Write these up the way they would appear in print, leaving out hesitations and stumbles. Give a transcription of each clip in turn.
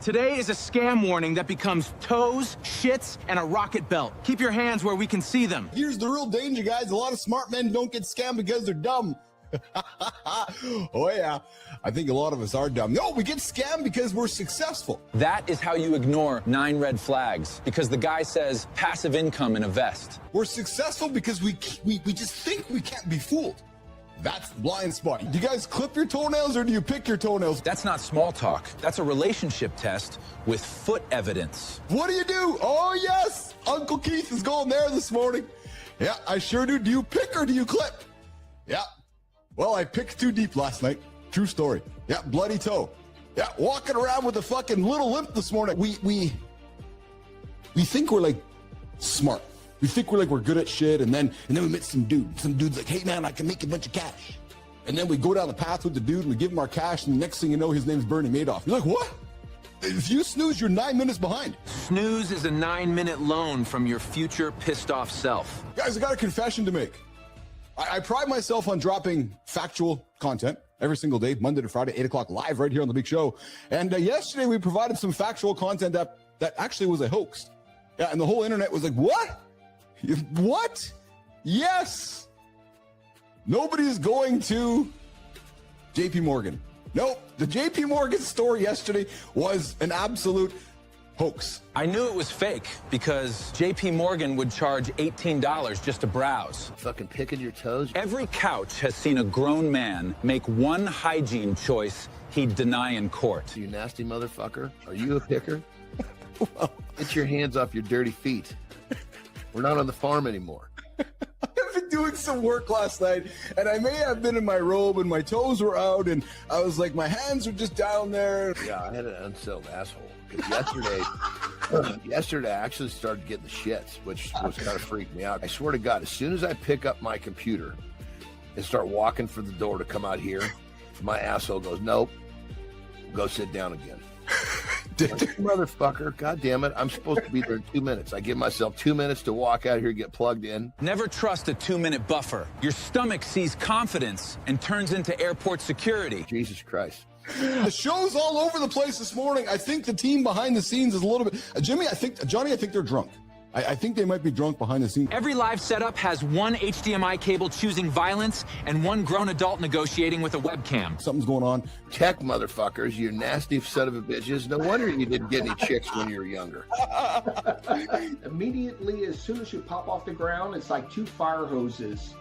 Today is a scam warning that becomes toes, shits, and a rocket belt. Keep your hands where we can see them. Here's the real danger, guys. A lot of smart men don't get scammed because they're dumb. Oh, yeah. I think a lot of us are dumb. No, we get scammed because we're successful. That is how you ignore 9 red flags, because the guy says passive income in a vest. We're successful because we just think we can't be fooled. That's the blind spot. Do you guys clip your toenails or do you pick your toenails? That's not small talk. That's a relationship test with foot evidence. What do? Oh, yes. Uncle Keith is going there this morning. Yeah, I sure do. Do you pick or do you clip? Yeah. Well, I picked too deep last night. True story. Yeah, bloody toe. Yeah, walking around with a fucking little limp this morning. We think we're like smart. We think we're good at shit, and then we meet some dude. Some dude's like, hey man, I can make a bunch of cash. And then we go down the path with the dude and we give him our cash, and the next thing you know, his name's Bernie Madoff. You're like, what? If you snooze, you're 9 minutes behind. Snooze is a 9-minute loan from your future pissed off self. Guys, I got a confession to make. I pride myself on dropping factual content every single day, Monday to Friday, 8 o'clock live right here on The Big Show. And yesterday we provided some factual content that actually was a hoax. Yeah, and the whole internet was like, what? What? Yes. Nobody's going to JP Morgan. Nope. The JP Morgan story yesterday was an absolute hoax. I knew it was fake because JP Morgan would charge $18 just to browse. Fucking picking your toes. Every couch has seen a grown man make one hygiene choice he'd deny in court. You nasty motherfucker. Are you a picker? Well, get your hands off your dirty feet. We're not on the farm anymore. I've been doing some work last night, and I may have been in my robe, and my toes were out, and I was like, my hands were just down there. Yeah, I had an unsettled asshole. Yesterday, I actually started getting the shits, which was kind of freaked me out. I swear to God, as soon as I pick up my computer and start walking for the door to come out here, my asshole goes, nope, go sit down again. Motherfucker, God damn it, I'm supposed to be there in 2 minutes. I give myself 2 minutes to walk out here, get plugged in. Never trust a 2-minute buffer. Your stomach sees confidence and turns into airport security. Jesus Christ. The show's all over the place this morning. I think the team behind the scenes is a little bit... Johnny, I think they're drunk. I think they might be drunk behind the scenes. Every live setup has one HDMI cable choosing violence and one grown adult negotiating with a webcam. Something's going on. Tech motherfuckers, you nasty son of a bitches. No wonder you didn't get any chicks when you were younger. Immediately, as soon as you pop off the ground, it's like 2 fire hoses,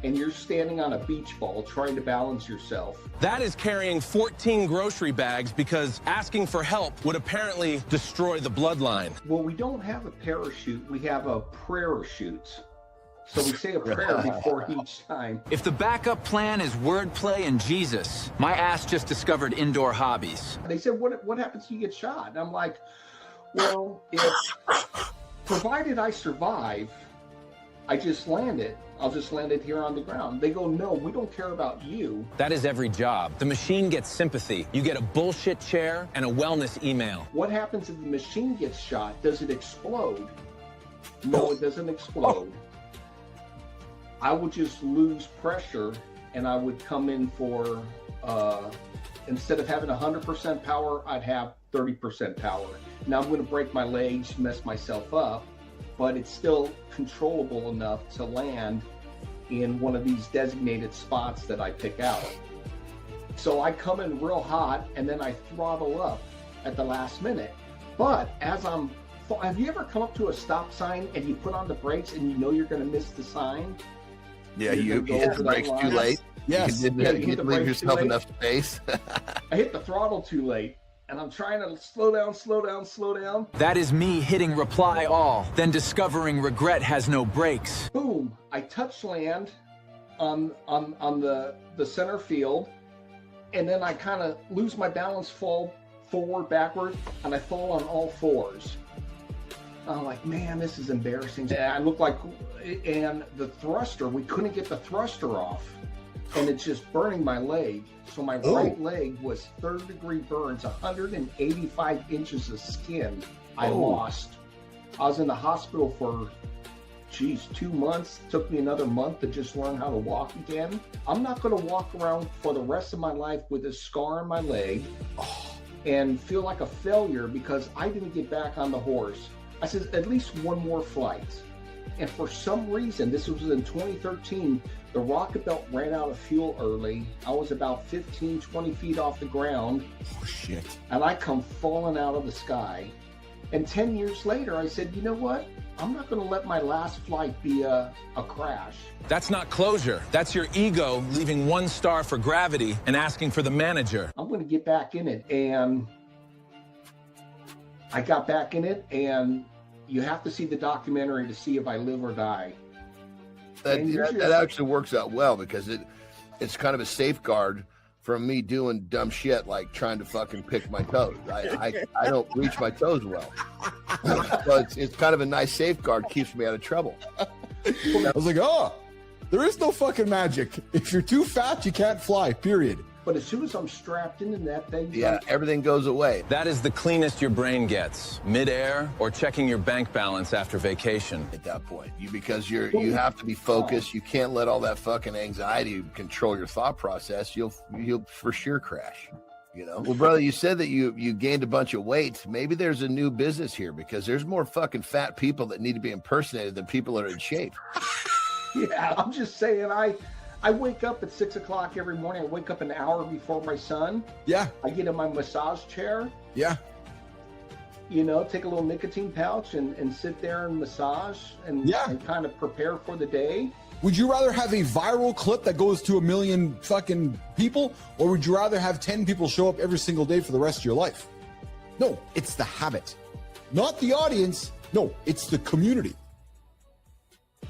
and you're standing on a beach ball trying to balance yourself. That is carrying 14 grocery bags because asking for help would apparently destroy the bloodline. Well, we don't have a parachute, we have a prayer chute. So we say a prayer before each time. If the backup plan is wordplay and Jesus, my ass just discovered indoor hobbies. They said, what happens if you get shot? And I'm like, well, provided I survive, I just land it. I'll just land it here on the ground. They go, no, we don't care about you. That is every job. The machine gets sympathy. You get a bullshit chair and a wellness email. What happens if the machine gets shot? Does it explode? No, it doesn't explode. I would just lose pressure, and I would come in for, instead of having 100% power, I'd have 30% power. Now I'm going to break my legs, mess myself up, but it's still controllable enough to land in one of these designated spots that I pick out. So I come in real hot, and then I throttle up at the last minute. But have you ever come up to a stop sign and you put on the brakes and you know you're going to miss the sign? Yeah, you hit the brakes too late. Yes. You didn't leave yourself enough space. I hit the throttle too late, and I'm trying to slow down. That is me hitting reply all, then discovering regret has no brakes. Boom! I touch land on the center field, and then I kind of lose my balance, fall forward, backward, and I fall on all fours. I'm like, man, this is embarrassing. And I look like, and the thruster, we couldn't get the thruster off, and it's just burning my leg. So my right leg was 3rd-degree burns, 185 inches of skin I lost. I was in the hospital for, 2 months. Took me another month to just learn how to walk again. I'm not going to walk around for the rest of my life with a scar on my leg and feel like a failure because I didn't get back on the horse. I said, at least one more flight. And for some reason, this was in 2013, the rocket belt ran out of fuel early. I was about 15, 20 feet off the ground. Oh, shit. And I come falling out of the sky. And 10 years later, I said, you know what? I'm not going to let my last flight be a crash. That's not closure. That's your ego leaving 1 star for gravity and asking for the manager. I'm going to get back in it. And I got back in it, and you have to see the documentary to see if I live or die. That actually works out well because it's kind of a safeguard from me doing dumb shit like trying to fucking pick my toes. I don't reach my toes well. So it's kind of a nice safeguard, keeps me out of trouble. I was like, oh, there is no fucking magic. If you're too fat, you can't fly, period. But as soon as I'm strapped into that thing, Yeah, everything goes away. That is the cleanest your brain gets. Mid-air or checking your bank balance after vacation. At that point, because you have to be focused. You can't let all that fucking anxiety control your thought process. You'll for sure crash. You know. Well, brother, you said that you gained a bunch of weight. Maybe there's a new business here because there's more fucking fat people that need to be impersonated than people that are in shape. Yeah, I'm just saying. I wake up at 6 o'clock every morning. I wake up an hour before my son. Yeah. I get in my massage chair. Yeah. You know, take a little nicotine pouch and sit there and massage and kind of prepare for the day. Would you rather have a viral clip that goes to 1 million fucking people, or would you rather have 10 people show up every single day for the rest of your life? No, it's the habit. Not the audience. No, it's the community.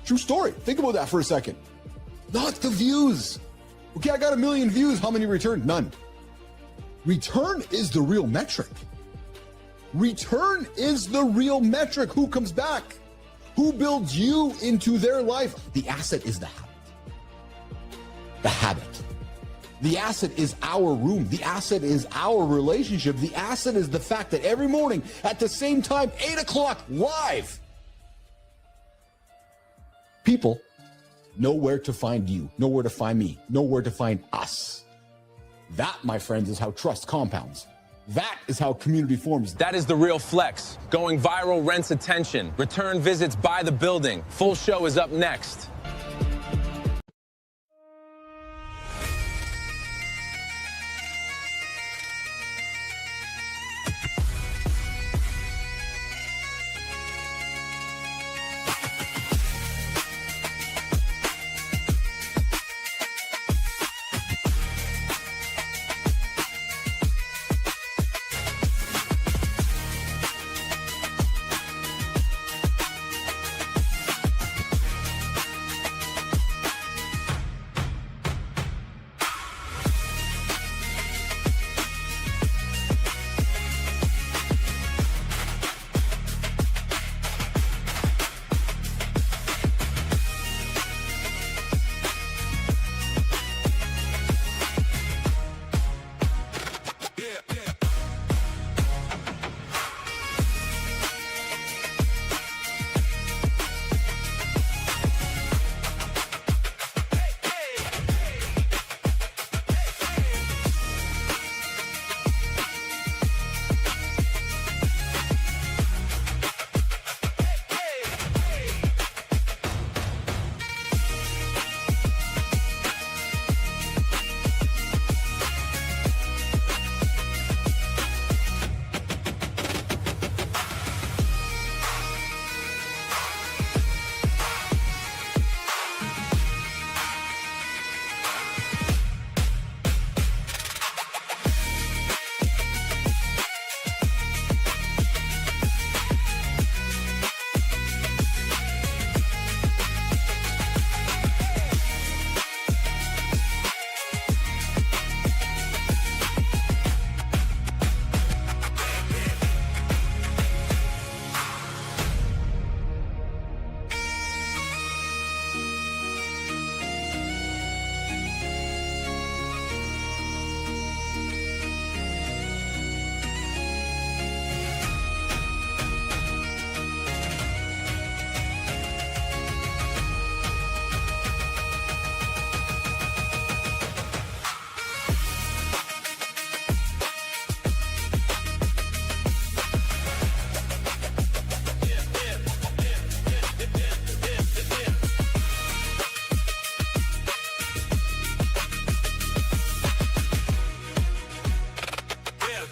True story. Think about that for a second. Not the views. Okay, I got 1 million views. How many returned? None. Return is the real metric. Return is the real metric. Who comes back? Who builds you into their life? The asset is the habit. The habit. The asset is our room. The asset is our relationship. The asset is the fact that every morning at the same time, 8 o'clock, live, people know where to find you, know where to find me, know where to find us. That, my friends, is how trust compounds. That is how community forms. That is the real flex. Going viral rents attention. Return visits by the building. Full show is up next.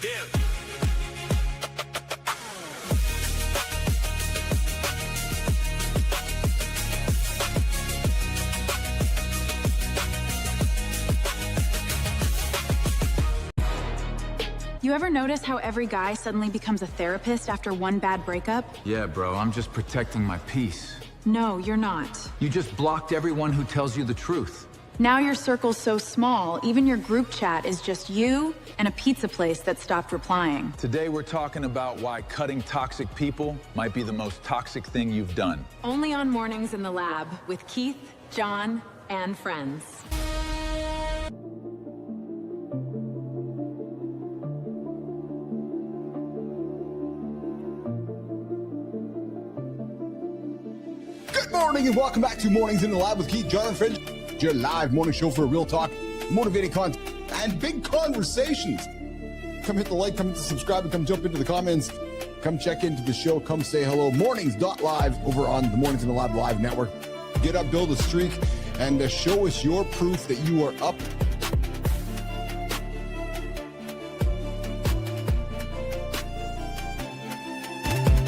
You ever notice how every guy suddenly becomes a therapist after one bad breakup? Yeah, bro, I'm just protecting my peace. No, you're not. You just blocked everyone who tells you the truth. Now your circle's so small, even your group chat is just you and a pizza place that stopped replying. Today we're talking about why cutting toxic people might be the most toxic thing you've done. Only on Mornings in the Lab with Keith, John, and friends. Good morning and welcome back to Mornings in the Lab with Keith, John, and friends. Your live morning show for real talk, motivating content, and big conversations. Come hit the like, come hit the subscribe, and come jump into the comments. Come check into the show. Come say hello. Mornings.live over on the Mornings in the Lab Live Network. Get up, build a streak, and show us your proof that you are up.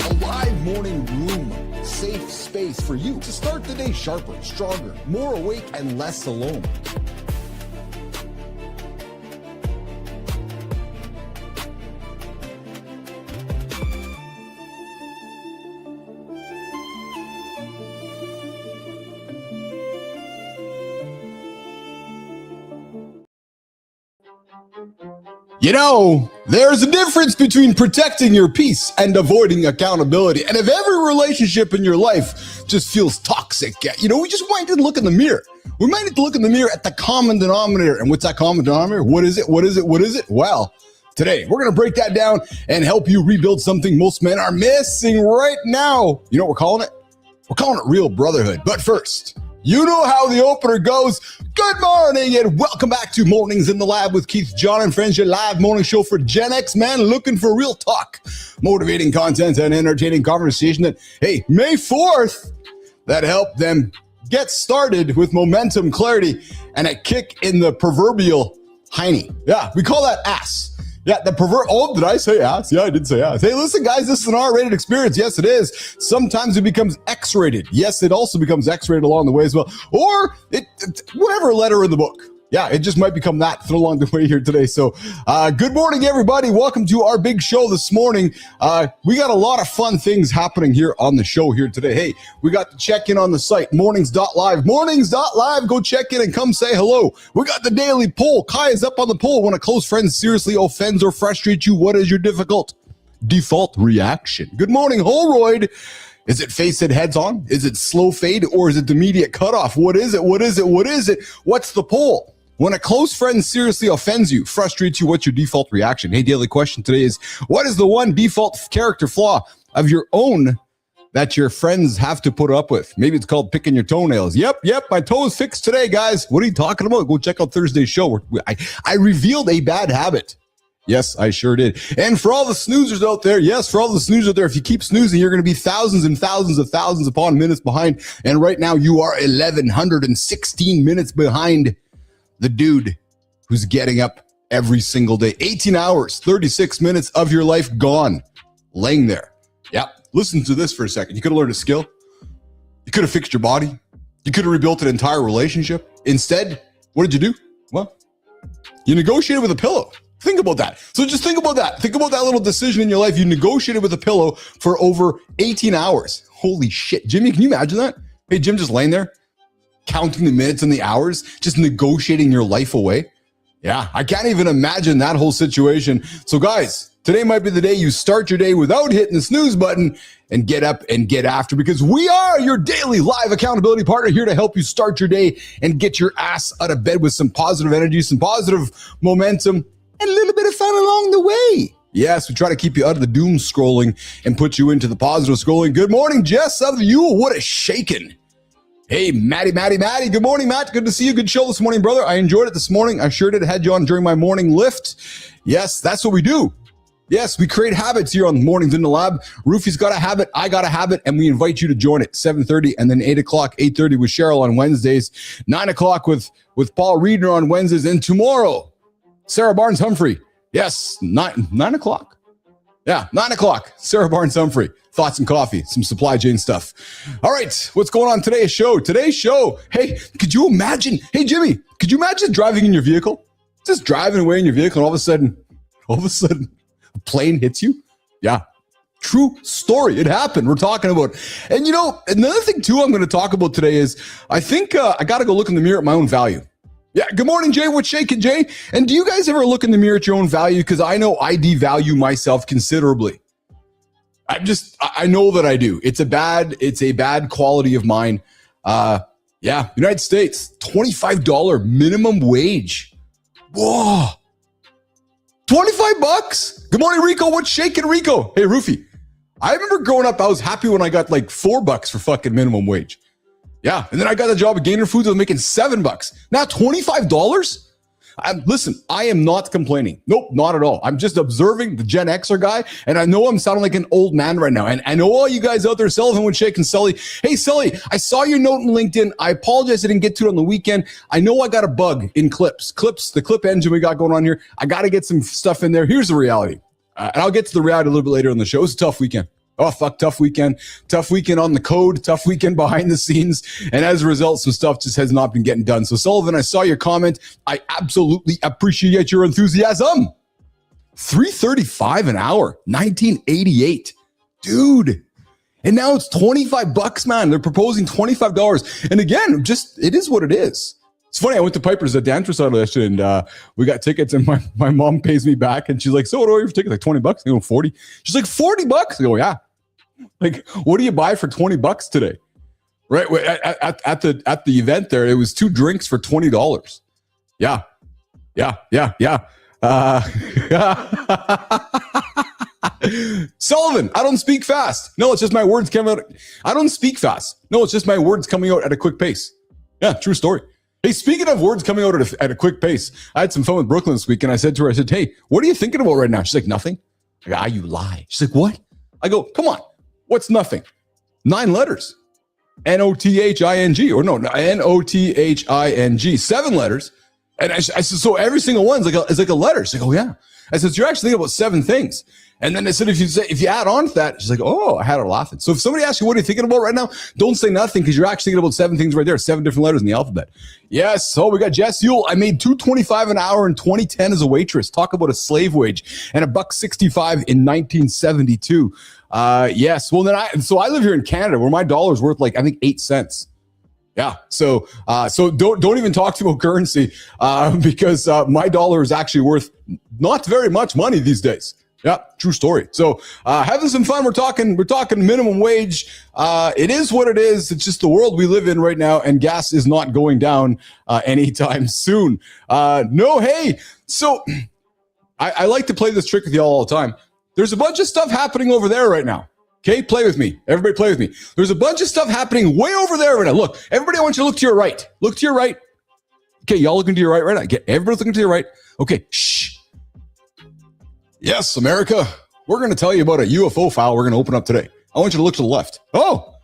A live morning room. Safe space for you to start the day sharper, stronger, more awake, and less alone. You know, there's a difference between protecting your peace and avoiding accountability. And if every relationship in your life just feels toxic, you know, we just might need to look in the mirror. We might need to look in the mirror at the common denominator. And what's that common denominator? What is it? What is it? What is it? Well, today we're going to break that down and help you rebuild something most men are missing right now. You know what we're calling it? We're calling it real brotherhood. But first, you know how the opener goes. Good morning and welcome back to Mornings in the Lab with Keith, John, and friends, your live morning show for Gen X men looking for real talk, motivating content, and entertaining conversation that, hey, May 4th, that helped them get started with momentum, clarity, and a kick in the proverbial hiney. Yeah, we call that ass. Yeah, oh, did I say ass? Yeah, I did say ass. Hey, listen, guys, this is an R-rated experience. Yes, it is. Sometimes it becomes X-rated. Yes, it also becomes X-rated along the way as well. Or whatever letter in the book. Yeah, it just might become that along the way here today. So good morning, everybody. Welcome to our big show this morning. We got a lot of fun things happening here on the show here today. Hey, we got to check in on the site, mornings.live. Mornings.live, go check in and come say hello. We got the daily poll. Kai is up on the poll. When a close friend seriously offends or frustrates you, what is your default reaction? Good morning, Holroyd. Is it face it heads on? Is it slow fade? Or is it immediate cutoff? What is it? What is it? What is it? What's the poll? When a close friend seriously offends you, frustrates you, what's your default reaction? Hey, daily question today is, what is the one default character flaw of your own that your friends have to put up with? Maybe it's called picking your toenails. Yep, my toes fixed today, guys. What are you talking about? Go check out Thursday's show. I revealed a bad habit. Yes, I sure did. And for all the snoozers out there, if you keep snoozing, you're going to be thousands and thousands upon minutes behind. And right now you are 1,116 minutes behind the dude who's getting up every single day. 18 hours, 36 minutes of your life gone, laying there. Yeah, listen to this for a second. You could have learned a skill. You could have fixed your body. You could have rebuilt an entire relationship. Instead, what did you do? Well, you negotiated with a pillow. Think about that. So just think about that. Think about that little decision in your life. You negotiated with a pillow for over 18 hours. Holy shit. Jimmy, can you imagine that? Hey, Jim just laying there, counting the minutes and the hours, just negotiating your life away. Yeah, I can't even imagine that whole situation. So guys, today might be the day you start your day without hitting the snooze button and get up and get after, because we are your daily live accountability partner here to help you start your day and get your ass out of bed with some positive energy, some positive momentum, and a little bit of fun along the way. Yes, we try to keep you out of the doom scrolling and put you into the positive scrolling. Good morning, Jess of you. What a shaking. Hey, Matty. Good morning, Matt. Good to see you. Good show this morning, brother. I enjoyed it this morning. I sure did. Had you on during my morning lift. Yes, that's what we do. Yes, we create habits here on Mornings in the Lab. Roofy's got a habit. I got a habit. And we invite you to join it. 7:30 and then 8 o'clock, 8:30 with Cheryl on Wednesdays. 9 o'clock with Paul Reeder on Wednesdays. And tomorrow, Sarah Barnes-Humphrey Yes, 9 o'clock. Yeah, 9 o'clock. Sarah Barnes Humphrey. Thoughts and coffee, some supply chain stuff. All right, what's going on today's show? Hey, could you imagine? Hey, Jimmy, could you imagine driving in your vehicle? Just driving away in your vehicle, and all of a sudden, a plane hits you? Yeah, true story. It happened. We're talking about. And another thing too I'm going to talk about today is I think I got to go look in the mirror at my own value. Yeah, good morning, Jay. What's shaking, Jay? And do you guys ever look in the mirror at your own value? Because I know I devalue myself considerably. I know that I do. It's a bad quality of mine. United States, $25 minimum wage. Whoa. $25? Good morning, Rico. What's shaking, Rico? Hey, Roofy. I remember growing up, I was happy when I got like $4 for fucking minimum wage. Yeah. And then I got a job at Gainer Foods. I was making $7. Now $25? Listen, I am not complaining. Nope, not at all. I'm just observing the Gen Xer guy, and I know I'm sounding like an old man right now. And I know all you guys out there, Sullivan would shake and Sully. Hey, Sully, I saw your note in LinkedIn. I apologize I didn't get to it on the weekend. I know I got a bug in clips, the clip engine we got going on here. I got to get some stuff in there. Here's the reality. And I'll get to the reality a little bit later in the show. It's a tough weekend. Oh, fuck, tough weekend. Tough weekend on the code, tough weekend behind the scenes. And as a result, some stuff just has not been getting done. So, Sullivan, I saw your comment. I absolutely appreciate your enthusiasm. $3.35 an hour, 1988. Dude. And now it's $25, man. They're proposing $25. And again, it is what it is. It's funny, I went to Piper's at the Anthracite yesterday, and we got tickets, and my mom pays me back, and she's like, so what do I owe you for tickets? Like $20? I go, 40. She's like, $40? I go, yeah. Like, what do you buy for $20 today? Right? At the event there, it was 2 drinks for $20. Yeah. Sullivan, I don't speak fast. No, it's just my words coming out. I don't speak fast. No, it's just my words coming out at a quick pace. Yeah, true story. Hey, speaking of words coming out at a quick pace, I had some fun with Brooklyn this week, and I said to her, hey, what are you thinking about right now? She's like, nothing. I go, you lie. She's like, what? I go, come on. What's nothing? 9 letters. N-O-T-H-I-N-G. Or no, N-O-T-H-I-N-G. 7 letters. And I said, so every single one is like a letter. She's like, oh, yeah. I said, so you're actually thinking about 7 things. And then I said, if you add on to that, she's like, oh, I had her laughing. So if somebody asks you, what are you thinking about right now? Don't say nothing, because you're actually thinking about 7 things right there, 7 different letters in the alphabet. Yes. So we got Jess Yule. I made $2.25 an hour in 2010 as a waitress. Talk about a slave wage, and $1.65 in 1972. Yes. Well, so I live here in Canada, where my dollar's worth like, I think 8 cents. Yeah. So don't even talk to me about currency, because my dollar is actually worth not very much money these days. Yeah, true story. So having some fun. We're talking minimum wage. It is what it is. It's just the world we live in right now, and gas is not going down anytime soon. No, hey. So I like to play this trick with y'all all the time. There's a bunch of stuff happening over there right now. Okay, play with me. Everybody play with me. There's a bunch of stuff happening way over there right now. Look, everybody, I want you to look to your right. Look to your right. Okay, y'all looking to your right now. Everybody's looking to your right. Okay, shh. Yes, America, we're going to tell you about a UFO file we're going to open up today. I want you to look to the left. Oh,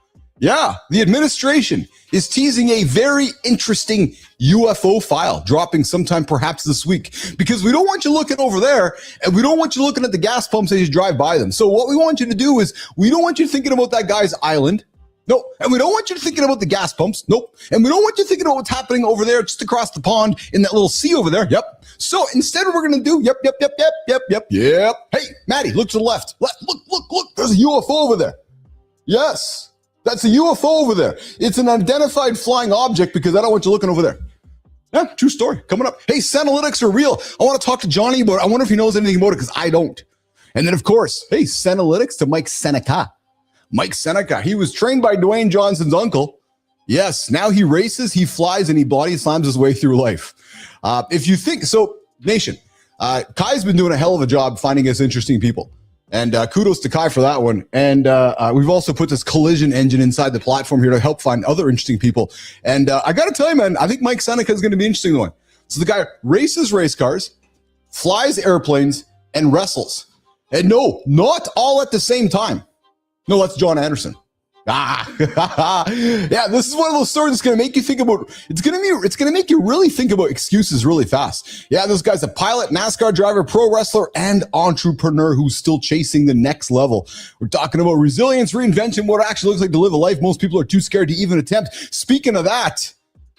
yeah, the administration is teasing a very interesting UFO file dropping sometime perhaps this week, because we don't want you looking over there, and we don't want you looking at the gas pumps as you drive by them. So what we want you to do is, we don't want you thinking about that guy's island. Nope. And we don't want you thinking about the gas pumps. Nope. And we don't want you thinking about what's happening over there just across the pond in that little sea over there. Yep. So instead, we're going to do, yep. Hey, Maddie, look to the left. Look. There's a UFO over there. Yes. That's a UFO over there. It's an unidentified flying object, because I don't want you looking over there. Yeah, true story. Coming up. Hey, Sanalytics are real. I want to talk to Johnny about it. I wonder if he knows anything about it, because I don't. And then, of course, hey, Sanalytics to Mike Seneca. Mike Seneca, he was trained by Dwayne Johnson's uncle. Yes, now he races, he flies, and he body slams his way through life. If you think, so nation, Kai's been doing a hell of a job finding us interesting people. And kudos to Kai for that one. And we've also put this collision engine inside the platform here to help find other interesting people. And I got to tell you, man, I think Mike Seneca is going to be an interesting one. So the guy races race cars, flies airplanes, and wrestles. And no, not all at the same time. No, that's John Anderson. Yeah, this is one of those stories that's going to make you think about, it's going to make you really think about excuses really fast. Yeah, this guy's a pilot, NASCAR driver, pro wrestler, and entrepreneur who's still chasing the next level. We're talking about resilience, reinvention, what it actually looks like to live a life most people are too scared to even attempt. Speaking of that,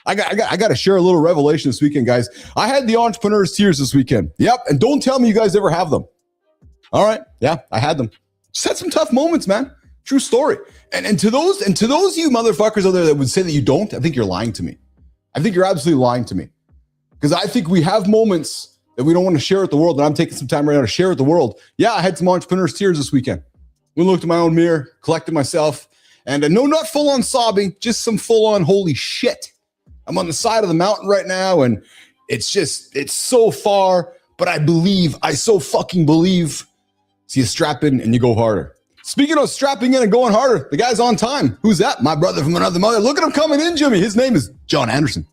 I got to share a little revelation this weekend, guys. I had the entrepreneur's tears this weekend. Yep, and don't tell me you guys ever have them. All right, yeah, I had them. Just had some tough moments, man. True story. And to those you motherfuckers out there that would say that you don't, I think you're lying to me. I think you're absolutely lying to me. Because I think we have moments that we don't want to share with the world, and I'm taking some time right now to share with the world. Yeah, I had some entrepreneur's tears this weekend. We looked in my own mirror, collected myself, and no, not full on sobbing, just some full on holy shit. I'm on the side of the mountain right now, and it's so far, but I so fucking believe. So you strap in and you go harder. Speaking of strapping in and going harder, the guy's on time. Who's that? My brother from another mother. Look at him coming in, Jimmy. His name is John Anderson.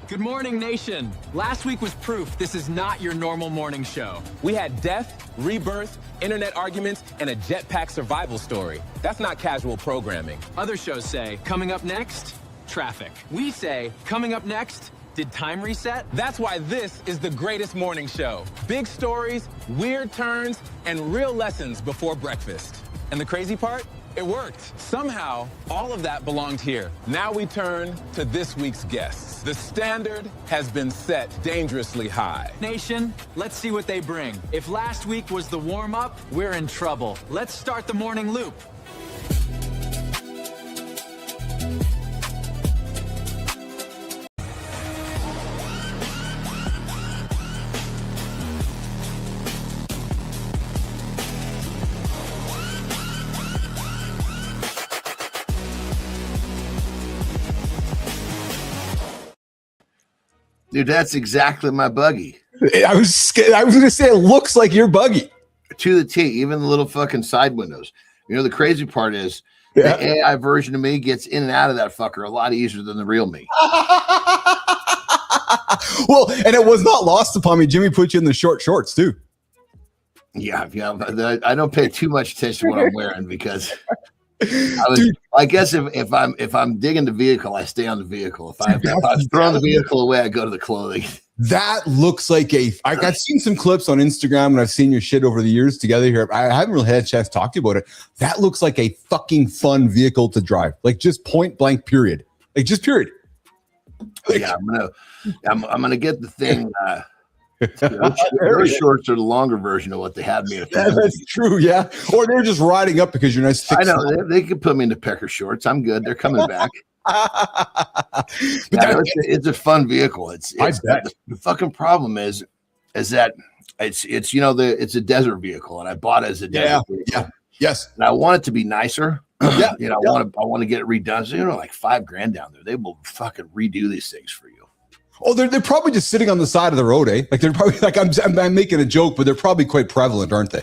Good morning, nation. Last week was proof this is not your normal morning show. We had death, rebirth, internet arguments, and a jetpack survival story. That's not casual programming. Other shows say, coming up next, traffic. We say, coming up next, did time reset? That's why this is the greatest morning show. Big stories, weird turns, and real lessons before breakfast. And the crazy part? It worked. Somehow, all of that belonged here. Now we turn to this week's guests. The standard has been set dangerously high. Nation, let's see what they bring. If last week was the warm-up, we're in trouble. Let's start the morning loop. Dude, that's exactly my buggy. I was going to say it looks like your buggy. To the T, even the little fucking side windows. You know, the crazy part is the AI version of me gets in and out of that fucker a lot easier than the real me. Well, and it was not lost upon me. Jimmy put you in the short shorts too. Yeah. I don't pay too much attention to what I'm wearing because I guess if I'm digging the vehicle, I stay on the vehicle. If I'm throwing the vehicle away, I go to the clothing. That looks like I've seen some clips on Instagram and I've seen your shit over the years together here. I haven't really had a chance to talk to you about it. That looks like a fucking fun vehicle to drive. Like just point blank period. Like just period. Like, yeah, I'm gonna get the thing. Very shorts are the longer version of what they had me. That's true, yeah. Or they're just riding up because you're nice. I know they could put me into pecker shorts. I'm good. They're coming back. It's a fun vehicle. The fucking problem is that it's it's a desert vehicle, and I bought it as a desert vehicle. Yeah. Yes. And I want it to be nicer. Yeah. I want to get it redone. So, like $5,000 down there. They will fucking redo these things for you. Oh, they're probably just sitting on the side of the road, eh? Like they're probably like I'm making a joke, but they're probably quite prevalent, aren't they?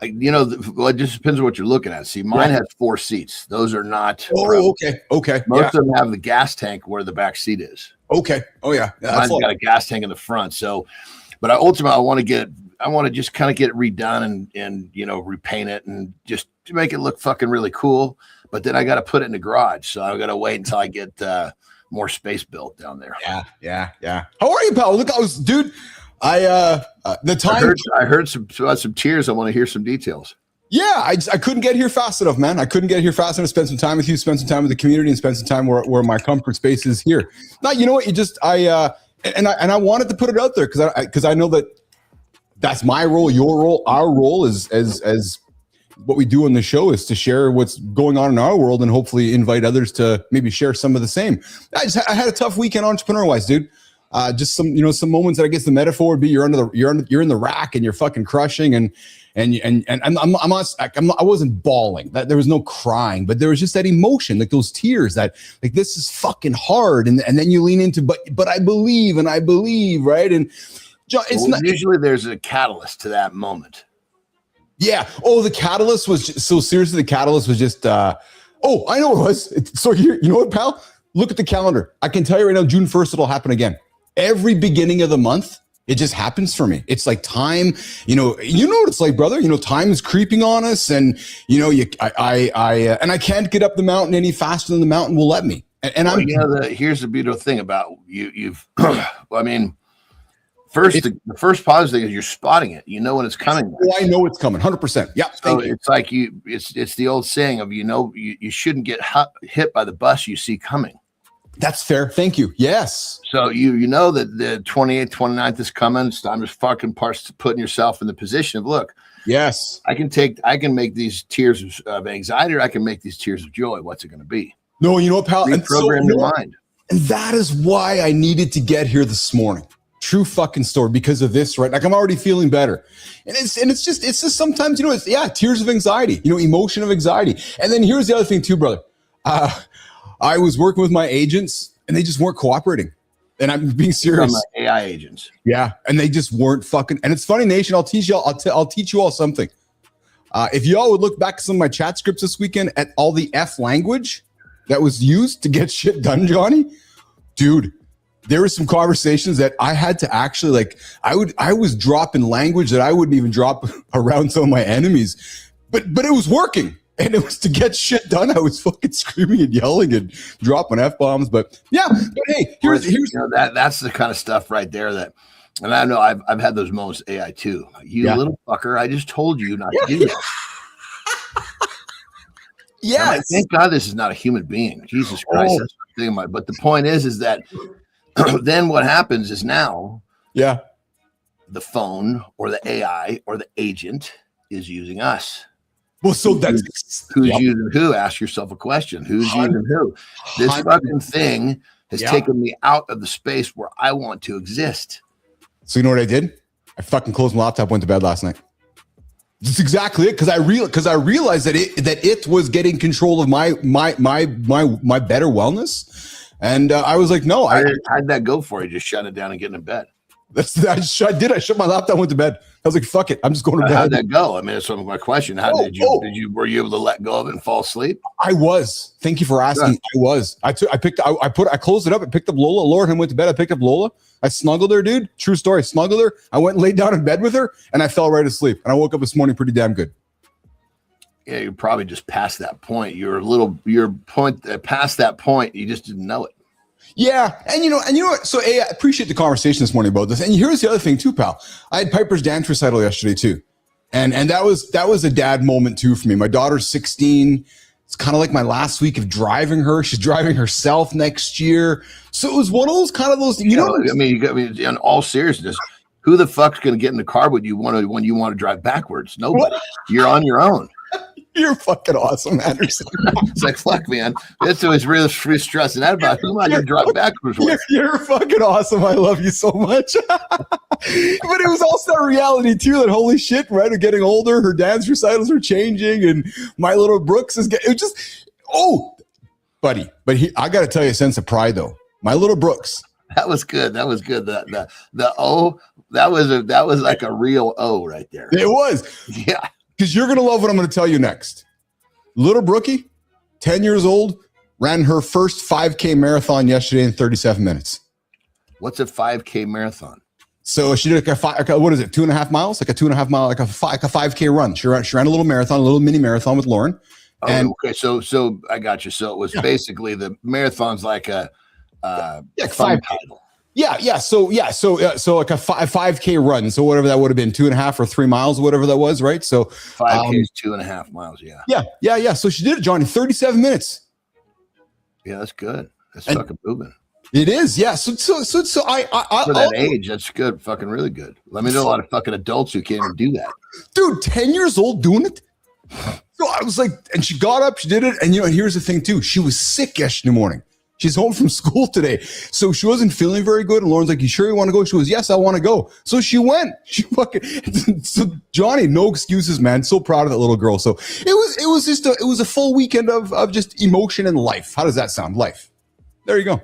Like, it just depends on what you're looking at. See, mine has 4 seats. Those are not. Oh, okay. Most of them have the gas tank where the back seat is. Okay. Oh yeah. Mine's got a gas tank in the front. So, but ultimately, I want to just kind of get it redone and repaint it and just to make it look fucking really cool. But then I got to put it in the garage, so I got to wait until I get more space built down there. Yeah. How are you, pal? Look, dude. I heard some tears. I want to hear some details. Yeah, I couldn't get here fast enough, man. I couldn't get here fast enough to spend some time with you, spend some time with the community, and spend some time where my comfort space is here. Now, you know what? I wanted to put it out there because I know that's my role, your role, our role as what we do on the show is to share what's going on in our world and hopefully invite others to maybe share some of the same. I had a tough weekend entrepreneur wise, dude. Just some moments that I guess the metaphor would be you're in the rack and you're fucking crushing and I wasn't bawling, that there was no crying, but there was just that emotion, like those tears that like this is fucking hard, and then you lean into but I believe, right? And John, usually there's a catalyst to that moment. Yeah. Oh, the catalyst was just I know what it was. So you know what, pal? Look at the calendar. I can tell you right now, June 1st, it'll happen again. Every beginning of the month, It just happens for me. It's like time, you know what it's like, brother. Time is creeping on us, and I can't get up the mountain any faster than the mountain will let me. And here's the beautiful thing about you've first, the first positive thing is you're spotting it. You know when it's coming. Oh, I know it's coming. 100%. Yeah. So it's like it's the old saying of, you shouldn't get hit by the bus you see coming. That's fair. Thank you. Yes. So you know that the 28th, 29th is coming. So I'm just fucking putting yourself in the position of, look, yes, I can make these tears of anxiety, or I can make these tears of joy. What's it going to be? No, you know what, pal? Reprogram your mind. And that is why I needed to get here this morning. True fucking story, because of this, right? Like, I'm already feeling better. And it's just sometimes, tears of anxiety, emotion of anxiety. And then here's the other thing too, brother. I was working with my agents and they just weren't cooperating. And I'm being serious. AI agents. Yeah. And they just weren't fucking, and it's funny, nation. I'll teach you all something. If y'all would look back at some of my chat scripts this weekend at all the F language that was used to get shit done, Johnny, dude, there were some conversations that I had to actually, I was dropping language that I wouldn't even drop around some of my enemies, but it was working. And it was to get shit done. I was fucking screaming and yelling and dropping F-bombs. But yeah, but hey, here's that's the kind of stuff right there that, and I know I've had those moments AI too. Little fucker, I just told you not to do that. Yes. Thank God this is not a human being. Jesus Christ. That's the thing. But the point is that then what happens is now the phone or the AI or the agent is using us. Well, so that's who's using who? Ask yourself a question. Who's using who? This fucking thing has taken me out of the space where I want to exist. So you know what I did? I fucking closed my laptop, went to bed last night. That's exactly it. Because I realized that it was getting control of my better wellness, and I was like, no. How'd that go for you? Just shut it down and get in bed. I shut my laptop, went to bed. I was like, fuck it, I'm just going to bed. How'd that go? I mean, that's my question. Were you able to let go of it and fall asleep? I was. Thank you for asking. I was. I closed it up. I picked up Lola. Lowered him, went to bed. I picked up Lola. I snuggled her, dude. True story. Snuggled her. I went and laid down in bed with her, and I fell right asleep. And I woke up this morning pretty damn good. Yeah, you're probably just past that point. Past that point, you just didn't know it. Yeah, and you know what? So I appreciate the conversation this morning about this. And here's the other thing too, pal. I had Piper's dance recital yesterday too, and that was a dad moment too for me. My daughter's 16. It's kind of like my last week of driving her. She's driving herself next year, so it was one of those I mean, in all seriousness, who the fuck's going to get in the car when you want to drive backwards? Nobody. You're on your own. You're fucking awesome, Anderson. It's like, fuck, man. That's always really stressing out about who am I going to drive backwards with? You're fucking awesome. I love you so much. But it was also that reality too, that holy shit, right? We're getting older. Her dance recitals are changing, and my little Brooks is getting. Buddy. But I got to tell you a sense of pride though. My little Brooks. That was good. That was good. The O. That was like a real O right there. It was. Yeah. Because you're going to love what I'm going to tell you next. Little Brookie, 10 years old, ran her first 5K marathon yesterday in 37 minutes. What's a 5K marathon? So she did what is it, 2.5 miles? Like a 2.5 mile, like a 5K run. She ran a little marathon, a little mini marathon with Lauren. Okay, so I got you. So it was basically the marathon's like a fun title. Yeah. So like a 5K run. So whatever that would have been, 2.5 or 3 miles, whatever that was, right? So 5K is 2.5 miles. Yeah. So she did it, Johnny, 37 minutes. Yeah, that's good. That's fucking moving. It is, yeah. So I for that age, that's good, fucking really good. Let me know a lot of fucking adults who can't even do that. Dude, 10 years old doing it. So I was like, and she got up, she did it, and and here's the thing too, she was sick yesterday morning. She's home from school today. So she wasn't feeling very good. And Lauren's like, you sure you want to go? She goes, yes, I want to go. So she went. So Johnny, no excuses, man. So proud of that little girl. So it was a full weekend of just emotion and life. How does that sound? Life. There you go.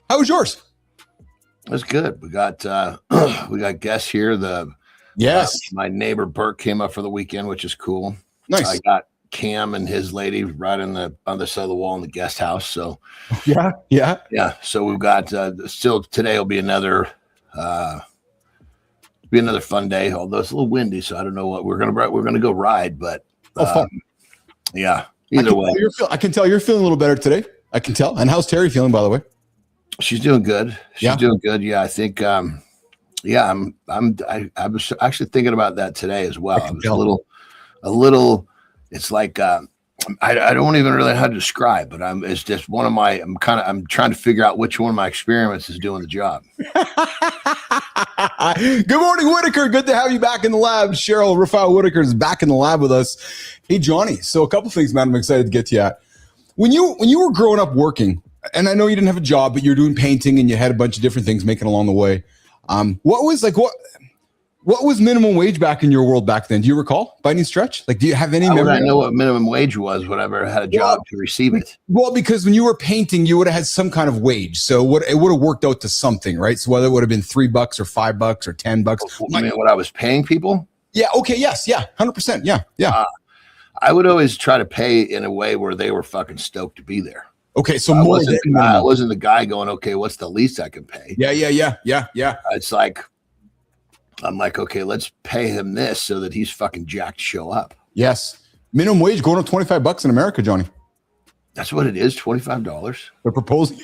How was yours? That's good. We got guests here. My neighbor Burke came up for the weekend, which is cool. Nice. I got Cam and his lady right on the other side of the wall in the guest house. So yeah. So we've got still today will be another be another fun day. Although it's a little windy, so I don't know what we're gonna go ride. But fun. Yeah. Either way, I can tell you're feeling a little better today. I can tell. And how's Terry feeling, by the way? She's doing good. She's doing good. Yeah, I think. I was actually thinking about that today as well. I was a little. It's like I don't even really know how to describe, but it's just one of my. I'm trying to figure out which one of my experiments is doing the job. Good morning, Whitaker. Good to have you back in the lab. Cheryl Rafael Whitaker is back in the lab with us. Hey, Johnny. So a couple things, man. I'm excited to get to you at. When you were growing up working, and I know you didn't have a job, but you're doing painting and you had a bunch of different things making along the way. What was minimum wage back in your world back then? Do you recall by any stretch? Like, do you have any memory? I know what minimum wage was whenever I had a job to receive it. Well, because when you were painting, you would have had some kind of wage. So it would have worked out to something, right? So whether it would have been $3 or $5 or $10. You mean what I was paying people? Yeah. Okay. Yes. Yeah. 100%. Yeah. Yeah. I would always try to pay in a way where they were fucking stoked to be there. Okay. So I wasn't the guy going, okay, what's the least I can pay? Yeah. It's like, I'm like, okay, let's pay him this so that he's fucking jacked to show up. Yes. Minimum wage going up $25 in America, Johnny. That's what it is, $25. They're proposing.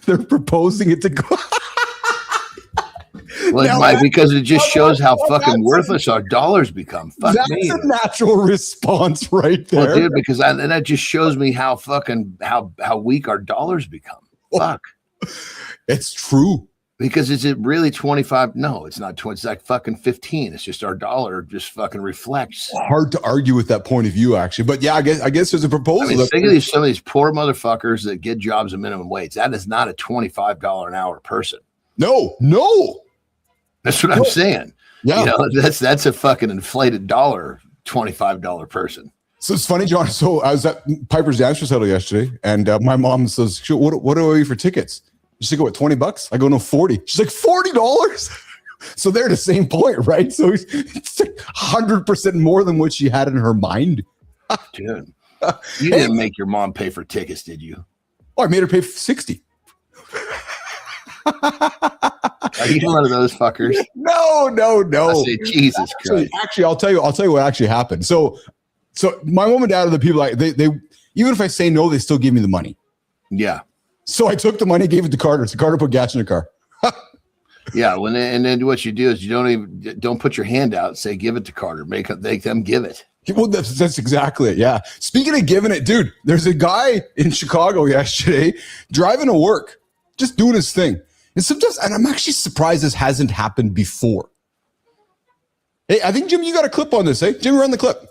They're proposing it to go. Well, because it just shows how fucking worthless our dollars become. Fuck that's me. A natural response right there. Well, dude, because that just shows me how fucking how weak our dollars become. Fuck. It's true. Because is it really 25? No, it's not 20. It's like fucking 15. It's just our dollar just fucking reflects. Hard to argue with that point of view, actually. But yeah, I guess there's a proposal. I mean, think of some of these poor motherfuckers that get jobs at minimum wage. That is not a $25 an hour person. No. That's what I'm saying. Yeah. You know, that's a fucking inflated dollar, $25 person. So it's funny, John. So I was at Piper's Dance Recital yesterday, and my mom says, what do I owe you for tickets? She's like, what, $20? I go, no, 40. She's like, $40? So they're the same point, right? So it's like 100% more than what she had in her mind. Dude, you didn't make your mom pay for tickets, did you? Oh, I made her pay for 60. Are you one of those fuckers? No. I say, Jesus Christ. Actually, I'll tell you what actually happened. So my mom and dad are the people they even if I say no, they still give me the money. Yeah. So I took the money, gave it to Carter. So Carter put gas in the car. Yeah. And then what you do is you don't put your hand out and say, give it to Carter. Make them give it. Well, that's exactly it. Yeah. Speaking of giving it, dude, there's a guy in Chicago yesterday driving to work, just doing his thing. And I'm actually surprised this hasn't happened before. Hey, I think, Jim, you got a clip on this, eh? Jimmy, run the clip.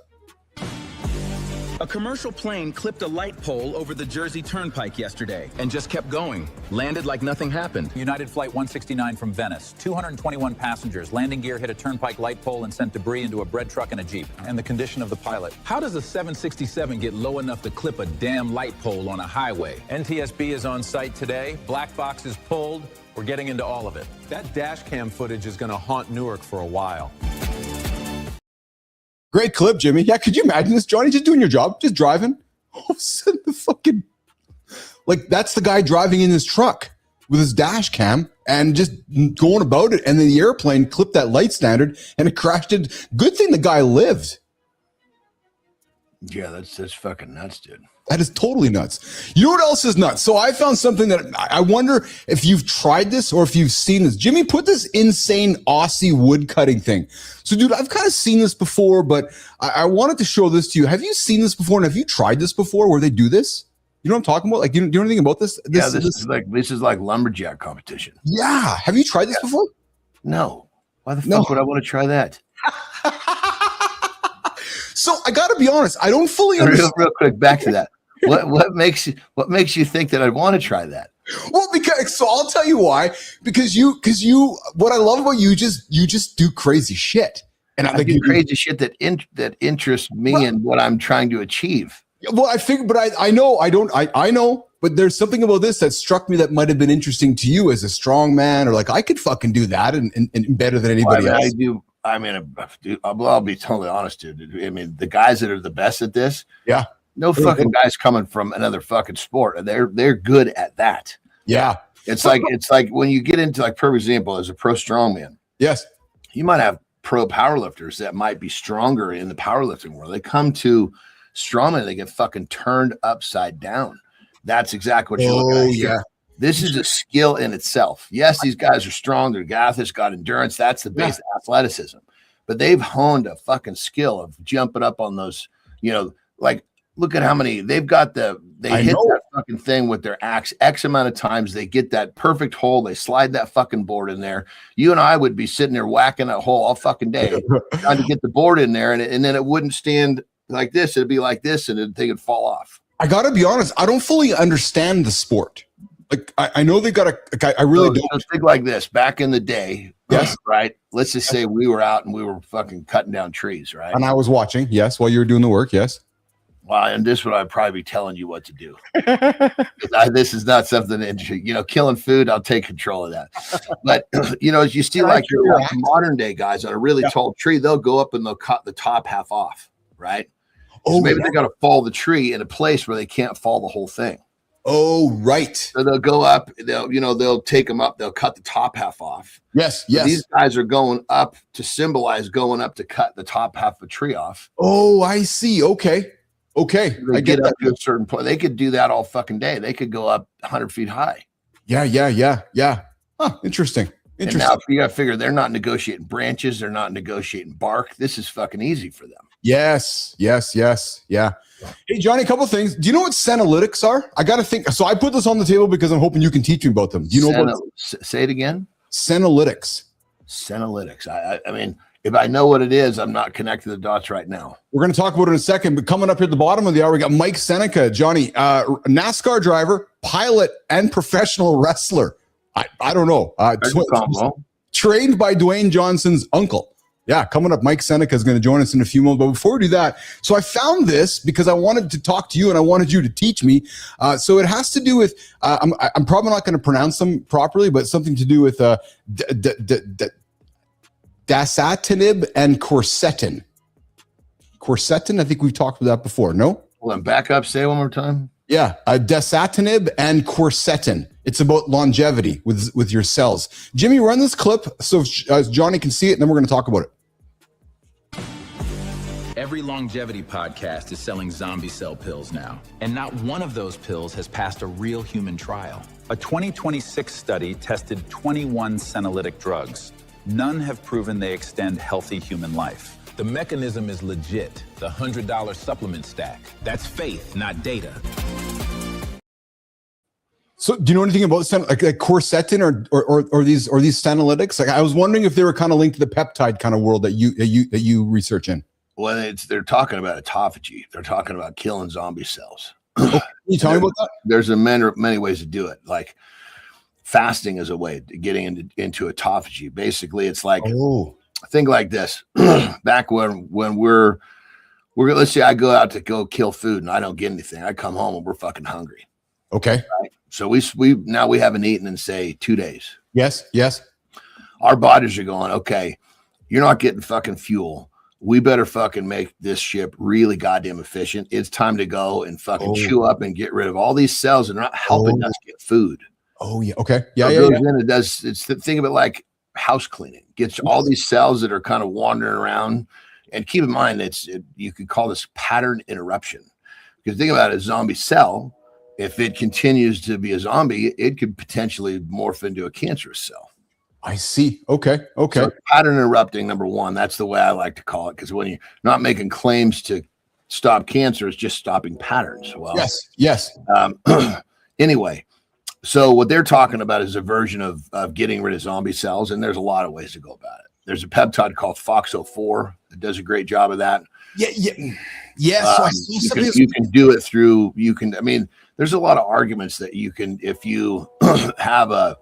A commercial plane clipped a light pole over the Jersey Turnpike yesterday and just kept going. Landed like nothing happened. United Flight 169 from Venice. 221 passengers. Landing gear hit a turnpike light pole and sent debris into a bread truck and a Jeep. And the condition of the pilot. How does a 767 get low enough to clip a damn light pole on a highway? NTSB is on site today. Black box is pulled. We're getting into all of it. That dash cam footage is going to haunt Newark for a while. Great clip, Jimmy. Yeah, could you imagine this, Johnny? Just doing your job, just driving. All of a sudden, that's the guy driving in his truck with his dash cam and just going about it. And then the airplane clipped that light standard and it crashed it. Good thing the guy lived. Yeah, that's fucking nuts, dude. That is totally nuts. You know what else is nuts? So I found something that I wonder if you've tried this or if you've seen this. Jimmy, put this insane Aussie wood cutting thing. So, dude, I've kind of seen this before, but I wanted to show this to you. Have you seen this before? And have you tried this before where they do this? You know what I'm talking about? Like, do you know anything about this? This is like lumberjack competition. Yeah. Have you tried this before? No. Why the fuck would I want to try that? So I got to be honest. I don't fully understand. Real quick, back to that. What makes you think that I'd want to try that? Well, so I'll tell you why. Because you, what I love about you just do crazy shit, and I do crazy shit that interests me and what I'm trying to achieve. Well, I figure, but I know, but there's something about this that struck me that might have been interesting to you as a strong man, or like I could fucking do that and better than anybody else. I do. I mean, dude, I'll be totally honest, dude. I mean, the guys that are the best at this, yeah. No fucking guys coming from another fucking sport. They're good at that. Yeah. It's like when you get into, like, for example, as a pro strongman, Yes. you might have pro powerlifters that might be stronger in the powerlifting world. They come to strongman, they get fucking turned upside down. That's exactly what you're looking at here. This is a skill in itself. Yes, these guys are strong. They're athletes, got endurance. That's the base athleticism. But they've honed a fucking skill of jumping up on those, like, look at how many they've got. They hit that fucking thing with their axe X amount of times. They get that perfect hole. They slide that fucking board in there. You and I would be sitting there whacking that hole all fucking day trying to get the board in there. And then it wouldn't stand like this. It'd be like this, and the thing would fall off. I got to be honest. I don't fully understand the sport. Like, I know they got I really don't. So think like this. Back in the day, yes, right? Let's just say we were out and we were fucking cutting down trees, right? And I was watching, yes, while you were doing the work, yes. Well, and this would I'd probably be telling you what to do. This is not something interesting. Killing food, I'll take control of that. But as you see, like modern day guys on a really tall tree, they'll go up and they'll cut the top half off, right? So maybe they got to fall the tree in a place where they can't fall the whole thing. Oh, right. So they'll go up, they'll take them up, they'll cut the top half off. Yes. So these guys are going up to symbolize going up to cut the top half of a tree off. Oh, I see. Okay. I get up to a certain point. They could do that all fucking day. They could go up 100 feet high. Yeah. Huh, interesting. And now you got to figure they're not negotiating branches. They're not negotiating bark. This is fucking easy for them. Yes. Yeah. Hey, Johnny, a couple of things. Do you know what senolytics are? I got to think. So I put this on the table because I'm hoping you can teach me about them. Do you know about say it again? Senolytics. Senolytics. I mean, if I know what it is, I'm not connecting the dots right now. We're going to talk about it in a second, but coming up here at the bottom of the hour, we got Mike Seneca, Johnny, NASCAR driver, pilot, and professional wrestler. I don't know. Trained by Dwayne Johnson's uncle. Yeah, coming up, Mike Seneca is going to join us in a few moments. But before we do that, so I found this because I wanted to talk to you and I wanted you to teach me. So it has to do with, I'm probably not going to pronounce them properly, but something to do with dasatinib and quercetin. Quercetin, I think we've talked about that before, no? Hold on, back up, say it one more time. Yeah, dasatinib and quercetin. It's about longevity with your cells. Jimmy, run this clip so Johnny can see it, and then we're going to talk about it. Every longevity podcast is selling zombie cell pills now, and not one of those pills has passed a real human trial. A 2026 study tested 21 senolytic drugs. None have proven they extend healthy human life. The mechanism is legit. The $100 supplement stack. That's faith, not data. So, do you know anything about like quercetin or these senolytics? Like, I was wondering if they were kind of linked to the peptide kind of world that you research in. Well, they're talking about autophagy. They're talking about killing zombie cells. Can you tell me about that? There's many ways to do it. Like fasting is a way to getting into autophagy. Basically, it's like think like this. Back when we're let's say I go out to go kill food and I don't get anything. I come home and we're fucking hungry. Okay. Right? So we haven't eaten in say 2 days. Yes. Our bodies are going, okay, you're not getting fucking fuel. We better fucking make this ship really goddamn efficient. It's time to go and fucking chew up and get rid of all these cells that are not helping us get food. Oh yeah. Okay. Yeah. It does. It's think of it like house cleaning. Gets all these cells that are kind of wandering around. And keep in mind, you could call this pattern interruption. Because think about a zombie cell. If it continues to be a zombie, it could potentially morph into a cancerous cell. I see. Okay. So pattern interrupting, number one, that's the way I like to call it. Because when you're not making claims to stop cancer, it's just stopping patterns. Well, yes. Anyway, so what they're talking about is a version of getting rid of zombie cells. And there's a lot of ways to go about it. There's a peptide called FOXO4 that does a great job of that. Yeah. You can do it through, there's a lot of arguments that you can, if you have a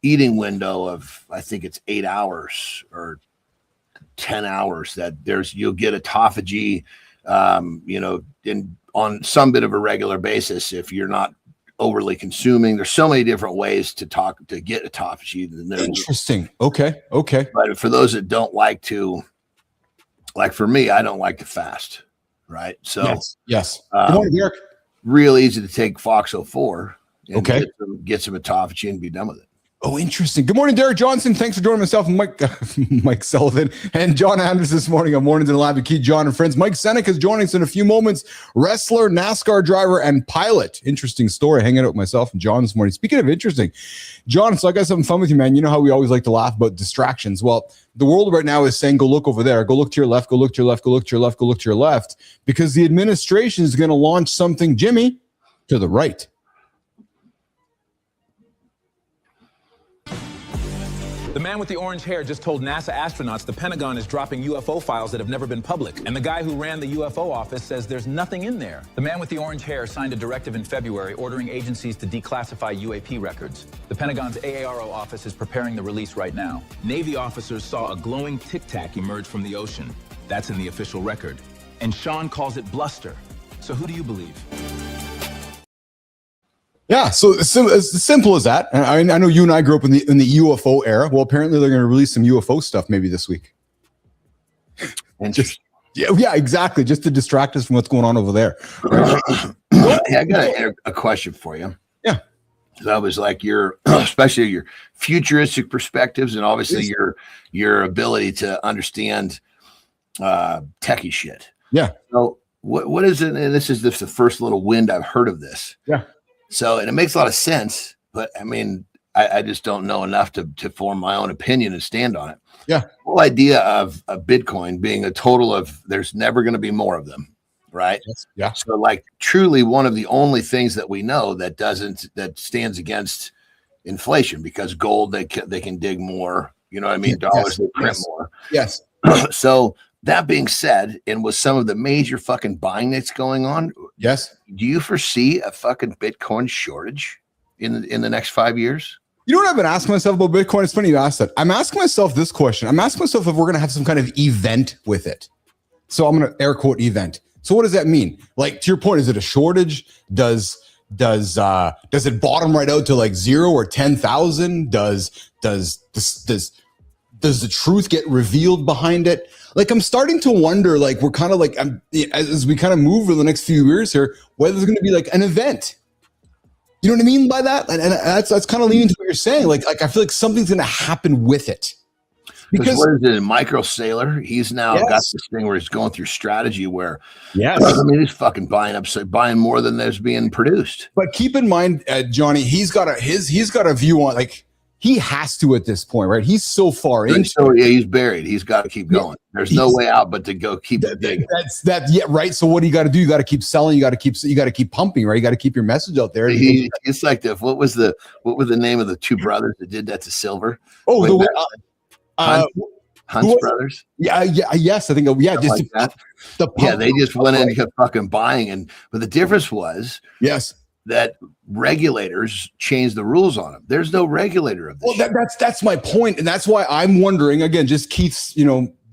eating window of, I think it's 8 hours or 10 hours, that you'll get autophagy, on some bit of a regular basis. If you're not overly consuming, there's so many different ways to get autophagy. Interesting. Okay. But for those that don't like to, like for me, I don't like to fast. Right. So yes. Good morning, Derek. Real easy to take FOXO4 and Okay. get some autophagy and be done with it. Oh, interesting. Good morning, Derek Johnson. Thanks for joining myself, Mike Sullivan, and John Anderson this morning on Mornings in Live with Keith, John, and friends. Mike Seneca is joining us in a few moments. Wrestler, NASCAR driver, and pilot. Interesting story. Hanging out with myself and John this morning. Speaking of interesting, John, so I got something fun with you, man. You know how we always like to laugh about distractions. Well, the world right now is saying, go look over there. Go look to your left. Go look to your left. Go look to your left. Go look to your left. Because the administration is going to launch something, Jimmy, to the right. The man with the orange hair just told NASA astronauts the Pentagon is dropping UFO files that have never been public. And the guy who ran the UFO office says there's nothing in there. The man with the orange hair signed a directive in February ordering agencies to declassify UAP records. The Pentagon's AARO office is preparing the release right now. Navy officers saw a glowing Tic Tac emerge from the ocean. That's in the official record. And Sean calls it bluster. So who do you believe? Yeah, so as simple as that. I know you and I grew up in the UFO era. Well, apparently they're going to release some UFO stuff maybe this week. Yeah, exactly. Just to distract us from what's going on over there. Hey, I got a question for you. Yeah. That was like especially your futuristic perspectives, and obviously your ability to understand techie shit. Yeah. So what is it? And this is the first little wind I've heard of this. Yeah. So, and it makes a lot of sense, but I mean, I just don't know enough to form my own opinion and stand on it. Yeah. The whole idea of Bitcoin being a total of, there's never going to be more of them, right? Yes. Yeah. So like truly one of the only things that we know that stands against inflation, because gold, they can dig more, you know what I mean? Dollars, they print more. Yes. So that being said, and with some of the major fucking buying that's going on, yes, do you foresee a fucking Bitcoin shortage in the next 5 years? You know what I've been asking myself about Bitcoin? It's funny you asked that. I'm asking myself this question. I'm asking myself if we're going to have some kind of event with it. So I'm going to air quote event. So what does that mean? Like, to your point, is it a shortage? Does it bottom right out to like 0 or 10,000? Does the truth get revealed behind it? Like, I'm starting to wonder, like, we're kind of like, as we kind of move over the next few years here, whether there's going to be like an event. You know what I mean by that? And that's kind of leaning to what you're saying. Like I feel like something's going to happen with it. Because what is it? Micro Sailor, he's now got this thing where he's going through strategy where, I mean, he's fucking buying more than there's being produced. But keep in mind, Johnny, he's got a view on, like, he has to at this point, right? He's so far in. So yeah, he's buried. He's got to keep going. There's no way out but to go keep digging. Yeah, right. So what do you got to do? You got to keep selling. You got to keep pumping, right? You got to keep your message out there. It's like what was the name of the two brothers that did that to silver? Oh, Hunt's brothers. Yes, I think. Yeah, just like that. They just went in and kept fucking buying, but the difference was that regulators changed the rules on them. There's no regulator of this. Well, that's my point, and that's why I'm wondering again. Just Keith's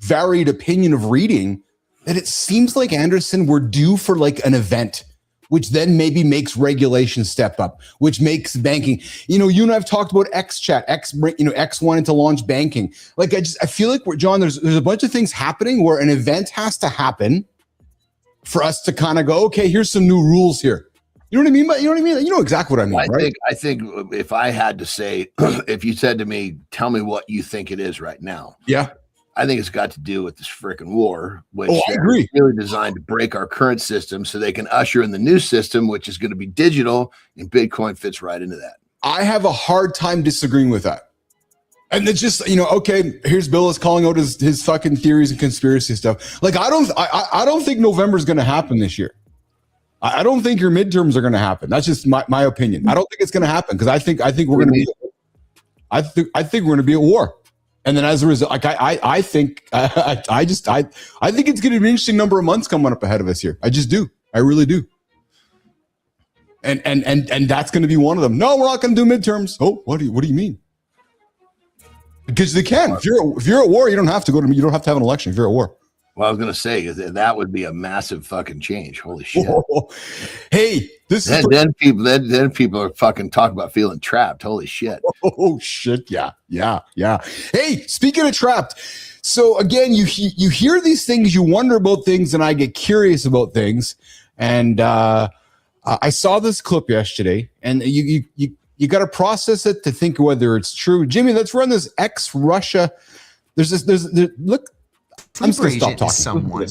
varied opinion of reading that it seems like, Anderson, we're due for like an event, which then maybe makes regulation step up, which makes banking. You and I've talked about XChat. X wanted to launch banking. Like I feel like John, there's a bunch of things happening where an event has to happen for us to kind of go, okay, here's some new rules here. You know what I mean? But you know what I mean? You know exactly what I mean, right? I think if I had to say, if you said to me, tell me what you think it is right now. Yeah. I think it's got to do with this freaking war, which I agree. Is really designed to break our current system so they can usher in the new system, which is going to be digital, and Bitcoin fits right into that. I have a hard time disagreeing with that. And it's just, okay, here's Bill is calling out his fucking theories and conspiracy stuff. Like, I don't think November is going to happen this year. I don't think your midterms are going to happen. That's just my opinion. I don't think it's going to happen because I think we're going to be. I think we're going to be at war, and then as a result, like I think it's going to be an interesting number of months coming up ahead of us here. I just do. I really do. And that's going to be one of them. No, we're not going to do midterms. Oh, what do you mean? Because they can. If you're at war, you don't have to go to. You don't have to have an election if you're at war. Well, I was going to say that would be a massive fucking change. Holy shit! Whoa. Hey, then people are fucking talking about feeling trapped. Holy shit! Oh shit! Yeah. Hey, speaking of trapped, so again, you hear these things, you wonder about things, and I get curious about things, and I saw this clip yesterday, and you got to process it to think whether it's true. Jimmy, let's run this ex-Russia. Look, I'm just going to stop talking. Is someone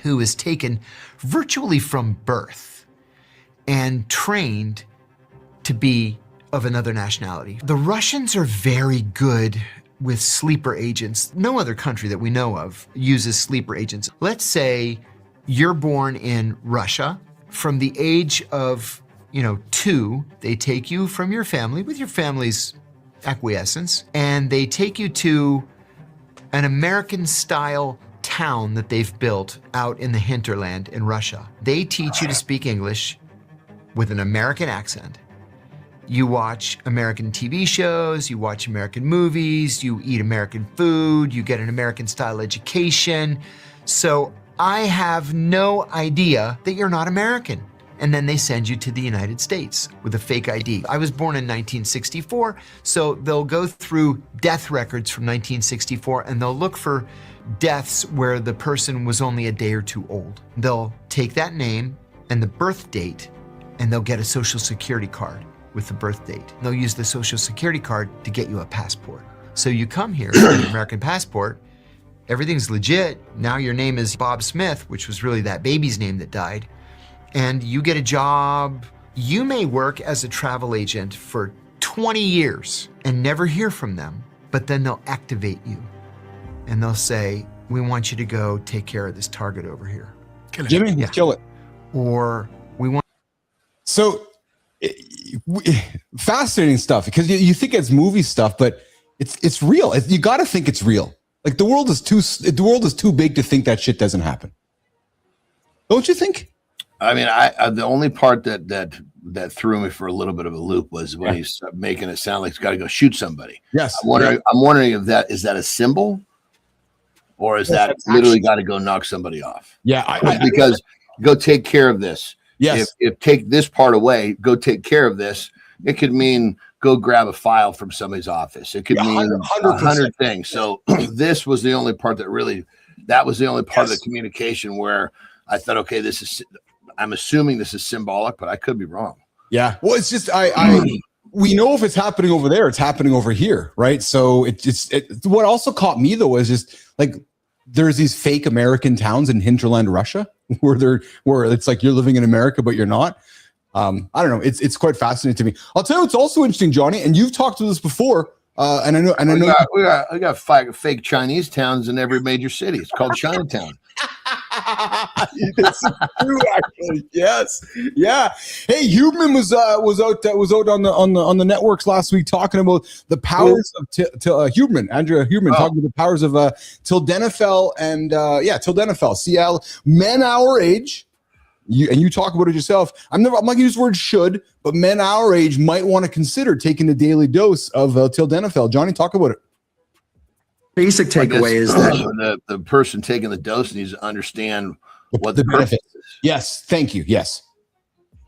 who is taken virtually from birth and trained to be of another nationality. The Russians are very good with sleeper agents. No other country that we know of uses sleeper agents. Let's say you're born in Russia. From the age of 2, they take you from your family with your family's acquiescence, and they take you to an American-style town that they've built out in the hinterland in Russia. They teach you to speak English with an American accent. You watch American TV shows, you watch American movies, you eat American food, you get an American-style education. So I have no idea that you're not American. And then they send you to the United States with a fake ID. I was born in 1964, so they'll go through death records from 1964 and they'll look for deaths where the person was only a day or 2 old. They'll take that name and the birth date and they'll get a social security card with the birth date. They'll use the social security card to get you a passport. So you come here with an American passport, everything's legit. Now your name is Bob Smith, which was really that baby's name that died. And you get a job. You may work as a travel agent for 20 years and never hear from them, but then they'll activate you and they'll say, we want you to go take care of this target over here. Jimmy, kill it. Or we want. So fascinating stuff, because you think it's movie stuff, but it's real. You got to think it's real. Like the world is too big to think that shit doesn't happen. Don't you think? I mean, the only part that threw me for a little bit of a loop was when he's making it sound like he's got to go shoot somebody. Yes. I'm wondering if that is a symbol, or is that literally got to go knock somebody off? Yeah, because go take care of this. Yes. If take this part away, go take care of this. It could mean go grab a file from somebody's office. It could mean 100 things. So this was the only part that was the only part of the communication where I thought, okay, I'm assuming this is symbolic, but I could be wrong. Yeah. Well, it's just we know if it's happening over there, it's happening over here, right? So what also caught me though is just like there's these fake American towns in hinterland Russia where it's like you're living in America but you're not. I don't know. It's quite fascinating to me. I'll tell you what's also interesting, Johnny, and you've talked to this before. And I know we got fake Chinese towns in every major city. It's called Chinatown. That's true, actually. Yes, yeah. Hey, Huberman was out on the networks last week talking about the powers of Huberman, Andrea Huberman, talking about the powers of Tildenafil and Tildenafil, CL, men our age. You talk about it yourself. I'm not going to use the word should, but men our age might want to consider taking a daily dose of Tildenafil. Johnny, talk about it. Basic takeaway is that the person taking the dose needs to understand what the benefit is. Yes, thank you. Yes,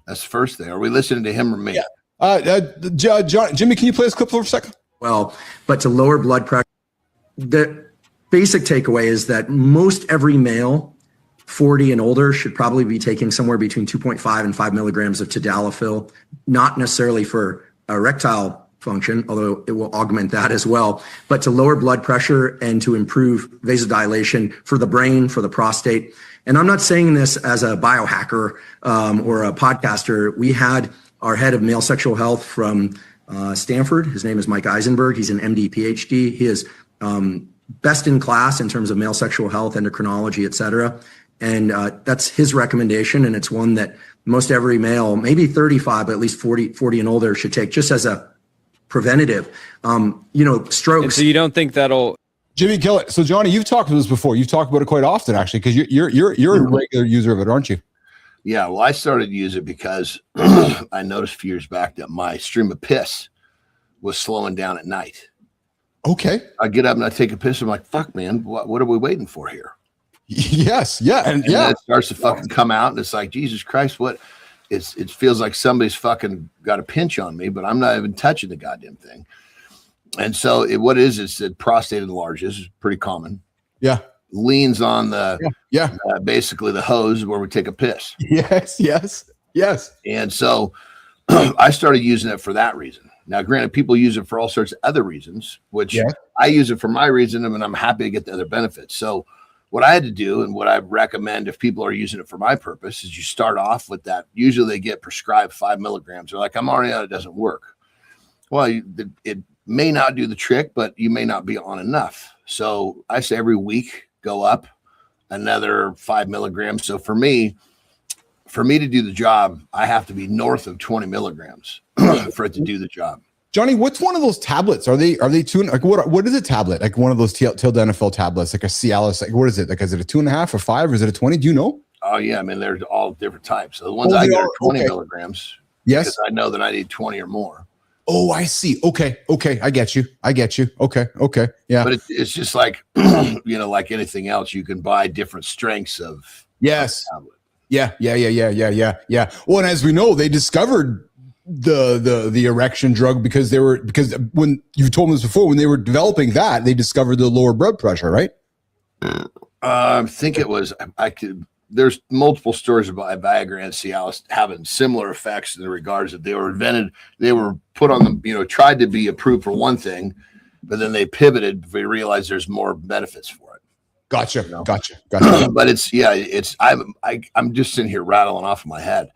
that's the first thing. Are we listening to him or me? Yeah. Jimmy, can you play this clip for a second? Well, but to lower blood pressure, the basic takeaway is that most every male 40 and older should probably be taking somewhere between 2.5 and 5 milligrams of tadalafil, not necessarily for erectile function, although it will augment that as well, but to lower blood pressure and to improve vasodilation for the brain, for the prostate. And I'm not saying this as a biohacker or a podcaster. We had our head of male sexual health from Stanford. His name is Mike Eisenberg. He's an MD, PhD. He is best in class in terms of male sexual health, endocrinology, et cetera. And that's his recommendation. And it's one that most every male, maybe 35, but at least 40 and older should take just as a preventative. Strokes. And so you don't think that'll... Jimmy, kill it. So Johnny, you've talked about this before. You've talked about it quite often, actually, because you're a regular user of it, aren't you? Yeah, well, I started to use it because I noticed a few years back that my stream of piss was slowing down at night. Okay. I get up and I take a piss. I'm like, fuck, man, what are we waiting for here? Yes, yeah. And it starts to fucking come out, and it's like, Jesus Christ, what? It feels like somebody's fucking got a pinch on me, but I'm not even touching the goddamn thing. And so what it is that prostate enlarges, is pretty common. Yeah. Leans on the basically the hose where we take a piss. Yes. Yes. And so I started using it for that reason. Now, granted, people use it for all sorts of other reasons, which I use it for my reason, and I'm happy to get the other benefits. So what I had to do, and what I recommend if people are using it for my purpose, is you start off with that. Usually they get prescribed 5 milligrams. They're like, I'm already on it, doesn't work. Well, it may not do the trick, but you may not be on enough. So I say every week, go up another 5 milligrams. So for me to do the job, I have to be north of 20 milligrams for it to do the job. Johnny, what's one of those tablets? Are they tuned? Like what is a tablet? Like one of those Tildenafil tablets, like a Cialis, like what is it? Like, is it a 2.5 or 5 or is it a 20? Do you know? Oh yeah. I mean, they're all different types. So the ones I get are 20 milligrams. Yes. Because I know that I need 20 or more. Oh, I see. Okay. I get you. Okay. Yeah. But it's just like, like anything else, you can buy different strengths of tablet. Yeah. Well, and as we know, they discovered the erection drug because when you told me this before, when they were developing that, they discovered the lower blood pressure, right? I think it was, there's multiple stories about Viagra and Cialis having similar effects in the regards that they were invented. They were put on the, tried to be approved for one thing, but then they pivoted. They realized there's more benefits for it. Gotcha. But I'm just sitting here rattling off in my head.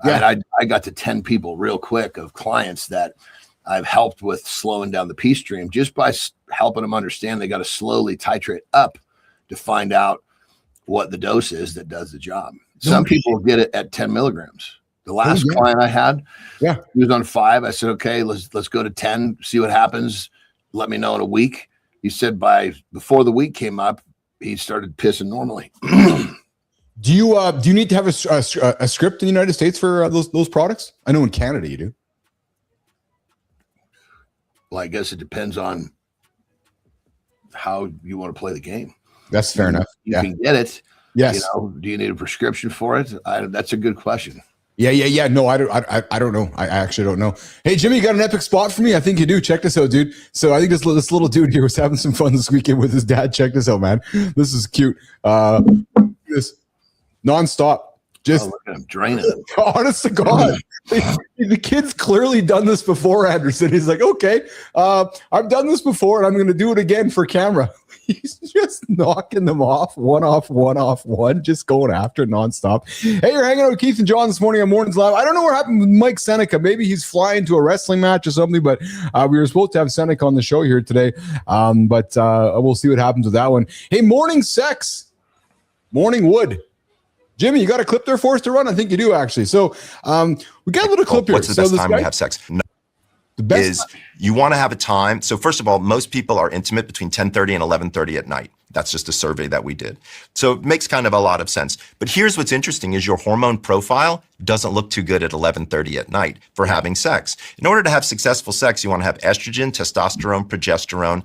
Yeah. I got to 10 people real quick of clients that I've helped with slowing down the pee stream just by helping them understand they got to slowly titrate up to find out what the dose is that does the job. Some people get it at 10 milligrams. The last client I had, he was on 5. I said, okay, let's go to 10, see what happens. Let me know in a week. He said before the week came up, he started pissing normally. Do you need to have a script in the United States for those products? I know in Canada you do. Well, I guess it depends on how you want to play the game. That's fair enough. You can get it. Yes. Do you need a prescription for it? That's a good question. Yeah. No, I don't know. I actually don't know. Hey, Jimmy, you got an epic spot for me? I think you do. Check this out, dude. So I think this little dude here was having some fun this weekend with his dad. Check this out, man. This is cute. This nonstop. Just look at him draining him. Honest to God. The kid's clearly done this before, Anderson. He's like, okay, I've done this before and I'm going to do it again for camera. He's just knocking them off, one, just going after it nonstop. Hey, you're hanging out with Keith and John this morning on Mornings Live. I don't know what happened with Mike Seneca. Maybe he's flying to a wrestling match or something, but we were supposed to have Seneca on the show here today. But we'll see what happens with that one. Hey, morning sex, morning wood. Jimmy, you got a clip there for us to run? I think you do, actually. So we got a little clip here. What's the best time to have sex? The best is you want to have a time. So first of all, most people are intimate between 10:30 and 11:30 at night. That's just a survey that we did. So it makes kind of a lot of sense. But here's what's interesting is your hormone profile doesn't look too good at 11:30 at night for having sex. In order to have successful sex, you want to have estrogen, testosterone, progesterone,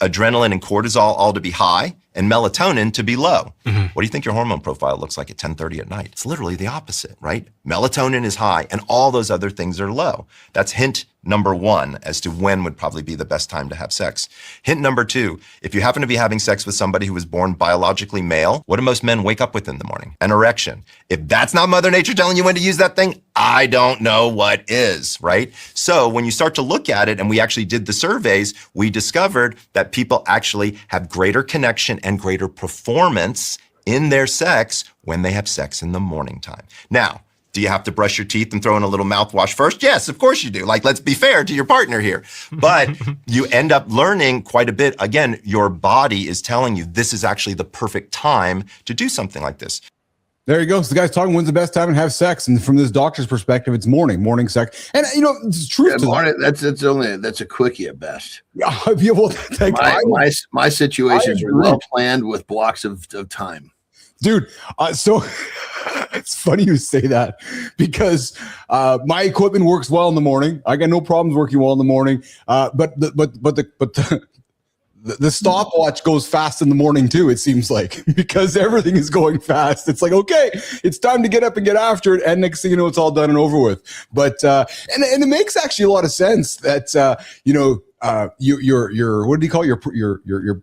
adrenaline, and cortisol all to be high, and melatonin to be low. Mm-hmm. What do you think your hormone profile looks like at 10:30 at night? It's literally the opposite, right? Melatonin is high, and all those other things are low. That's hint number 1 as to when would probably be the best time to have sex. Hint number 2, if you happen to be having sex with somebody who was born biologically male, what do most men wake up with in the morning? An erection. If that's not Mother Nature telling you when to use that thing, I don't know what is, right? So when you start to look at it, and we actually did the surveys, we discovered that people actually have greater connection and greater performance in their sex when they have sex in the morning time. Now, do you have to brush your teeth and throw in a little mouthwash first? Yes, of course you do. Like, let's be fair to your partner here. But you end up learning quite a bit. Again, your body is telling you this is actually the perfect time to do something like this. There you go. So the guy's talking when's the best time to have sex, and from this doctor's perspective, it's morning sex. And it's truth to morning. That's a quickie at best. Yeah, my situations are well planned with blocks of time. Dude, so it's funny you say that because my equipment works well in the morning. I got no problems working well in the morning. But the stopwatch goes fast in the morning too, it seems like, because everything is going fast. It's like, okay, it's time to get up and get after it. And next thing you know, it's all done and over with. But, and it makes actually a lot of sense that, your what do you call it?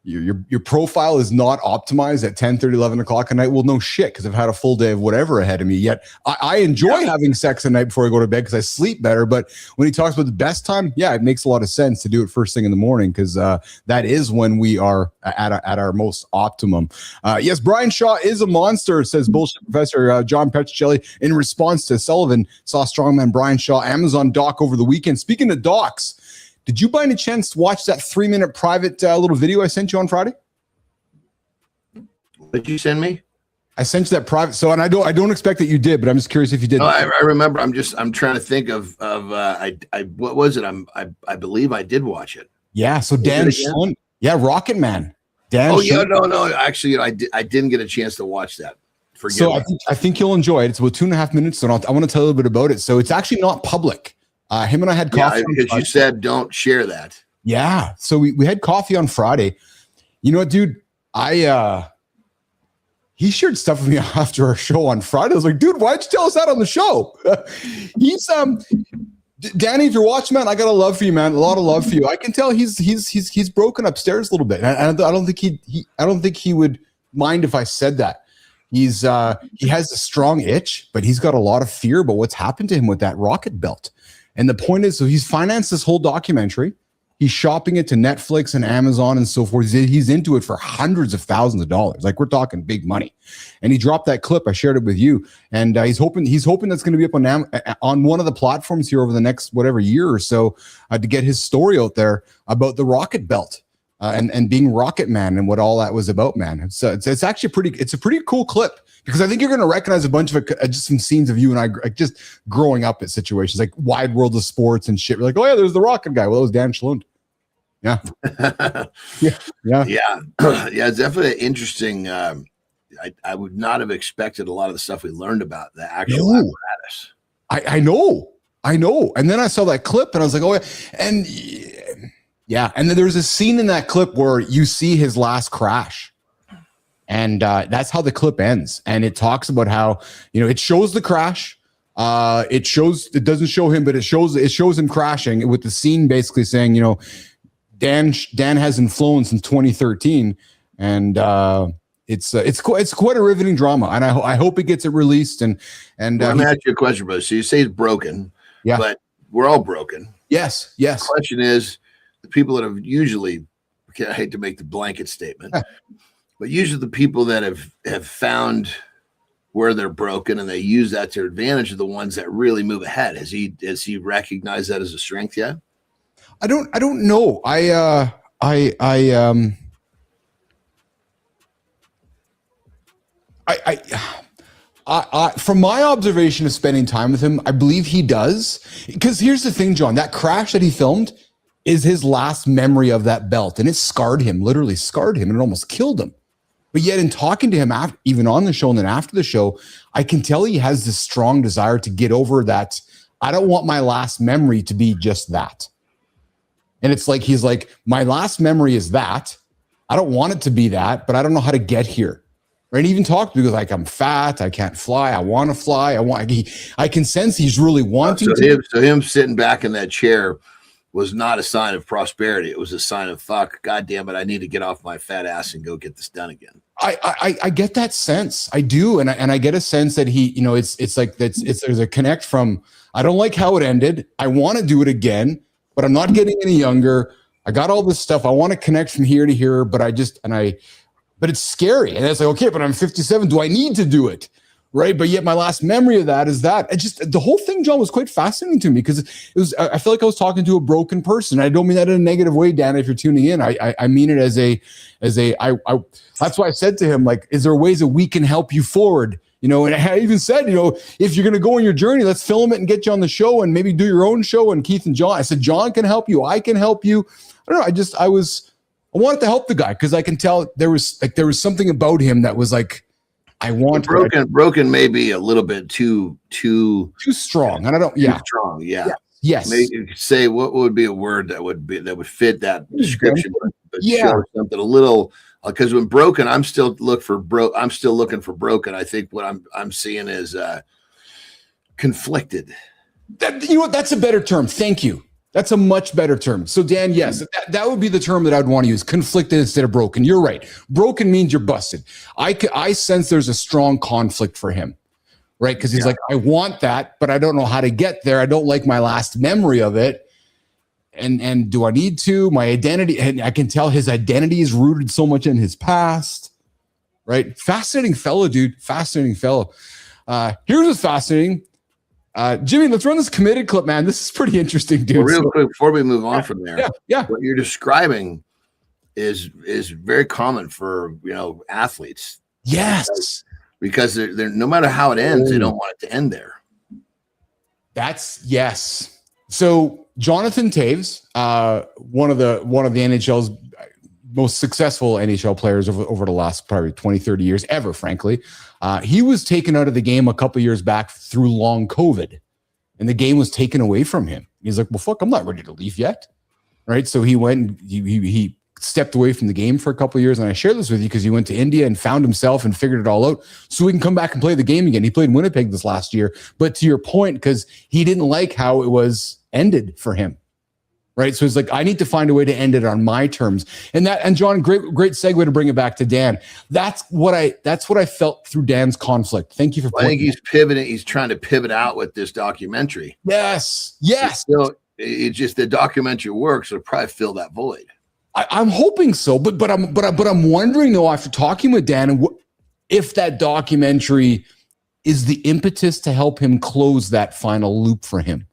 your profile is not optimized at 10, 30, 11 o'clock at night. Well, no shit, because I've had a full day of whatever ahead of me. Yet I enjoy having sex at night before I go to bed because I sleep better. But when he talks about the best time, yeah, it makes a lot of sense to do it first thing in the morning because that is when we are at our most optimum. Yes, Brian Shaw is a monster, says Bullshit Professor John Petricelli in response to Sullivan. Saw strongman Brian Shaw Amazon doc over the weekend. Speaking of docs, did you by any chance watch that 3-minute private little video I sent you on Friday? What did you send me? I sent you that private. So, and I don't expect that you did, but I'm just curious if you did. No, I remember. I'm trying to think of what was it? I believe I did watch it. Yeah. So Dan Schlund, Rocket Man. Dan. Oh yeah, no. Actually, I didn't get a chance to watch that. So I think you'll enjoy it. It's about 2.5 minutes. So I want to tell you a little bit about it. So it's actually not public. Him and I had coffee. Yeah, because you said don't share that. Yeah. So we had coffee on Friday. You know what, dude? He shared stuff with me after our show on Friday. I was like, dude, why'd you tell us that on the show? He's Danny, if you're watching, man, I got a love for you, man. A lot of love for you. I can tell he's broken upstairs a little bit. I don't think he would mind if I said that. He has a strong itch, but he's got a lot of fear about what's happened to him with that rocket belt. And the point is, so he's financed this whole documentary. He's shopping it to Netflix and Amazon and so forth. He's into it for hundreds of thousands of dollars. Like, we're talking big money. And he dropped that clip. I shared it with you. And he's hoping that's going to be up on one of the platforms here over the next whatever year or so to get his story out there about the rocket belt and being Rocket Man and what all that was about, man. It's actually a pretty cool clip. Because I think you're going to recognize a bunch of just some scenes of you and I just growing up at situations like Wide World of Sports and shit. We're like, oh yeah, there's the Rocket guy. Well, it was Dan Schlund. Yeah. Yeah. It's definitely interesting. I would not have expected a lot of the stuff we learned about the actual apparatus. I know. And then I saw that clip and I was like, oh yeah. And then there's a scene in that clip where you see his last crash. And that's how the clip ends. And it talks about how, it shows the crash. It doesn't show him, but it shows him crashing with the scene basically saying, Dan hasn't flown since 2013. And it's quite a riveting drama. And I hope it gets it released. And let me ask you a question, brother. So you say it's broken, but we're all broken. Yes. The question is, the people that have usually, I hate to make the blanket statement, but usually the people that have found where they're broken and they use that to their advantage are the ones that really move ahead. Has he recognized that as a strength yet? I don't know. From my observation of spending time with him, I believe he does. Because here's the thing, John, that crash that he filmed is his last memory of that belt. And it scarred him, literally scarred him, and it almost killed him. But yet in talking to him, even on the show and then after the show, I can tell he has this strong desire to get over that. I don't want my last memory to be just that. And it's like, he's like, my last memory is that. I don't want it to be that, but I don't know how to get here. Right? And he even talked to me like, I'm fat, I can't fly, I want to fly. I can sense he's really wanting to. So him sitting back in that chair was not a sign of prosperity. It was a sign of, fuck, God damn it, I need to get off my fat ass and go get this done again. I get that sense. I do. And I get a sense that he, it's like, there's a connect from, I don't like how it ended. I want to do it again, but I'm not getting any younger. I got all this stuff. I want to connect from here to here, but but it's scary. And it's like, okay, but I'm 57. Do I need to do it? Right. But yet my last memory of that is that the whole thing, John, was quite fascinating to me because I feel like I was talking to a broken person. I don't mean that in a negative way, Dan, if you're tuning in. I mean it as that's why I said to him, like, is there ways that we can help you forward? And I even said, if you're going to go on your journey, let's film it and get you on the show and maybe do your own show. And Keith and John, I said, John can help you. I can help you. I don't know. I wanted to help the guy because I can tell there was something about him that was like, I want broken maybe a little bit too strong. And I don't, yeah. Too strong. Yeah. Yes. Maybe say what would be a word that would fit that description, but show something a little, because when broken, I'm still looking for broken. I think what I'm seeing is conflicted. That's a better term. Thank you. That's a much better term. So, Dan, yes, that would be the term that I'd want to use. Conflicted instead of broken. You're right. Broken means you're busted. I sense there's a strong conflict for him, right? Because he's like, I want that, but I don't know how to get there. I don't like my last memory of it. And do I need to? My identity, and I can tell his identity is rooted so much in his past, right? Fascinating fellow, dude. Fascinating fellow. Here's what's fascinating. Jimmy, let's run this committed clip, man. This is pretty interesting, dude. Well, real quick before we move on from there, yeah. What you're describing is very common for athletes. Yes, because they're no matter how it ends, they don't want it to end there. That's yes. So Jonathan Taves, one of the NHL's most successful NHL players over the last probably 20, 30 years ever, frankly. He was taken out of the game a couple years back through long COVID, and the game was taken away from him. He's like, well, fuck, I'm not ready to leave yet. Right. So he went, he stepped away from the game for a couple of years. And I share this with you because he went to India and found himself and figured it all out so he can come back and play the game again. He played in Winnipeg this last year, but to your point, because he didn't like how it was ended for him. Right. So it's like, I need to find a way to end it on my terms. And John, great segue to bring it back to Dan. That's what I felt through Dan's conflict. Thank you for I think he's pivoting. He's trying to pivot out with this documentary. Yes. It's just the documentary works. It'll probably fill that void. I'm hoping so, but I'm wondering though, after talking with Dan, if that documentary is the impetus to help him close that final loop for him.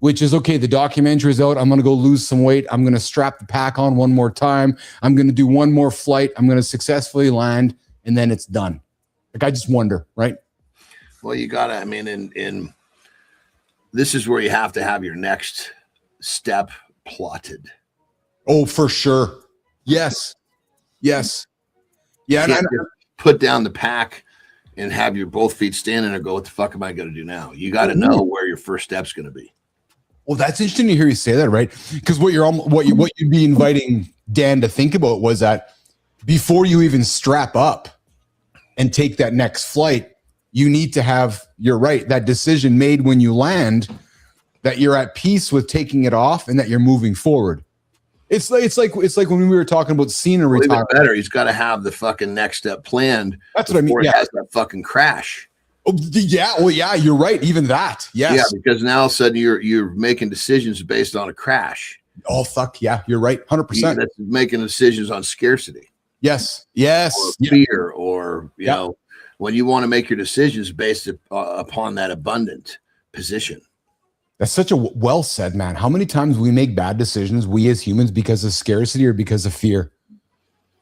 Which is, okay, the documentary is out. I'm going to go lose some weight. I'm going to strap the pack on one more time. I'm going to do one more flight. I'm going to successfully land, and then it's done. Like, I just wonder, right? Well, you got to, I mean, in this is where you have to have your next step plotted. Oh, for sure. Yes. Yeah. You can't just put down the pack and have your both feet standing and go, what the fuck am I going to do now? You got to know where your first step's going to be. Well, that's interesting to hear you say that, right? Because what you'd be inviting Dan to think about was that before you even strap up and take that next flight, you need to have, you're right, that decision made when you land, that you're at peace with taking it off and that you're moving forward. It's like when we were talking about Cena retirement. Better, he's got to have the fucking next step planned. That's what I mean. He has that fucking crash. Oh, yeah. Well, yeah, you're right. Even that. Yes. Yeah, because now all of a sudden you're making decisions based on a crash. Oh, fuck. Yeah, you're right. 100%. That's making decisions on scarcity. Yes. Or fear, or, you know, when you want to make your decisions based upon that abundant position. That's such a well said, man. How many times we make bad decisions, we as humans, because of scarcity or because of fear?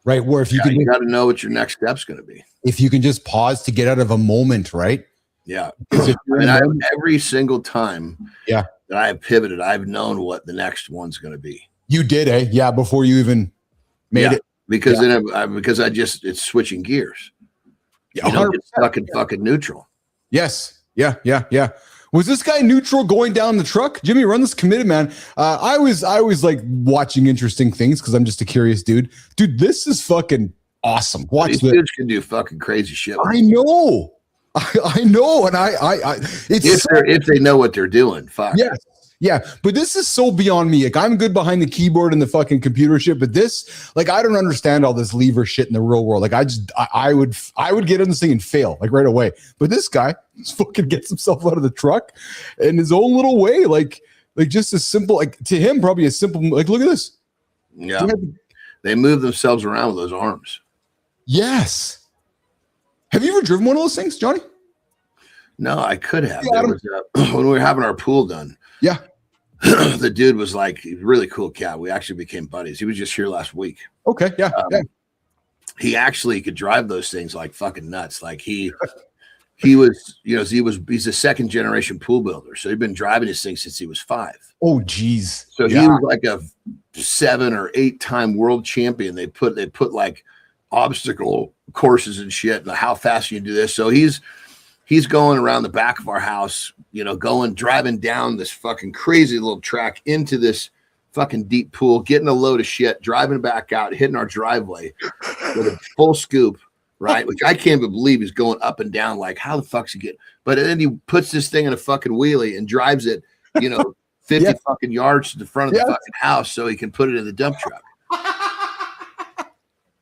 Right. Where if you got to know what your next step's going to be. If you can just pause to get out of a moment, right? Yeah. Every single time that I have pivoted, I've known what the next one's going to be. You did, eh? Yeah. Before you even made it. Because it's switching gears. Yeah. You don't get stuck in fucking neutral. Yes. Yeah. Was this guy neutral going down the truck? Jimmy, run this committed, man. I always like watching interesting things because I'm just a curious dude. Dude, this is fucking awesome. Watch These this. dudes can do fucking crazy shit. I know. I know. And if they know what they're doing, fuck. Yes. Yeah. But this is so beyond me. Like, I'm good behind the keyboard and the fucking computer shit, but this, like, I don't understand all this lever shit in the real world. Like, I would get on this thing and fail, like, right away. But this guy just fucking gets himself out of the truck in his own little way. Like just as simple, like, to him, probably as simple, like, look at this. Yeah. They move themselves around with those arms. Yes. Have you ever driven one of those things, Johnny? No, I could have. When we were having our pool done. Yeah. The dude was like a really cool cat. We actually became buddies. He was just here last week. Okay. Yeah. He actually could drive those things like fucking nuts. Like he's a second generation pool builder. So he'd been driving this thing since he was 5. Oh, geez. So he was like a 7 or 8 time world champion. They put like obstacle courses and shit, and how fast you do this. So he's going around the back of our house, driving down this fucking crazy little track into this fucking deep pool, getting a load of shit, driving back out, hitting our driveway with a full scoop, right? Which I can't even believe he's going up and down. Like, how the fuck's he getting? But then he puts this thing in a fucking wheelie and drives it, 50 fucking yards to the front of the fucking house so he can put it in the dump truck.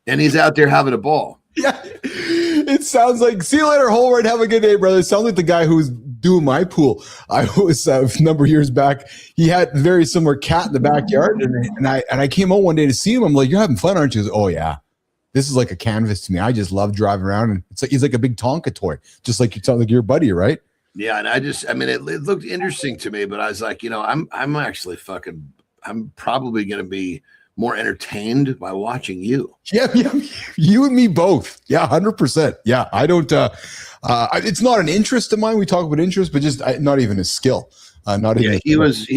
And he's out there having a ball. Yeah. It sounds like, see you later, Holroyd. Have a good day, brother. It sounds like the guy who's doing my pool. I was a number of years back. He had a very similar cat in the backyard. And I came out one day to see him. I'm like, you're having fun, aren't you? He goes, oh, yeah. This is like a canvas to me. I just love driving around. And it's like, he's like a big Tonka toy, just like you sound like your buddy, right? Yeah. And it looked interesting to me, but I was like, I'm probably going to be more entertained by watching you. Yeah, you and me both. Yeah, 100%. Yeah, I don't. It's not an interest of mine. We talk about interest, but just not even a skill. Not even. He was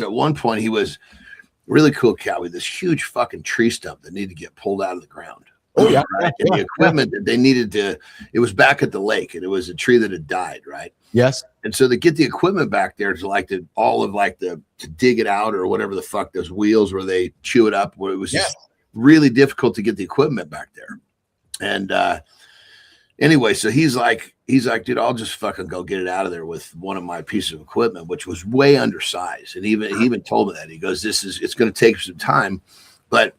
at one point. He was really cool cat with this huge fucking tree stump that needed to get pulled out of the ground. Oh yeah, right? And the equipment that they needed to. It was back at the lake, and it was a tree that had died. Right. Yes. And so they get the equipment back there to dig it out or whatever the fuck, those wheels where they chew it up, where it was just really difficult to get the equipment back there. And anyway, so he's like, dude, I'll just fucking go get it out of there with one of my pieces of equipment, which was way undersized. And he even told me that. He goes, it's going to take some time, but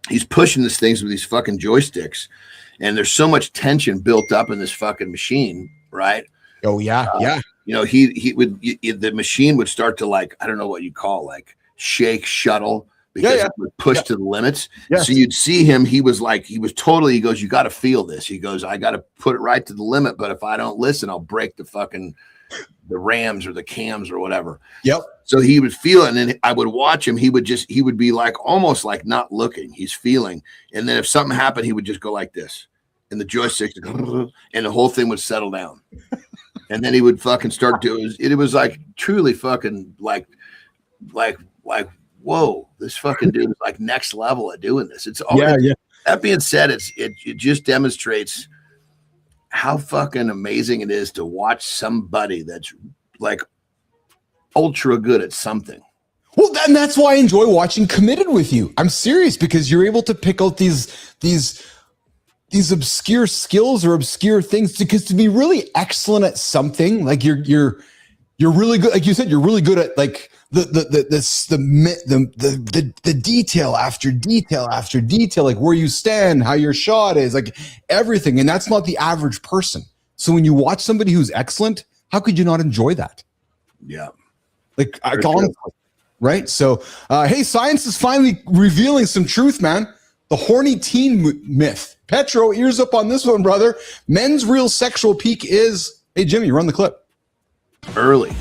he's pushing these things with these fucking joysticks. And there's so much tension built up in this fucking machine, right? Oh yeah, yeah. The machine would start to, like, I don't know what you call, like, shake, shuttle, because it would push to the limits. Yes. So you'd see him. He goes, you got to feel this. He goes, I got to put it right to the limit, but if I don't listen, I'll break the rams or the cams or whatever. Yep. So he would feel it, and then I would watch him. He would be like almost like not looking. He's feeling, and then if something happened, he would just go like this, and the joystick, and the whole thing would settle down. And then he would fucking start doing it. Was like truly fucking like, whoa, this fucking dude is like next level at doing this. It's all That being said, it just demonstrates how fucking amazing it is to watch somebody that's like ultra good at something. Well, that's why I enjoy watching Committed with you. I'm serious, because you're able to pick out these obscure skills or obscure things, because to be really excellent at something, like you're really good, like you said, you're really good at like the detail after detail after detail, like where you stand, how your shot is, like everything. And that's not the average person. So when you watch somebody who's excellent, how could you not enjoy that? Yeah. Like honestly, right? So hey, science is finally revealing some truth, man. The horny teen myth. Petro, ears up on this one, brother. Men's real sexual peak is, hey, Jimmy, run the clip. Early.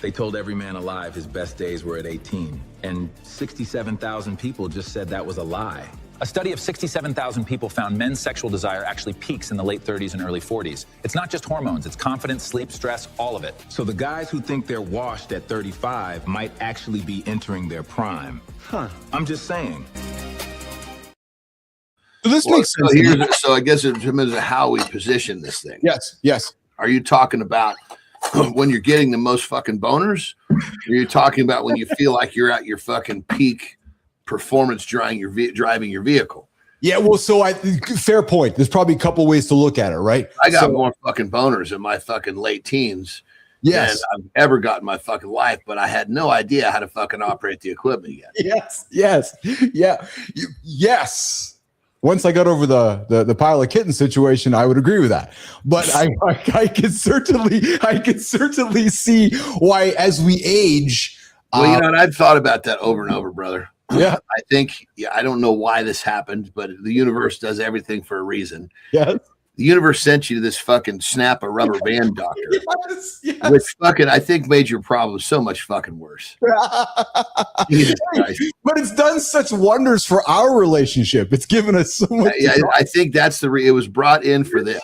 They told every man alive his best days were at 18, and 67,000 people just said that was a lie. A study of 67,000 people found men's sexual desire actually peaks in the late 30s and early 40s. It's not just hormones, it's confidence, sleep, stress, all of it. So the guys who think they're washed at 35 might actually be entering their prime. I'm just saying. So this makes sense. So I guess in terms of how we position this thing. Yes. Are you talking about when you're getting the most fucking boners? Or are you talking about when you feel like you're at your fucking peak performance driving your vehicle? Yeah, well, fair point. There's probably a couple ways to look at it, right? I got more fucking boners in my fucking late teens than I've ever got in my fucking life, but I had no idea how to fucking operate the equipment yet. Yes. Once I got over the pile of kitten situation, I would agree with that. But I could certainly see why, as we age. Well, and I've thought about that over and over, brother. Yeah, I think I don't know why this happened, but the universe does everything for a reason. Yeah. The universe sent you to this fucking snap a rubber band doctor, yes. which fucking I think made your problem so much fucking worse. Jesus Christ. But it's done such wonders for our relationship. It's given us so much. Yeah, I think that's it was brought in for this.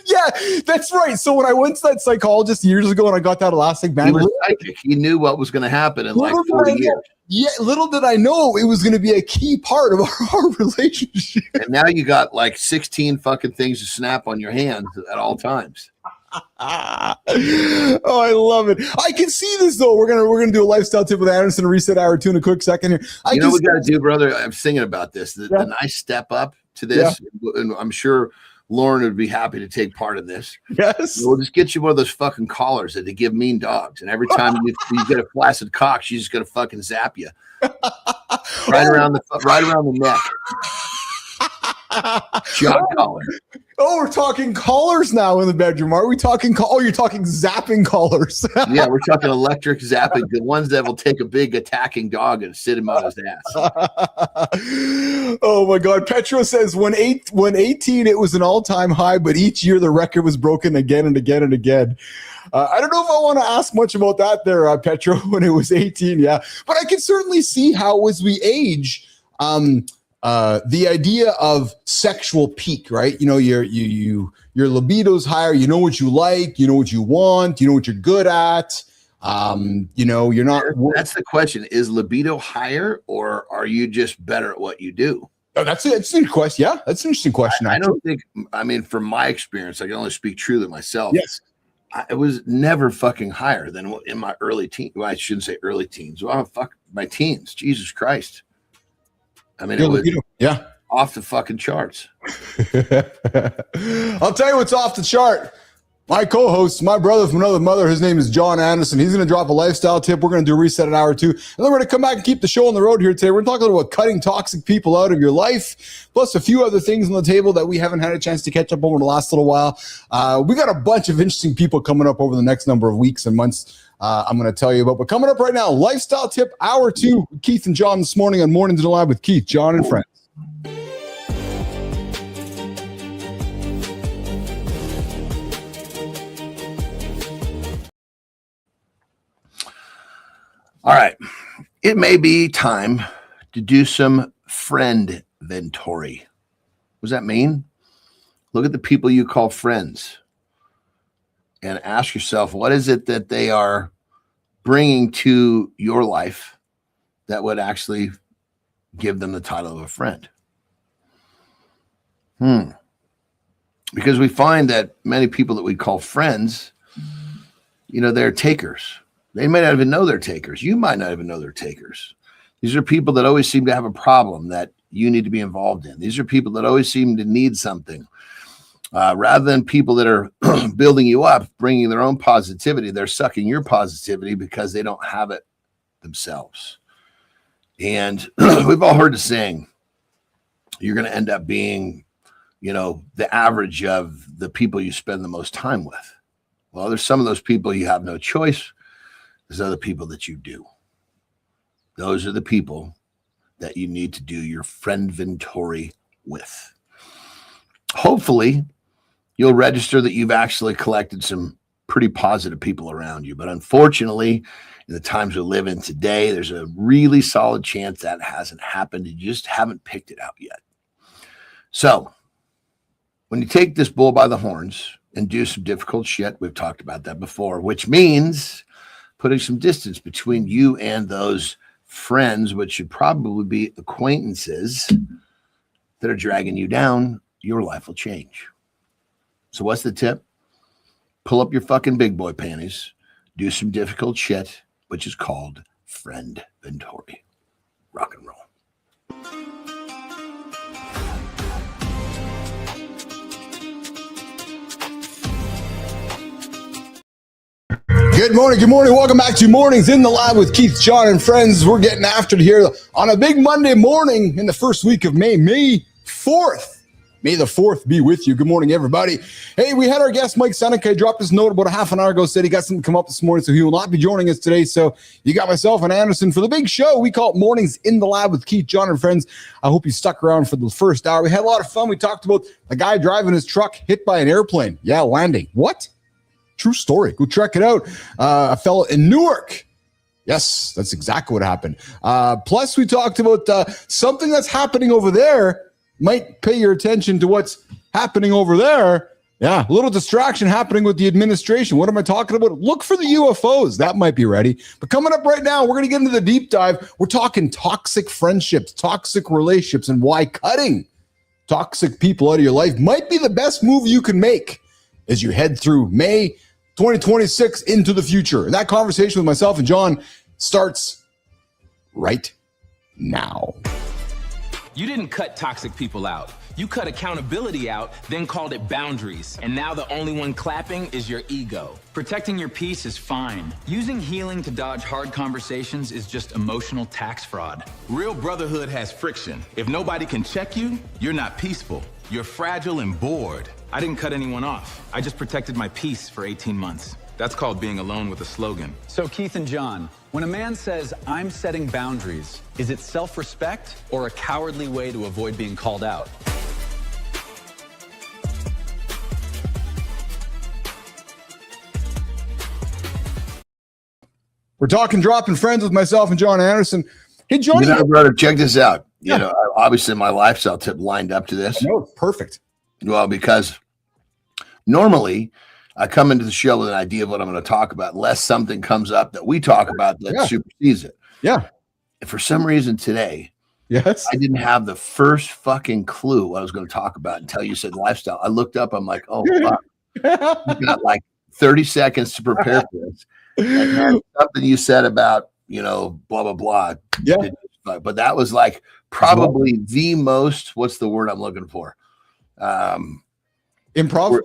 Yeah, that's right. So when I went to that psychologist years ago and I got that elastic band, he was psychic. He knew what was going to happen in like 40 years. Yeah, little did I know it was going to be a key part of our relationship. And now you got like 16 fucking things to snap on your hands at all times. Oh, I love it. I can see this though. We're gonna do a lifestyle tip with Anderson, reset hour 2 in a quick second here. You know what we got to do, brother? I'm thinking about this. The nice step up to this, and I'm sure Lauren would be happy to take part in this. Yes. We'll just get you one of those fucking collars that they give mean dogs. And every time you get a flaccid cock, she's just going to fucking zap you. Right around the neck. Shot collar. Oh, we're talking collars now in the bedroom. Are we talking? You're talking zapping collars. Yeah, we're talking electric zapping. The ones that will take a big attacking dog and sit him on his ass. Oh my God. Petro says when 18, it was an all-time high, but each year the record was broken again and again and again. I don't know if I want to ask much about that there, Petro, when it was 18. Yeah, but I can certainly see how as we age, the idea of sexual peak, right? You know, your libido's higher. You know what you like. You know what you want. You know what you're good at. You know, you're not. That's the question: is libido higher, or are you just better at what you do? Oh, that's an interesting question. Yeah, that's an interesting question. I don't think. I mean, from my experience, I can only speak truly myself. Yes, it was never fucking higher than in my early teens. Well, I shouldn't say early teens. Well, fuck my teens. Jesus Christ. I mean, it was off the fucking charts. I'll tell you what's off the chart. My co-host, my brother from another mother, his name is John Anderson. He's going to drop a lifestyle tip. We're going to do a reset at hour 2. And then we're going to come back and keep the show on the road here today. We're talking about cutting toxic people out of your life, plus a few other things on the table that we haven't had a chance to catch up over the last little while. We got a bunch of interesting people coming up over the next number of weeks and months. I'm going to tell you about. But coming up right now, lifestyle tip hour 2, Keith and John this morning on Mornings in the Lab with Keith, John, and friends. All right. It may be time to do some friend inventory. What does that mean? Look at the people you call friends and ask yourself, what is it that they are bringing to your life that would actually give them the title of a friend? Because we find that many people that we call friends, you know, they're takers. They may not even know they're takers. You might not even know they're takers. These are people that always seem to have a problem that you need to be involved in. These are people that always seem to need something. Rather than people that are building you up, bringing their own positivity, they're sucking your positivity because they don't have it themselves. And we've all heard the saying, you're going to end up being, you know, the average of the people you spend the most time with. Well, there's some of those people you have no choice. There's other people that you do. Those are the people that you need to do your friend inventory with. Hopefully, you'll register that you've actually collected some pretty positive people around you. But unfortunately, in the times we live in today, there's a really solid chance that hasn't happened. You just haven't picked it out yet. So when you take this bull by the horns and do some difficult shit, we've talked about that before, which means putting some distance between you and those friends, which should probably be acquaintances that are dragging you down, your life will change. So what's the tip? Pull up your fucking big boy panties, do some difficult shit, which is called friend inventory. Rock and roll. Good morning. Good morning. Welcome back to Mornings in the Lab with Keith, John, and friends. We're getting after it here on a big Monday morning in the first week of May, May 4th. May the 4th be with you. Good morning, everybody. Hey, we had our guest, Mike Seneca, drop his note about a half an hour ago, said he got something to come up this morning, so he will not be joining us today. So you got myself and Anderson for the big show. We call it Mornings in the Lab with Keith, John, and friends. I hope you stuck around for the first hour. We had a lot of fun. We talked about the guy driving his truck hit by an airplane. Yeah, landing. What? True story. Go check it out. A fellow in Newark. Yes, that's exactly what happened. Plus, we talked about something that's happening over there. Might pay your attention to what's happening over there. Yeah, a little distraction happening with the administration. What am I talking about? Look for the UFOs. That might be ready. But coming up right now, we're going to get into the deep dive. We're talking toxic friendships, toxic relationships, and why cutting toxic people out of your life might be the best move you can make as you head through May 2026 into the future. And that conversation with myself and John starts right now. You didn't cut toxic people out. You cut accountability out, then called it boundaries. And now the only one clapping is your ego. Protecting your peace is fine. Using healing to dodge hard conversations is just emotional tax fraud. Real brotherhood has friction. If nobody can check you, you're not peaceful. You're fragile and bored. I didn't cut anyone off. I just protected my peace for 18 months. That's called being alone with a slogan. So Keith and John, when a man says, I'm setting boundaries, is it self-respect or a cowardly way to avoid being called out? We're talking dropping friends with myself and John Anderson. Hey, Johnny. You know, brother, check this out. You know, obviously my lifestyle tip lined up to this. No, perfect. Well, because normally I come into the show with an idea of what I'm going to talk about, unless something comes up that we talk about that supersedes it. Yeah. And for some reason today, yes, I didn't have the first fucking clue what I was going to talk about until you said lifestyle. I looked up, I'm like, oh, fuck. You got like 30 seconds to prepare for this. And then something you said about, you know, blah, blah, blah. Yeah. But that was like probably the most, what's the word I'm looking for? Improv?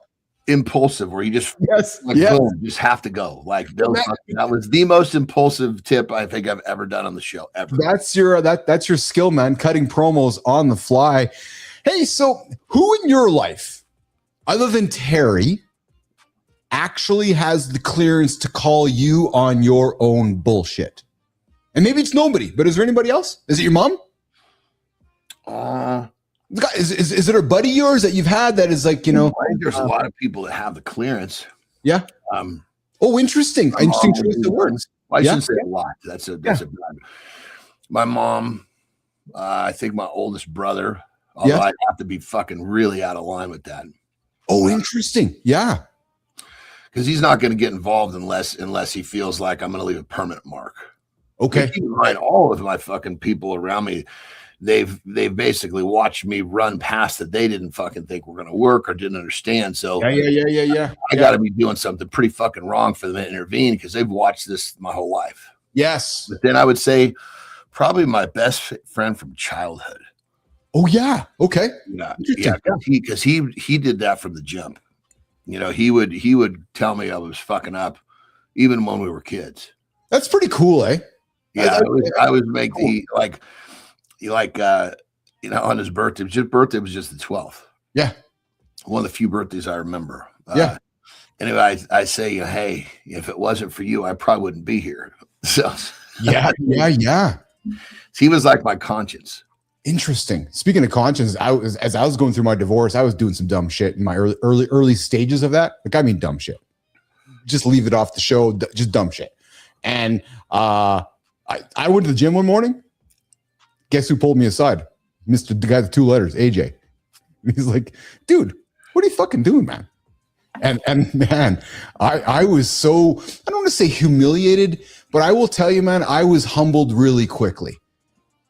Impulsive, where you just like, yes. boom, just have to go. Like that was the most impulsive tip I think I've ever done on the show ever. That's your that's your skill, man. Cutting promos on the fly. Hey, so who in your life, other than Terry, actually has the clearance to call you on your own bullshit? And maybe it's nobody, but is there anybody else? Is it your mom? Is it a buddy of yours that you've had that is like, you know? I think there's a lot of people that have the clearance. Yeah. Oh, interesting. Interesting choice of words. I shouldn't say a lot. That's a bad. My mom, I think my oldest brother, although I'd have to be fucking really out of line with that. Oh, interesting. Yeah. Because he's not going to get involved unless he feels like I'm going to leave a permanent mark. Okay. Keep in mind, all of my fucking people around me, they've basically watched me run past that they didn't fucking think were going to work or didn't understand. So yeah. I got to be doing something pretty fucking wrong for them to intervene because they've watched this my whole life. Yes. But then I would say probably my best friend from childhood. Oh yeah. Okay. Yeah. Because he did that from the jump. You know, he would tell me I was fucking up even when we were kids. That's pretty cool, eh? Yeah, I would make the you know, on his birthday. His birthday was just the 12th. Yeah. One of the few birthdays I remember. Yeah. Anyway, I say, hey, if it wasn't for you, I probably wouldn't be here. So yeah. He was like my conscience. Interesting. Speaking of conscience, as I was going through my divorce, I was doing some dumb shit in my early stages of that. Like, I mean, dumb shit. Just leave it off the show. Just dumb shit. And I went to the gym one morning. Guess who pulled me aside? The guy with 2 letters, AJ. He's like, dude, what are you fucking doing, man? And man, I was so, I don't want to say humiliated, but I will tell you, man, I was humbled really quickly.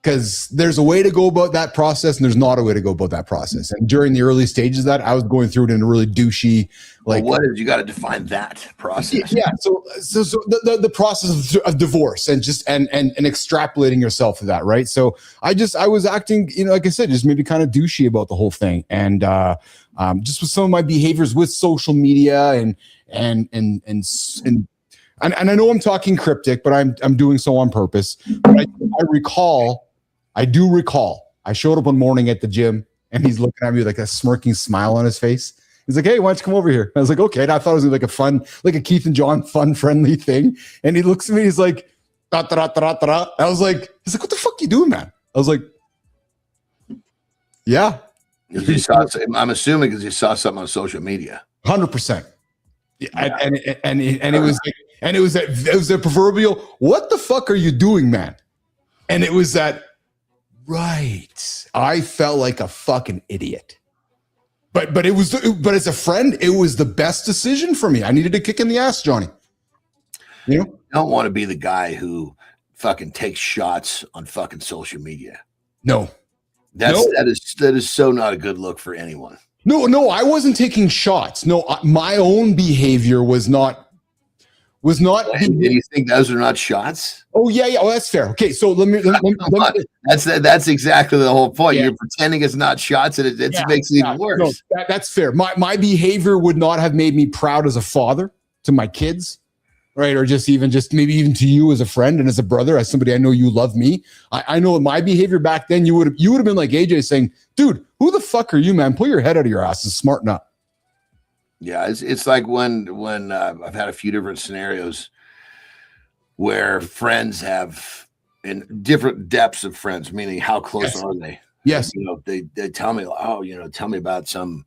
Because there's a way to go about that process and there's not a way to go about that process. And during the early stages of that, I was going through it in a really douchey, like, what is, you got to define that process. Yeah. So the process of divorce and just and extrapolating yourself to that. Right. So I was acting, you know, like I said, just maybe kind of douchey about the whole thing. And just with some of my behaviors with social media and I know I'm talking cryptic, but I'm doing so on purpose. But I do recall, I showed up one morning at the gym and he's looking at me with like a smirking smile on his face. He's like, hey, why don't you come over here? I was like, okay. And I thought it was like a fun, like a Keith and John fun, friendly thing. And he looks at me, he's like, da, da, da, da, da, da. I was like, he's like, what the fuck you doing, man? I was like, yeah. I'm assuming because he saw something on social media. 100%. Yeah. And it was like, and it was that proverbial, what the fuck are you doing, man? And it was that, right. I felt like a fucking idiot. But as a friend, it was the best decision for me. I needed a kick in the ass, Johnny. You know? You don't want to be the guy who fucking takes shots on fucking social media. No. That is so not a good look for anyone. No, I wasn't taking shots. No, my own behavior was not was not. And you think those are not shots? Oh yeah, yeah. Oh, that's fair. Okay, so let me that's exactly the whole point. Yeah. You're pretending it's not shots, and it makes it even worse. No, that's fair. My behavior would not have made me proud as a father to my kids, right? Or just maybe even to you as a friend and as a brother, as somebody I know you love me. I know my behavior back then, you would have been like AJ saying, "Dude, who the fuck are you, man? Pull your head out of your ass and smarten up." Yeah, it's like when I've had a few different scenarios where friends have in different depths of friends, meaning how close are they? Yes. You know, they tell me, oh, tell me about some,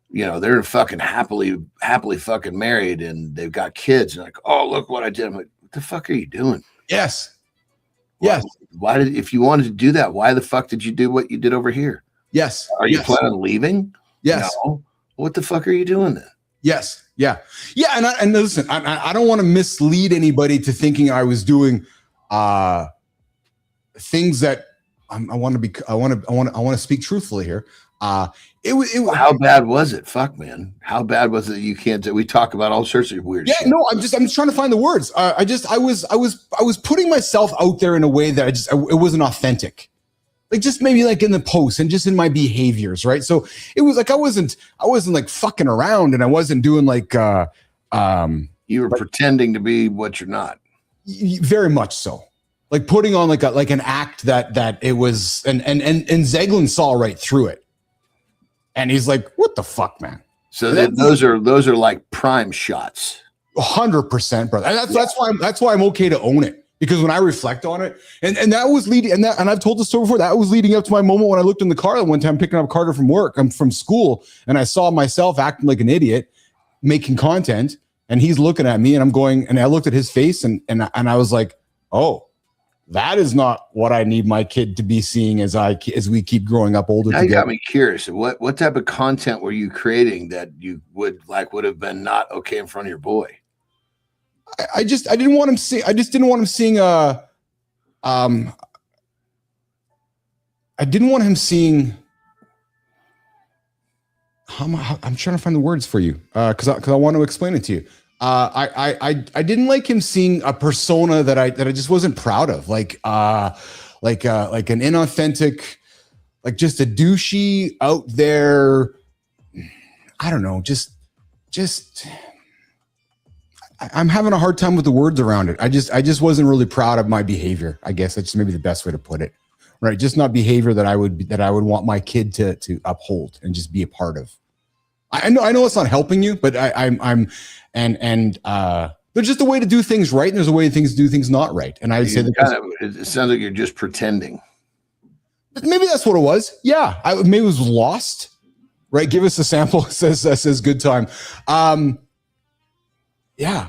they're fucking happily fucking married and they've got kids. And like, oh, look what I did. I'm like, what the fuck are you doing? Yes. Yes. If you wanted to do that, why the fuck did you do what you did over here? Yes. Are you planning on leaving? Yes. No. What the fuck are you doing then? Yes. Yeah. Yeah. And listen, I don't want to mislead anybody to thinking I was doing things that I want to speak truthfully here. It was how bad was it? Fuck, man. How bad was it? You can't. We talk about all sorts of weird shit. No, I'm just trying to find the words. I was putting myself out there in a way that it wasn't authentic. Like just maybe like in the post and just in my behaviors, right? So it was like I wasn't like fucking around, and I wasn't doing like you were pretending to be what you're not. Very much so. Like putting on like an act that it was, and Zeglin saw right through it, and he's like, "What the fuck, man?" So those are like prime shots. 100%, brother. And that's why I'm okay to own it. Because when I reflect on it, and that was leading, and I've told the story before, that was leading up to my moment when I looked in the car one time picking up Carter from school, and I saw myself acting like an idiot, making content, and he's looking at me, and I'm going, and I looked at his face, and I was like, oh, that is not what I need my kid to be seeing as we keep growing up older. Now you got me curious. What type of content were you creating that you would have been not okay in front of your boy? I didn't want him seeing. I just didn't want him seeing. I didn't want him seeing. I'm trying to find the words for you because I want to explain it to you. I didn't like him seeing a persona that I just wasn't proud of, like an inauthentic, like just a douchey out there. I don't know, just. I'm having a hard time with the words around it. I just wasn't really proud of my behavior. I guess that's maybe the best way to put it, right? Just not behavior that I would want my kid to uphold and just be a part of. I know it's not helping you, but there's just a way to do things right, and there's a way to do things not right. And I say that it sounds like you're just pretending. Maybe that's what it was. Yeah, maybe it was lost. Right? Give us a sample. says good time. Yeah,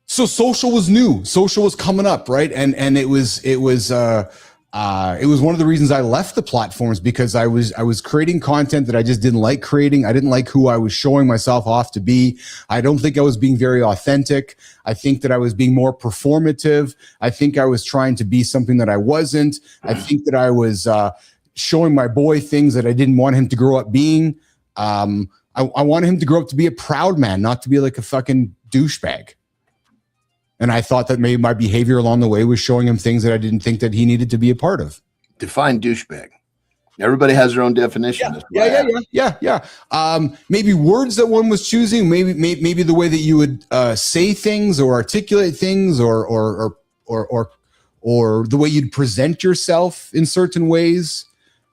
so social was new. Social was coming up, right? And it was one of the reasons I left the platforms, because I was creating content that I just didn't like creating. I didn't like who I was showing myself off to be. I don't think I was being very authentic. I think that I was being more performative. I think I was trying to be something that I wasn't. I think that I was showing my boy things that I didn't want him to grow up being. I wanted him to grow up to be a proud man, not to be like a fucking douchebag. And I thought that maybe my behavior along the way was showing him things that I didn't think that he needed to be a part of. Define douchebag. Everybody has their own definition. Yeah. Maybe words that one was choosing, maybe the way that you would say things or articulate things, or the way you'd present yourself in certain ways.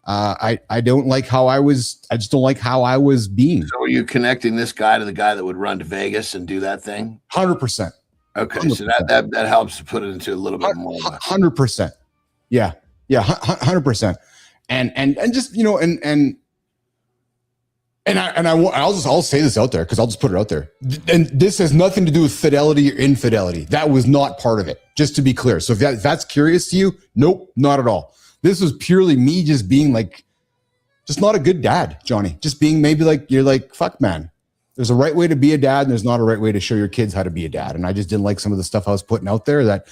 I don't like how I just don't like how I was being. So are you connecting this guy to the guy that would run to Vegas and do that thing? 100%. Okay. 100%. So that helps to put it into a little bit more. 100%. Yeah. 100%. And just, I'll say this out there, because I'll just put it out there. And this has nothing to do with fidelity or infidelity. That was not part of it, just to be clear. So if that's curious to you, nope, not at all. This was purely me just being like, just not a good dad, Johnny. Just being maybe like, you're like, fuck, man. There's a right way to be a dad, and there's not a right way to show your kids how to be a dad. And I just didn't like some of the stuff I was putting out there that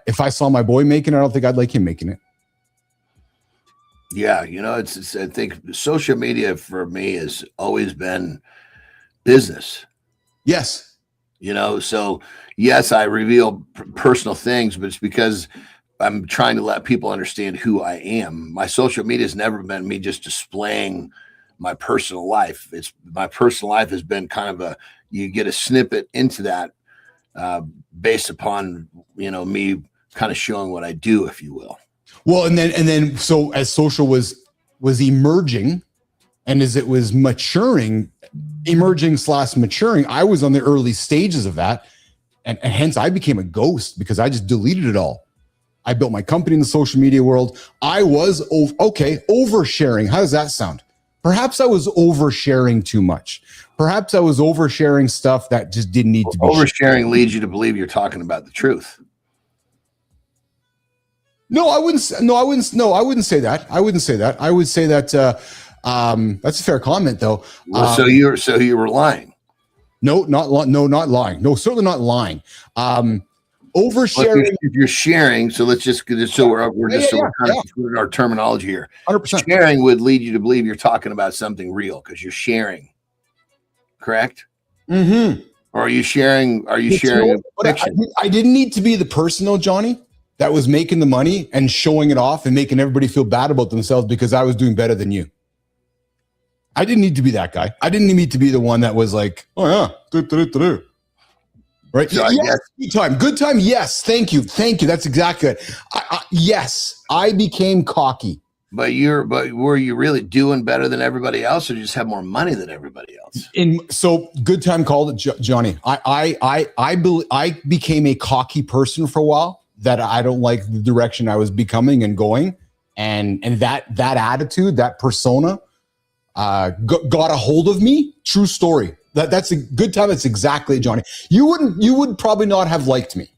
if I saw my boy making it, I don't think I'd like him making it. Yeah, it's I think social media for me has always been business. Yes. You know, so yes, I reveal personal things, but it's because I'm trying to let people understand who I am. My social media has never been me just displaying my personal life. It's my personal life has been kind of you get a snippet into that based upon, you know, me kind of showing what I do, if you will. Well, and then so as social was emerging, and as it was maturing, I was on the early stages of that. And hence I became a ghost because I just deleted it all. I built my company in the social media world. I was, oversharing. How does that sound? Perhaps I was oversharing too much. Perhaps I was oversharing stuff that just didn't need to be. Oversharing leads you to believe you're talking about the truth. No, I wouldn't say that. I would say that that's a fair comment, though. So you were lying. No, not lying. No, certainly not lying. Oversharing. If you're sharing, so let's just we're kind of putting our terminology here. 100%. Sharing would lead you to believe you're talking about something real because you're sharing. Correct? Mm-hmm. Or are you sharing? I didn't need to be the person, though, Johnny, that was making the money and showing it off and making everybody feel bad about themselves because I was doing better than you. I didn't need to be that guy. I didn't need to be the one that was like, oh yeah, right? So yes, good time. Yes, thank you. That's exactly it. Yes, I became cocky. But were you really doing better than everybody else, or you just have more money than everybody else? So good time called it, Johnny. I became a cocky person for a while. That I don't like the direction I was becoming and going, and that attitude, that persona, got a hold of me. True story. That's a good time. That's exactly, Johnny. You would probably not have liked me.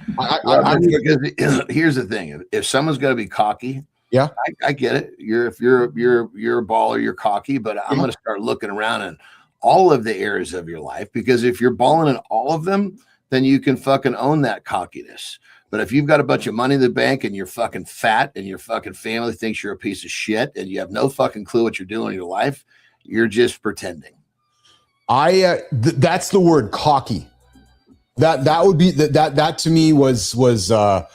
Because here's the thing: if someone's going to be cocky, yeah, I get it. If you're a baller, you're cocky. But I'm going to start looking around in all of the areas of your life, because if you're balling in all of them, then you can fucking own that cockiness. But if you've got a bunch of money in the bank and you're fucking fat and your fucking family thinks you're a piece of shit and you have no fucking clue what you're doing in your life, you're just pretending. That's the word, cocky. That would be that to me was so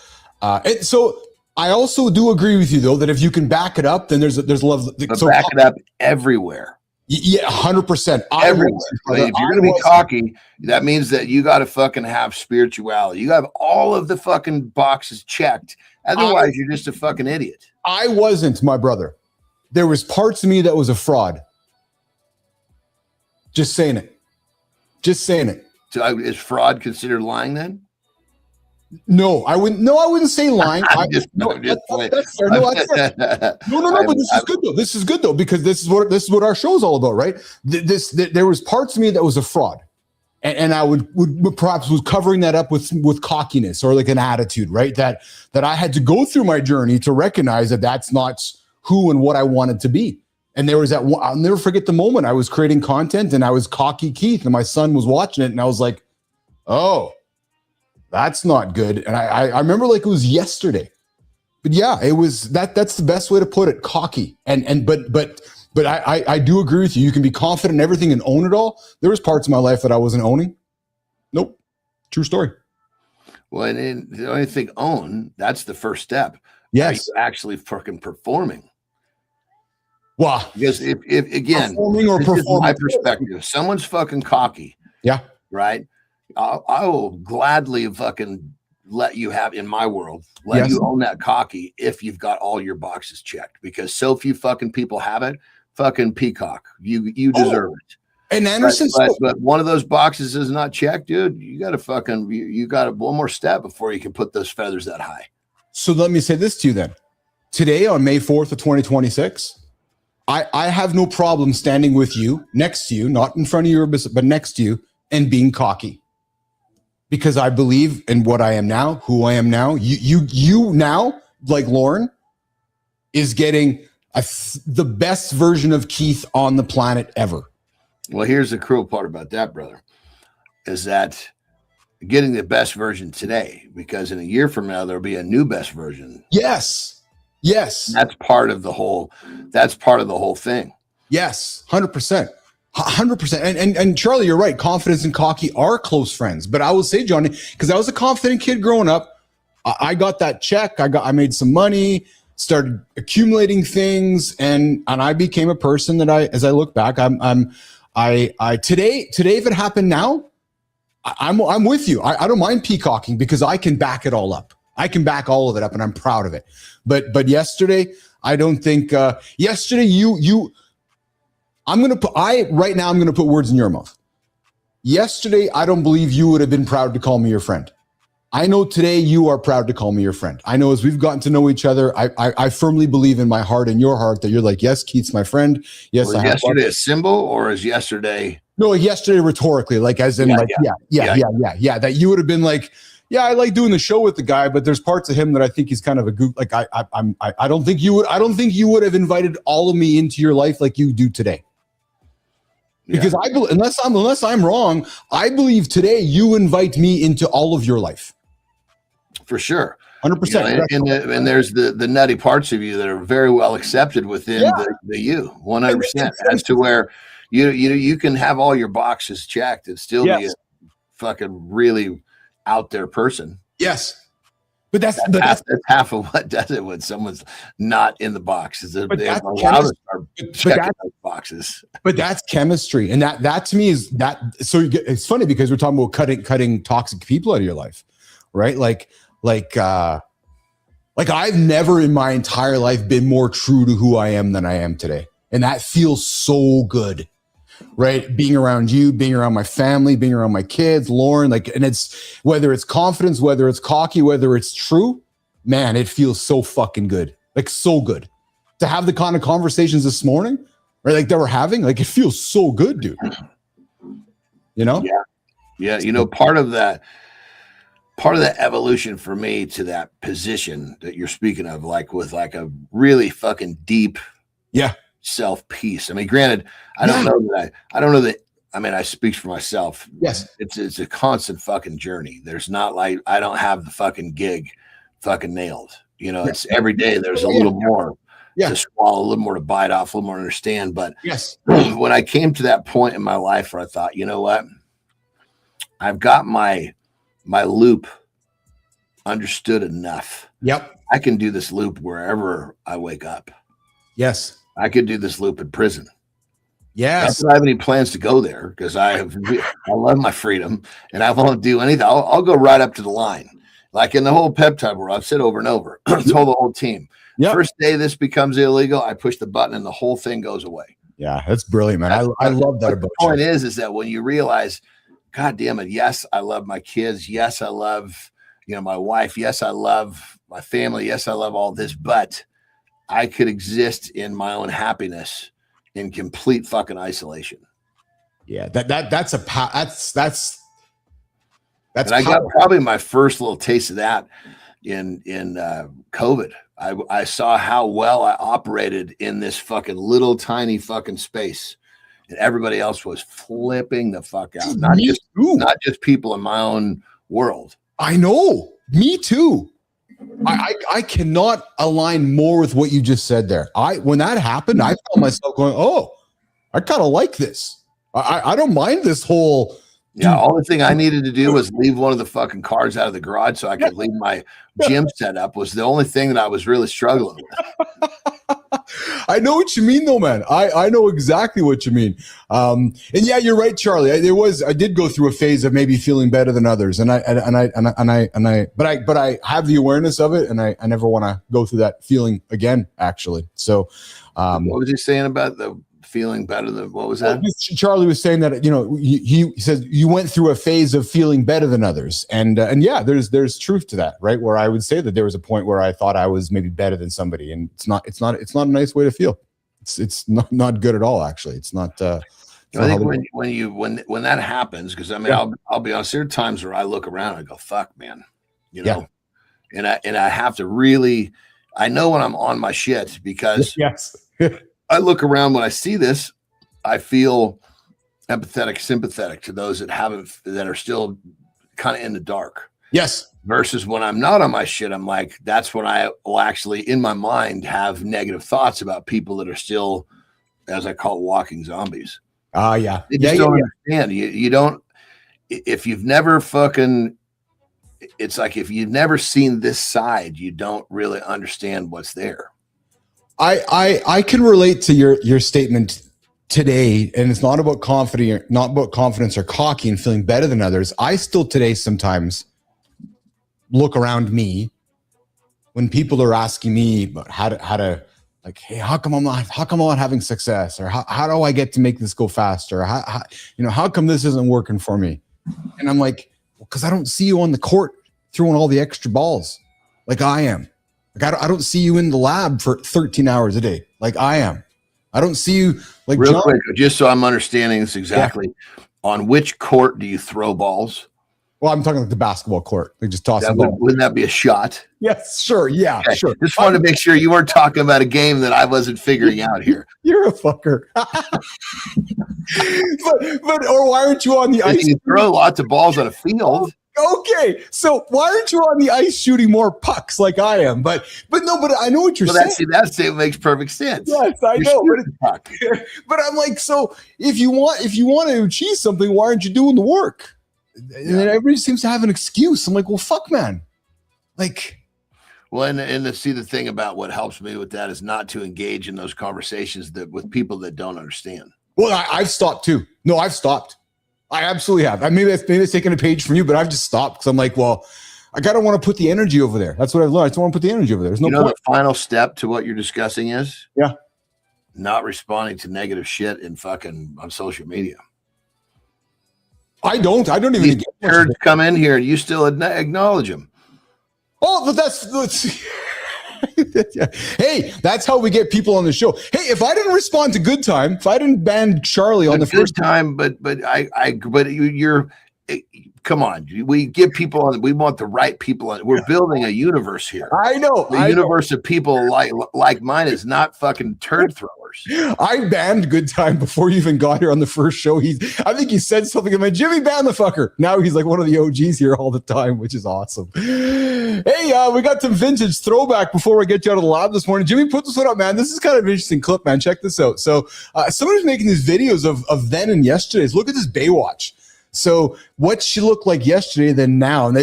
I also do agree with you though that if you can back it up, then there's love. So back it up everywhere. Yeah, 100%. Everywhere. If you're going to be cocky, that means that you got to fucking have spirituality. You have all of the fucking boxes checked. Otherwise, you're just a fucking idiot. I wasn't, my brother. There was parts of me that was a fraud. Just saying it. So is fraud considered lying then? No, I wouldn't say lying. That's fair. No, but this is good though. This is good though, because this is what our show is all about, right? There was parts of me that was a fraud, and I would perhaps was covering that up with cockiness or like an attitude, right? That I had to go through my journey to recognize that that's not who and what I wanted to be. And there was that one, I'll never forget the moment I was creating content and I was cocky Keith, and my son was watching it, and I was like, oh. That's not good. And I remember like it was yesterday. But yeah, it was that's the best way to put it, cocky. But I do agree with you. You can be confident in everything and own it all. There was parts of my life that I wasn't owning. Nope. True story. Well, and the only thing own, that's the first step. Yes. Actually fucking performing. Wow. Because if again, performing or performing, my perspective, if someone's fucking cocky. Yeah. Right. I will gladly fucking let you have, in my world, let you own that cocky if you've got all your boxes checked, because so few fucking people have it. Fucking peacock. You deserve it. And Anderson, but one of those boxes is not checked, dude. You got to fucking, you got one more step before you can put those feathers that high. So let me say this to you then. Today on May 4th of 2026, I have no problem standing with you, next to you, not in front of you, but next to you, and being cocky. Because I believe in what I am now, who I am now. You now, like Lauren, is getting the best version of Keith on the planet ever. Well, here's the cruel part about that, brother, is that getting the best version today, because in a year from now, there'll be a new best version. Yes. That's part of the whole thing. Yes, 100%. 100%. And Charlie, you're right. Confidence and cocky are close friends. But I will say, Johnny, because I was a confident kid growing up, I got that check. I made some money, started accumulating things, and I became a person that as I look back, today, if it happened now, I'm with you. I don't mind peacocking because I can back it all up. I can back all of it up, and I'm proud of it. But yesterday, I don't think yesterday I'm gonna put words in your mouth. Yesterday, I don't believe you would have been proud to call me your friend. I know today you are proud to call me your friend. I know as we've gotten to know each other, I firmly believe in my heart and your heart that you're like, yes, Keith's my friend. Yes, was yesterday a symbol, or is yesterday? No, yesterday rhetorically, like as in that you would have been like, yeah, I like doing the show with the guy, but there's parts of him that I think he's kind of a goof. Like I don't think you would have invited all of me into your life like you do today. Because I believe, unless I'm wrong, I believe today you invite me into all of your life. For sure. 100%. And there's the nutty parts of you that are very well accepted within the you 100%, as to where you can have all your boxes checked and still be a fucking really out there person. Yes. But that's half of what does it when someone's not in the boxes. Boxes. But that's chemistry, and that to me is that. So it's funny because we're talking about cutting toxic people out of your life, right? Like I've never in my entire life been more true to who I am than I am today, and that feels so good. Right, being around you, being around my family, being around my kids, Lauren, and it's whether it's confidence, whether it's cocky, whether it's true, man, it feels so fucking good, like so good to have the kind of conversations this morning, right? Like that we're having, like it feels so good, dude. You know? Yeah. You know, part of that evolution for me to that position that you're speaking of, like with like a really fucking deep, self peace. I mean, granted, I don't know that. I mean, I speak for myself. Yes. It's a constant fucking journey. There's not like, I don't have the fucking gig fucking nailed. You know, it's every day there's a little more to swallow, a little more to bite off, a little more to understand. But when I came to that point in my life where I thought, you know what, I've got my loop understood enough. Yep. I can do this loop wherever I wake up. Yes. I could do this loop in prison. Yes. I don't have any plans to go there because I love my freedom and I won't do anything. I'll go right up to the line. Like in the whole peptide world, I've said over and over, told the whole team, first day this becomes illegal, I push the button and the whole thing goes away. Yeah, that's brilliant, man. I love that about you. The point is that when you realize, God damn it, yes, I love my kids. Yes, I love, my wife. Yes, I love my family. Yes, I love all this, but I could exist in my own happiness in complete fucking isolation. Yeah, that's and I got probably my first little taste of that in COVID. I saw how well I operated in this fucking little tiny fucking space, and everybody else was flipping the fuck out. Not just people in my own world. I know. Me too. I cannot align more with what you just said there. When that happened, I found myself going, "Oh, I kind of like this. I don't mind this whole." Yeah, all the thing I needed to do was leave one of the fucking cars out of the garage so I could leave my gym set up. Was the only thing that I was really struggling with. I know what you mean, though, man. I know exactly what you mean. And yeah, you're right, Charlie. I did go through a phase of maybe feeling better than others, but I have the awareness of it, and I never want to go through that feeling again. Actually, so what was he saying about the feeling better than what was that? Charlie was saying that he says you went through a phase of feeling better than others, and yeah, there's truth to that, right? Where I would say that there was a point where I thought I was maybe better than somebody, and it's not a nice way to feel. It's not good at all. Actually, it's not. I think when that happens, because I mean, I'll be honest. There are times where I look around and I go, "Fuck, man," and I have to really. I know when I'm on my shit because I look around when I see this, I feel empathetic, sympathetic to those that are still kind of in the dark. Yes. Versus when I'm not on my shit, I'm like, that's when I will actually, in my mind, have negative thoughts about people that are still, as I call it, walking zombies. Yeah. They just don't understand. You don't, if you've never fucking, it's like if you've never seen this side, you don't really understand what's there. I can relate to your statement today, and it's not about confidence or cocky and feeling better than others. I still today sometimes look around me when people are asking me about how to like, hey, how come I'm not having success, or how do I get to make this go faster? Or how come this isn't working for me? And I'm like, because I don't see you on the court throwing all the extra balls like I am. Like I don't see you in the lab for 13 hours a day like I am. I don't see you like real quick, just so I'm understanding this exactly. Yeah. On which court do you throw balls? Well, I'm talking like the basketball court. They just toss the ball. Wouldn't that be a shot? Yes, sure. Yeah, okay. Sure. Just wanted to make sure you weren't talking about a game that I wasn't figuring out here. You're a fucker. but or why aren't you on the ice? You throw lots of balls on a field. Okay, so why aren't you on the ice shooting more pucks like I am? But I know what you're saying. That statement makes perfect sense. Yes, I know. But I'm like, so if you want to achieve something, why aren't you doing the work? And then everybody seems to have an excuse. I'm like, well, fuck, man. Like, well, and to see the thing about what helps me with that is not to engage in those conversations with people that don't understand. Well, I've stopped too. No, I've stopped. I absolutely have. Maybe it's taking a page from you, but I've just stopped because I'm like, well, I gotta want to put the energy over there. That's what I've learned. I just want to put the energy over there. There's no point. The final step to what you're discussing is not responding to negative shit in fucking on social media. I don't even These turds come in here and you still acknowledge them. Oh, but that's hey, that's how we get people on the show. Hey, if I didn't respond to Good Time, if I didn't ban Charlie on the first time, but you're come on. We give people on. We want the right people on. We're building a universe here. I know. The universe of people like mine is not fucking turd throwers. I banned Good Time before you even got here on the first show. I think he said something. I'm like, Jimmy, ban the fucker. Now he's like one of the OGs here all the time, which is awesome. Hey, we got some vintage throwback before we get you out of the lab this morning. Jimmy, put this one up, man. This is kind of an interesting clip, man. Check this out. So somebody's making these videos of then and yesterday's. Look at this Baywatch. So what she looked like yesterday than now. And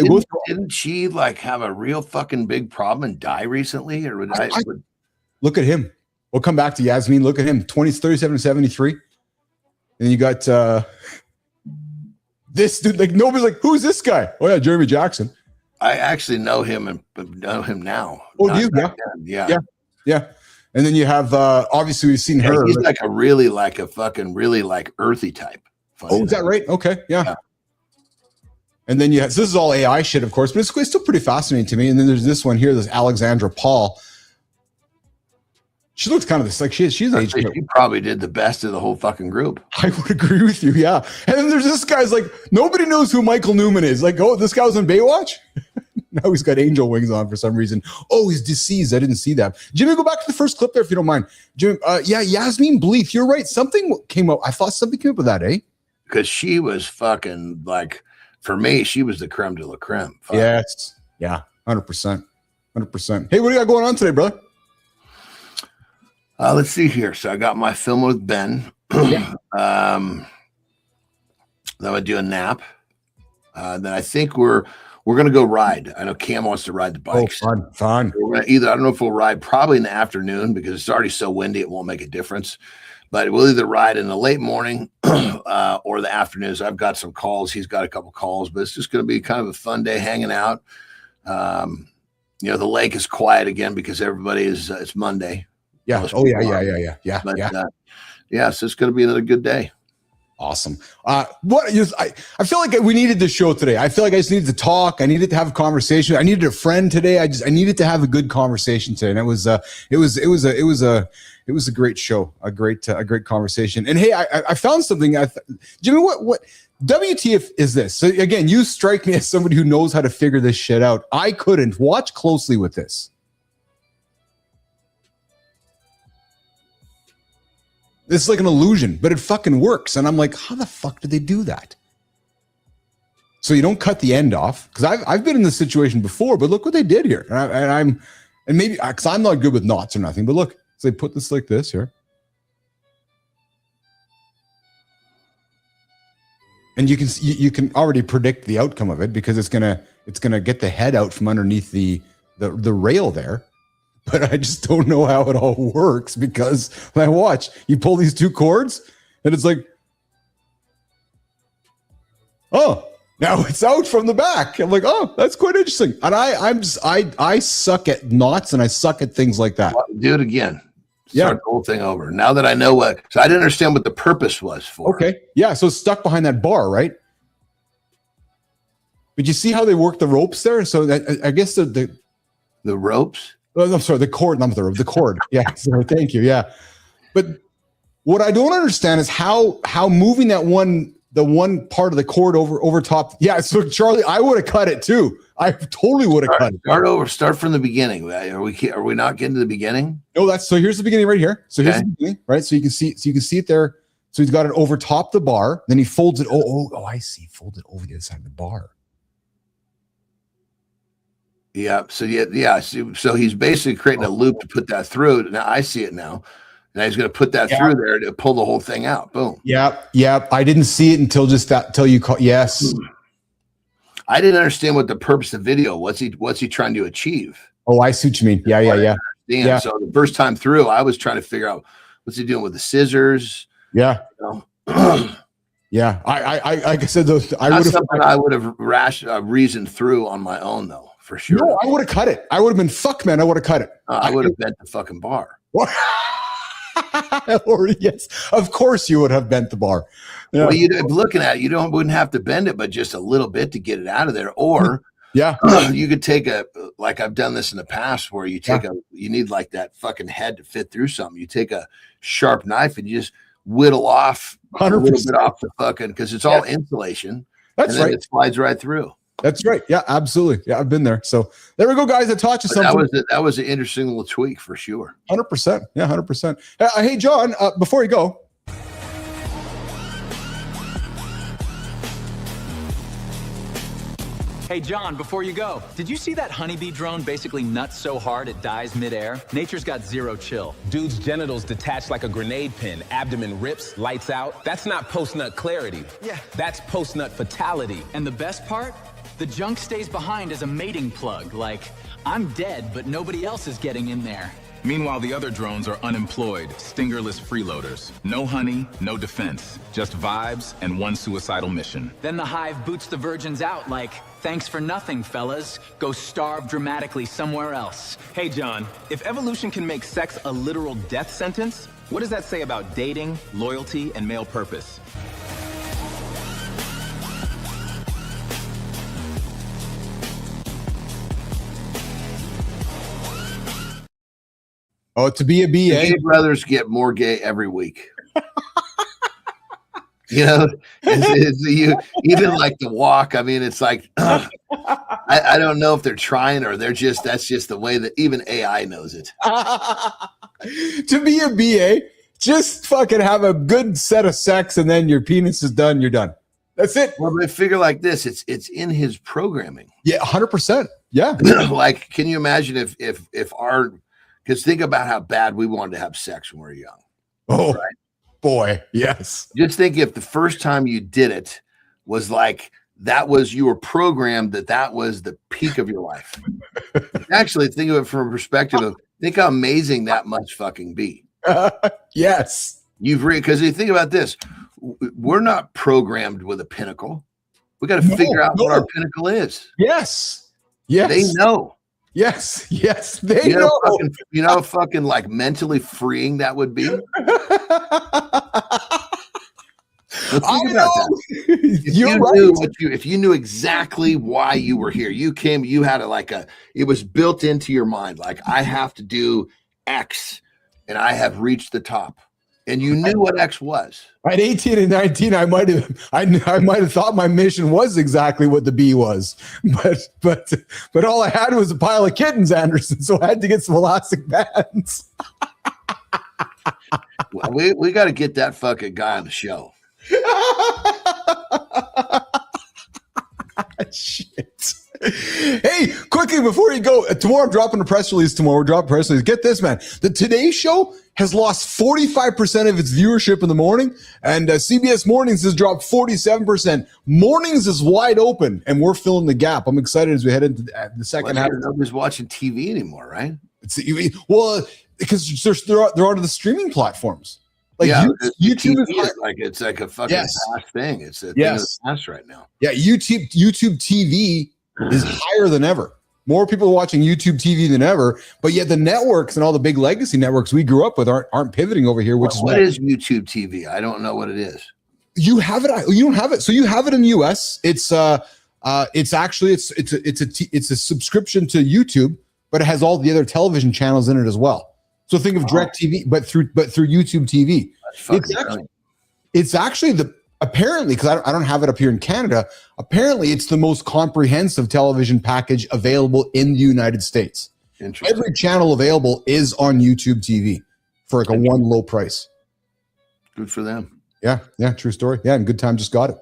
didn't she like have a real fucking big problem and die recently? Or look at him. We'll come back to Yasmin. Look at him, 37-73. And you got this dude, like nobody's like, who's this guy? Oh yeah, Jeremy Jackson. I actually know him and know him now. Oh, do you? Yeah. And then you have obviously we've seen her. He's like a really earthy type. Oh, is that right? Okay, yeah. And then so this is all AI shit, of course, but it's still pretty fascinating to me. And then there's this one here, this Alexandra Paul. She looks kind of like she's aged. She probably did the best of the whole fucking group. I would agree with you, yeah. And then there's this guy's like, nobody knows who Michael Newman is. Like, oh, this guy was on Baywatch? Now he's got angel wings on for some reason. Oh, he's deceased. I didn't see that. Jimmy, go back to the first clip there if you don't mind. Jimmy, Yasmin Bleeth, you're right. Something came up. I thought something came up with that, eh? Because she was fucking like, for me, she was the creme de la creme. Fuck. Yes. Yeah. 100%. 100%. Hey, what do you got going on today, brother? Let's see here. So I got my film with Ben. Then I do a nap. Then I think we're going to go ride. I know Cam wants to ride the bikes. Oh, fun. I don't know if we'll ride probably in the afternoon because it's already so windy. It won't make a difference. But we'll either ride in the late morning or the afternoon. So I've got some calls. He's got a couple calls, but it's just going to be kind of a fun day hanging out. The lake is quiet again because everybody it's Monday. Yeah. Oh, yeah. But, so it's going to be another good day. Awesome. I feel like we needed this show today. I feel like I just needed to talk. I needed to have a conversation. I needed a friend today. I needed to have a good conversation today. And it was a great show, a great conversation. And hey, I found something. Jimmy, what WTF is this? So again, you strike me as somebody who knows how to figure this shit out. I couldn't. Watch closely with this. It's like an illusion, but it fucking works. And I'm like, how the fuck did they do that? So you don't cut the end off, because I've been in this situation before, but look what they did here. And maybe because I'm not good with knots or nothing, but look, so they put this like this here. and you can already predict the outcome of it because it's gonna get the head out from underneath the rail there. But I just don't know how it all works because when I watch, you pull these two cords and it's like, oh, now it's out from the back. I'm like, oh, that's quite interesting. And I suck at knots and I suck at things like that. Well, do it again. Start the whole thing over. Now that I know so I didn't understand what the purpose was for. Okay. Yeah. So it's stuck behind that bar, right? But you see how they work the ropes there? So that, I guess the ropes? Oh, I'm sorry, the cord, not the rope, the cord. Yeah. Sorry, thank you. Yeah. But what I don't understand is how moving the one part of the cord over top. Yeah. So Charlie, I would have cut it too. I totally would have cut it. Start from the beginning. Are we not getting to the beginning? No, so here's the beginning right here. So here's the beginning, right? So you can see it there. So he's got it over top the bar. Then he folds it. Oh, I see. Fold it over the other side of the bar. Yeah. So So he's basically creating a loop to put that through. Now I see it now. Now he's going to put that through there to pull the whole thing out. Boom. Yeah. I didn't see it until you call. Yes. I didn't understand what the purpose of video. What's he trying to achieve? Oh, I see what you mean. Yeah. So the first time through, I was trying to figure out what's he doing with the scissors. Yeah. Yeah. I said those. I would have reasoned through on my own though, for sure. No, I would have cut it. I would have been fuck man. I would have cut it. I would have bent the fucking bar. Or yes, of course you would have bent the bar. Yeah. Well, looking at it, wouldn't have to bend it, but just a little bit to get it out of there. Or you could take like I've done this in the past, where you take you need like that fucking head to fit through something. You take a sharp knife and you just whittle off 100%. A little bit off the fucking, because it's all insulation. That's right. It slides right through. That's right. Yeah, absolutely. Yeah, I've been there. So there we go, guys. I taught you something. That was an interesting little tweak for sure. 100%. Yeah, 100%. Hey, John, before you go. Hey, John, before you go, did you see that honeybee drone basically nuts so hard it dies midair? Nature's got zero chill. Dude's genitals detach like a grenade pin. Abdomen rips, lights out. That's not post-nut clarity. Yeah. That's post-nut fatality. And the best part? The junk stays behind as a mating plug. Like, I'm dead, but nobody else is getting in there. Meanwhile, the other drones are unemployed, stingerless freeloaders. No honey, no defense. Just vibes and one suicidal mission. Then the hive boots the virgins out like, thanks for nothing, fellas. Go starve dramatically somewhere else. Hey, John, if evolution can make sex a literal death sentence, what does that say about dating, loyalty, and male purpose? Oh, to be a BA. Gay brothers get more gay every week. Even like the walk. I mean, it's like, I don't know if they're trying or that's just the way that even AI knows it. To be a BA, just fucking have a good set of sex and then your penis is done. You're done. That's it. Well, but figure like this, it's in his programming. Yeah, 100%. Yeah. Like, can you imagine if our, because think about how bad we wanted to have sex when we were young. Oh, right? Boy, yes. Just think if the first time you did it was like, you were programmed that was the peak of your life. Actually, think of it from a perspective of, think how amazing that must fucking be. Yes. Because you think about this, we're not programmed with a pinnacle. We got to figure out what our pinnacle is. Yes. Yes. They know. Yes, they know. How fucking like mentally freeing that would be. Think about that. If you knew exactly why you were here, you had it was built into your mind. Like, I have to do X and I have reached the top. And you knew what X was. At 18 and 19, I might have thought my mission was exactly what the B was, but all I had was a pile of kittens, Anderson. So I had to get some elastic bands. Well, we got to get that fucking guy on the show. Shit. Hey, quick. quickly, before you go, tomorrow I'm dropping a press release tomorrow. We're dropping a press release. Get this, man. The Today Show has lost 45% of its viewership in the morning, and CBS Mornings has dropped 47%. Mornings is wide open, and we're filling the gap. I'm excited as we head into the second half. Nobody's watching TV anymore, right? Well, because they're onto the streaming platforms. Like YouTube is like a fucking past thing. It's a thing of the past right now. Yeah, YouTube TV is higher than ever. More people are watching YouTube TV than ever, but yet the networks and all the big legacy networks we grew up with aren't pivoting over here. What is YouTube TV? I don't know what it is. You have it. You don't have it. So you have it in the US. It's actually it's a subscription to YouTube, but it has all the other television channels in it as well. So think of DirecTV, but through YouTube TV. It's actually apparently, because I don't have it up here in Canada, apparently it's the most comprehensive television package available in the United States. Every channel available is on YouTube TV for like a one low price. Good for them. Yeah, true story. Yeah, and Good Time just got it.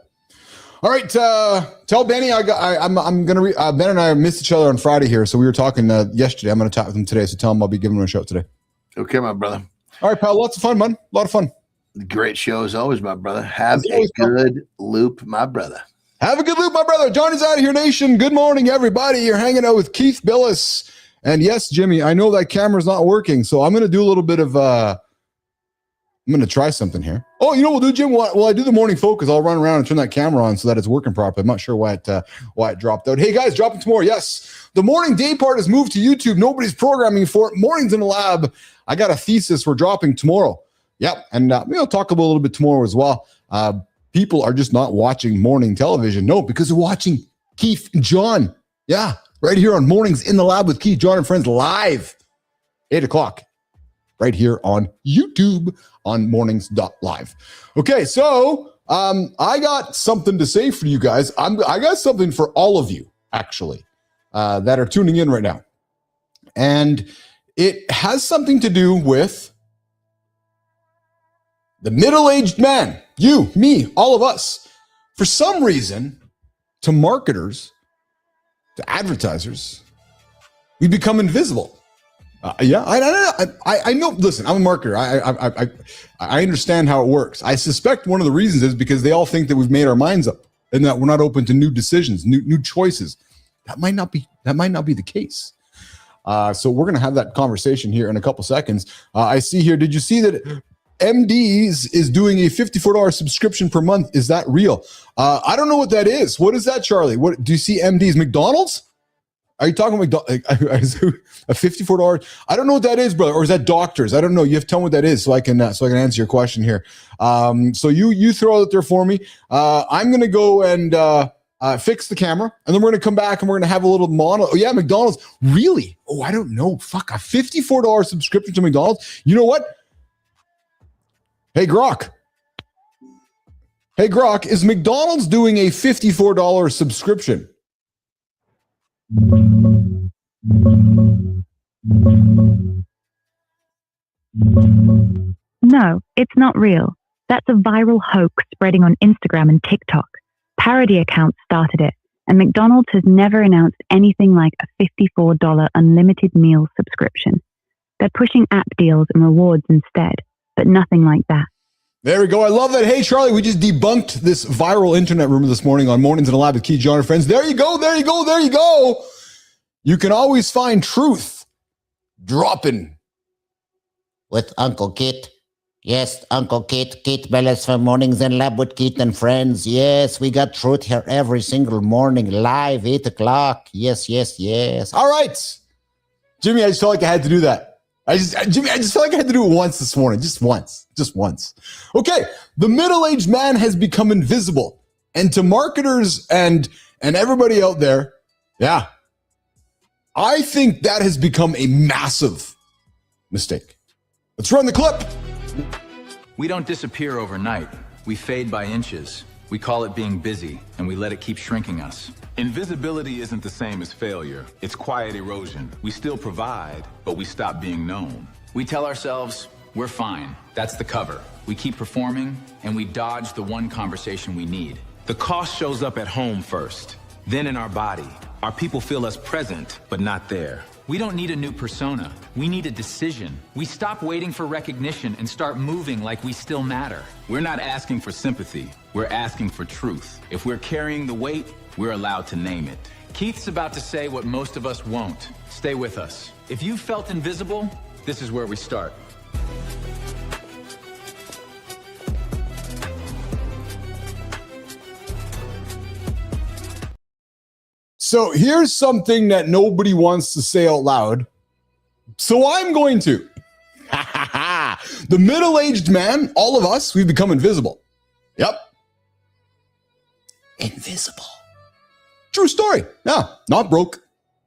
All right, tell Benny I'm gonna Ben and I missed each other on Friday here, so we were talking yesterday. I'm gonna talk with him today, so tell him I'll be giving him a shout today. Okay, my brother. All right, pal. Lots of fun, man. A lot of fun. Great show as always, my brother. Have a good loop, my brother. Have a good loop, my brother. Johnny's out of here, nation. Good morning, everybody. You're hanging out with Keith Billis. And yes, Jimmy, I know that camera's not working, so I'm going to do a little bit of, I'm going to try something here. Oh, you know what we'll do, Jim? While I do the morning focus, I'll run around and turn that camera on so that it's working properly. I'm not sure why it dropped out. Hey, guys, dropping tomorrow. Yes, the morning day part has moved to YouTube. Nobody's programming for it. Mornings in the lab. I got a thesis we're dropping tomorrow. Yep, and we'll talk about a little bit tomorrow as well. People are just not watching morning television. No, because they're watching Keith and John. Yeah, right here on Mornings in the Lab with Keith, John, and Friends live, 8 o'clock, right here on YouTube on mornings.live. Okay, so I got something to say for you guys. I got something for all of you, actually, that are tuning in right now. And it has something to do with the middle-aged man, you, me, all of us. For some reason, to marketers, to advertisers, we become invisible. I know. Listen, I'm a marketer. I understand how it works. I suspect one of the reasons is because they all think that we've made our minds up and that we're not open to new decisions, new choices. That might not be the case. So we're going to have that conversation here in a couple seconds. I see here. Did you see that MD's is doing a $54 subscription per month? Is that real? I don't know what that is. What is that, Charlie? What do you see? MD's McDonald's? Are you talking about a $54? I don't know what that is, brother. Or is that doctors? I don't know. You have to tell me what that is so I can answer your question here. So you throw it there for me. I'm gonna go and fix the camera, and then we're gonna come back and we're gonna have a little monologue. Oh yeah, McDonald's. Really? Oh, I don't know. Fuck, a $54 subscription to McDonald's. You know what? Hey, Grok, is McDonald's doing a $54 subscription? No, it's not real. That's a viral hoax spreading on Instagram and TikTok. Parody accounts started it, and McDonald's has never announced anything like a $54 unlimited meal subscription. They're pushing app deals and rewards instead, but nothing like that. There we go. I love that. Hey, Charlie, we just debunked this viral internet rumor this morning on Mornings in the Lab with Keith, John, and Friends. There you go. You can always find truth dropping with Uncle Keith. Yes, Uncle Keith Bellis from Mornings in Lab with Keith and Friends. Yes, we got truth here every single morning, live, 8 o'clock. Yes. All right. Jimmy, I just felt like I had to do that. I just felt like I had to do it once this morning. Just once. Okay. The middle-aged man has become invisible. And to marketers and everybody out there, yeah, I think that has become a massive mistake. Let's run the clip. We don't disappear overnight. We fade by inches. We call it being busy, and we let it keep shrinking us. Invisibility isn't the same as failure. It's quiet erosion. We still provide, but we stop being known. We tell ourselves, we're fine. That's the cover. We keep performing, and we dodge the one conversation we need. The cost shows up at home first, then in our body, Our people feel us present, but not there. We don't need a new persona. We need a decision. We stop waiting for recognition and start moving like we still matter. We're not asking for sympathy. We're asking for truth. If we're carrying the weight, we're allowed to name it. Keith's about to say what most of us won't. Stay with us. If you felt invisible, this is where we start. So here's something that nobody wants to say out loud. So I'm going to. The middle-aged man, all of us, we've become invisible. Yep. Invisible. True story. Yeah, not broke.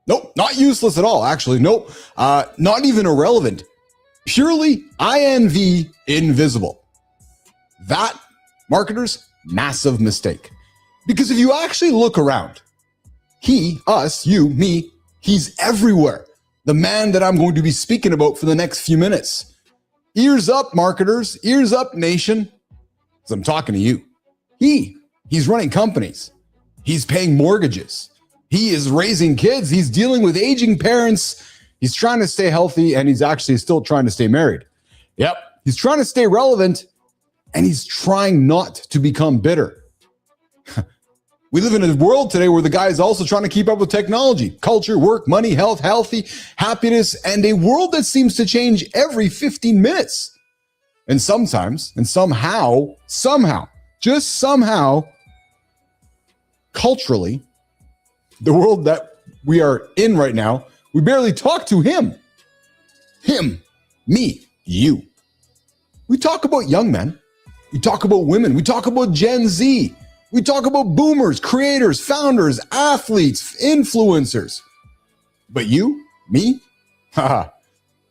Nope, not useless at all, actually. Nope, not even irrelevant. Purely INV invisible. That, marketers, massive mistake. Because if you actually look around, he, us, you, me, he's everywhere. The man that I'm going to be speaking about for the next few minutes. Ears up, marketers. Ears up, nation. Because I'm talking to you. He's running companies. He's paying mortgages. He is raising kids. He's dealing with aging parents. He's trying to stay healthy, and he's actually still trying to stay married. Yep. He's trying to stay relevant, and he's trying not to become bitter. We live in a world today where the guy is also trying to keep up with technology, culture, work, money, health, healthy, happiness, and a world that seems to change every 15 minutes. And sometimes, and somehow, just somehow, culturally, the world that we are in right now, we barely talk to him. Him, me, you. We talk about young men. We talk about women. We talk about Gen Z. We talk about boomers, creators, founders, athletes, influencers. But you, me, haha,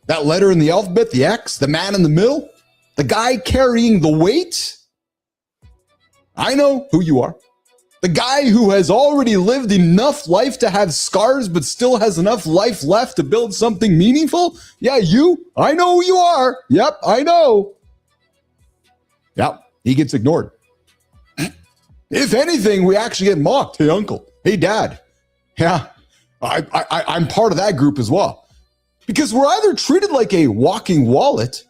that letter in the alphabet, the X, the man in the middle, the guy carrying the weight. I know who you are. The guy who has already lived enough life to have scars, but still has enough life left to build something meaningful. Yeah, you. I know who you are. Yep, I know. Yep, he gets ignored. If anything, we actually get mocked. Hey, uncle. Hey, dad. Yeah, I'm part of that group as well. Because we're either treated like a walking wallet,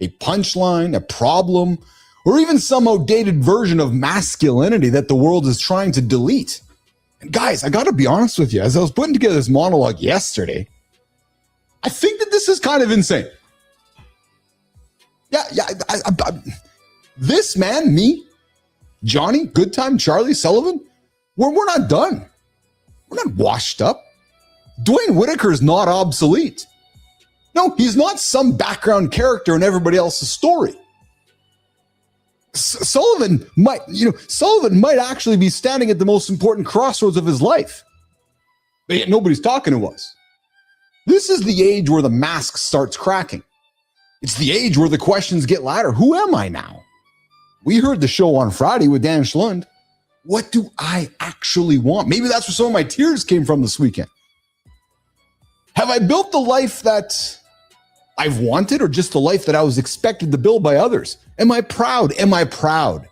a punchline, a problem, or even some outdated version of masculinity that the world is trying to delete. And guys, I got to be honest with you. As I was putting together this monologue yesterday, I think that this is kind of insane. Yeah. This man, me, Johnny, Good Time, Charlie, Sullivan, we're not done. We're not washed up. Dwayne Whitaker is not obsolete. No, he's not some background character in everybody else's story. Sullivan might actually be standing at the most important crossroads of his life. But yet nobody's talking to us. This is the age where the mask starts cracking. It's the age where the questions get louder. Who am I now? We heard the show on Friday with Dan Schlund. What do I actually want? Maybe that's where some of my tears came from this weekend. Have I built the life that I've wanted, or just the life that I was expected to build by others? Am I proud? Am I proud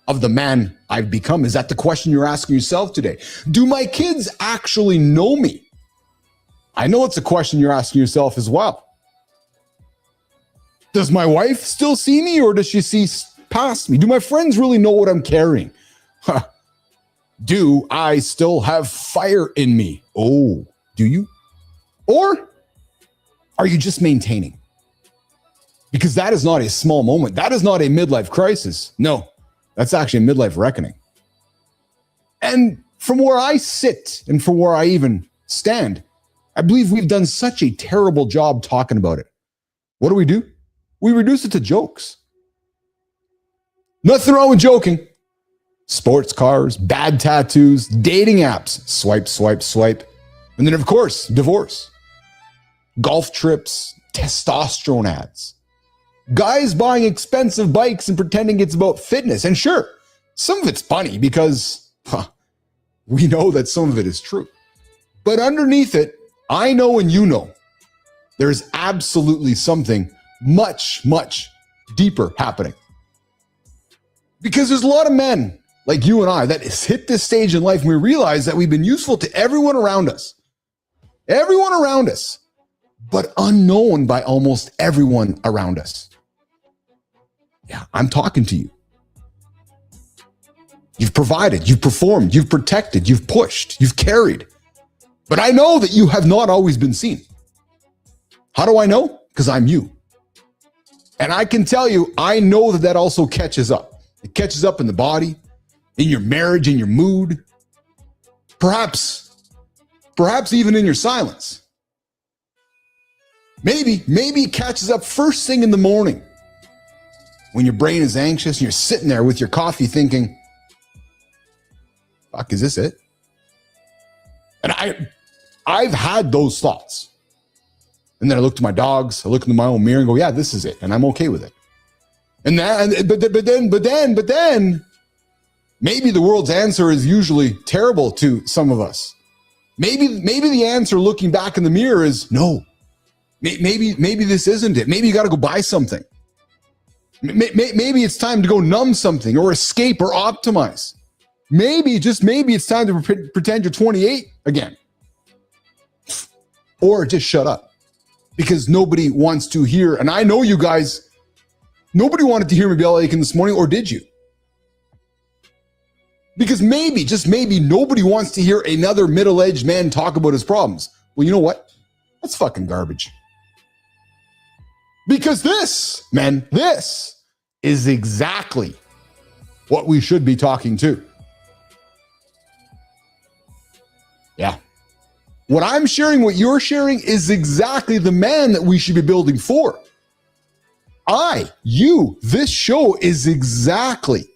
of the man I've become? Is that the question you're asking yourself today? Do my kids actually know me? I know it's a question you're asking yourself as well. Does my wife still see me, or does she see past me? Do my friends really know what I'm carrying? Do I still have fire in me? Oh, do you? Or are you just maintaining? Because that is not a small moment. That is not a midlife crisis. No, that's actually a midlife reckoning. And from where I sit and from where I even stand, I believe we've done such a terrible job talking about it. What do? We reduce it to jokes. Nothing wrong with joking. Sports cars, bad tattoos, dating apps, swipe, swipe, swipe. And then, of course, divorce. Golf trips, testosterone ads. Guys buying expensive bikes and pretending it's about fitness. And sure, some of it's funny because we know that some of it is true. But underneath it, I know and you know, there's absolutely something much, much deeper happening. Because there's a lot of men like you and I that has hit this stage in life and we realize that we've been useful to everyone around us, but unknown by almost everyone around us. Yeah, I'm talking to you. You've provided, you've performed, you've protected, you've pushed, you've carried. But I know that you have not always been seen. How do I know? Because I'm you. And I can tell you, I know that also catches up. It catches up in the body, in your marriage, in your mood, perhaps even in your silence. Maybe it catches up first thing in the morning when your brain is anxious and you're sitting there with your coffee thinking, fuck, is this it? And I've had those thoughts. And then I look to my dogs, I look into my own mirror and go, yeah, this is it. And I'm okay with it. But then maybe the world's answer is usually terrible to some of us. Maybe the answer looking back in the mirror is no. Maybe this isn't it. Maybe you got to go buy something. Maybe it's time to go numb something or escape or optimize. Maybe, just maybe it's time to pretend you're 28 again. Or just shut up. Because nobody wants to hear, and I know you guys, nobody wanted to hear me belly aching this morning, or did you? Because maybe, just maybe, nobody wants to hear another middle-aged man talk about his problems. Well, you know what? That's fucking garbage. Because this is exactly what we should be talking to. Yeah. What I'm sharing, what you're sharing is exactly the man that we should be building for. This show is exactly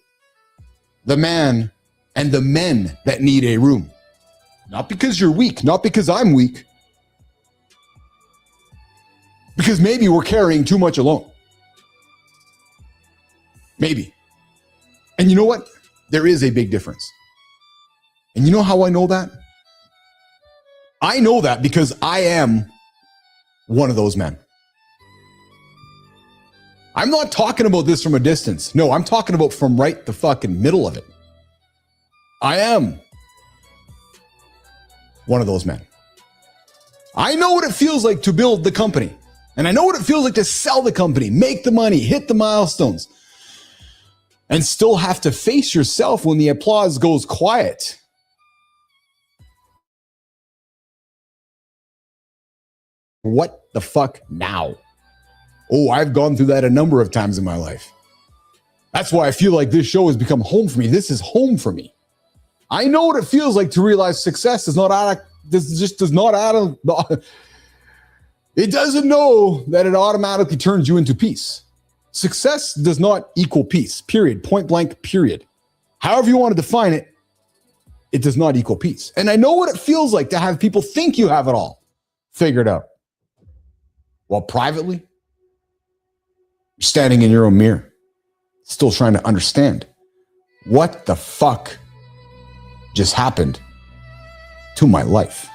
the man and the men that need a room. Not because you're weak, not because I'm weak. Because maybe we're carrying too much alone. Maybe. And you know what? There is a big difference. And you know how I know that? I know that because I am one of those men. I'm not talking about this from a distance. No, I'm talking about from right the fucking middle of it. I am one of those men. I know what it feels like to build the company. And I know what it feels like to sell the company, make the money, hit the milestones, and still have to face yourself when the applause goes quiet. What the fuck now? Oh, I've gone through that a number of times in my life. That's why I feel like this show has become home for me. This is home for me. I know what it feels like to realize success does not it doesn't know that it automatically turns you into peace. Success does not equal peace, period, point blank, period. However you want to define it, it does not equal peace. And I know what it feels like to have people think you have it all figured out. While privately, you're standing in your own mirror, still trying to understand what the fuck just happened to my life.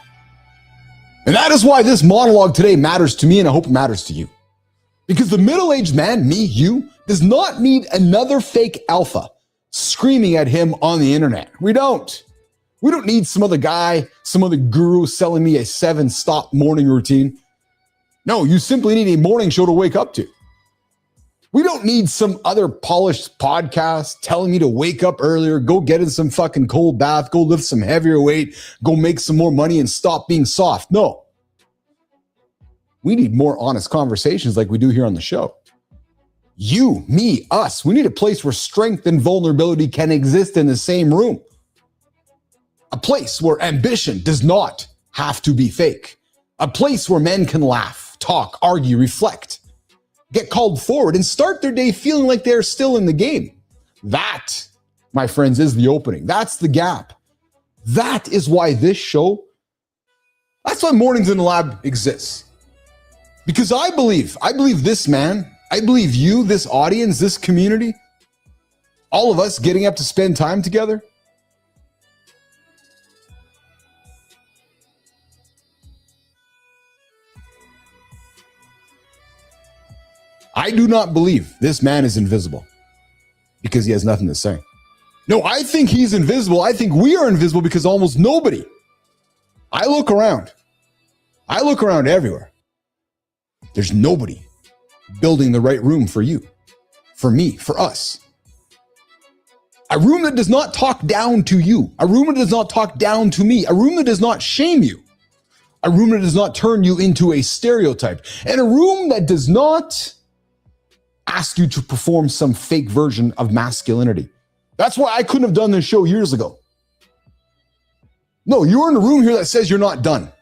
And that is why this monologue today matters to me, and I hope it matters to you. Because the middle-aged man, me, you, does not need another fake alpha screaming at him on the internet. We don't. We don't need some other guy, some other guru selling me a 7-stop morning routine. No, you simply need a morning show to wake up to. We don't need some other polished podcast telling me to wake up earlier, go get in some fucking cold bath, go lift some heavier weight, go make some more money and stop being soft. No. We need more honest conversations like we do here on the show. You, me, us. We need a place where strength and vulnerability can exist in the same room. A place where ambition does not have to be fake. A place where men can laugh, talk, argue, reflect, get called forward, and start their day feeling like they're still in the game. That, my friends, is the opening. That's the gap. That is why this show, that's why Mornings in the Lab exists. Because I believe this man, I believe you, this audience, this community, all of us getting up to spend time together, I do not believe this man is invisible because he has nothing to say. No, I think he's invisible. I think we are invisible because almost nobody. I look around. I look around everywhere. There's nobody building the right room for you, for me, for us. A room that does not talk down to you. A room that does not talk down to me. A room that does not shame you. A room that does not turn you into a stereotype. And a room that does not ask you to perform some fake version of masculinity. That's why I couldn't have done this show years ago. No, you're in a room here that says you're not done.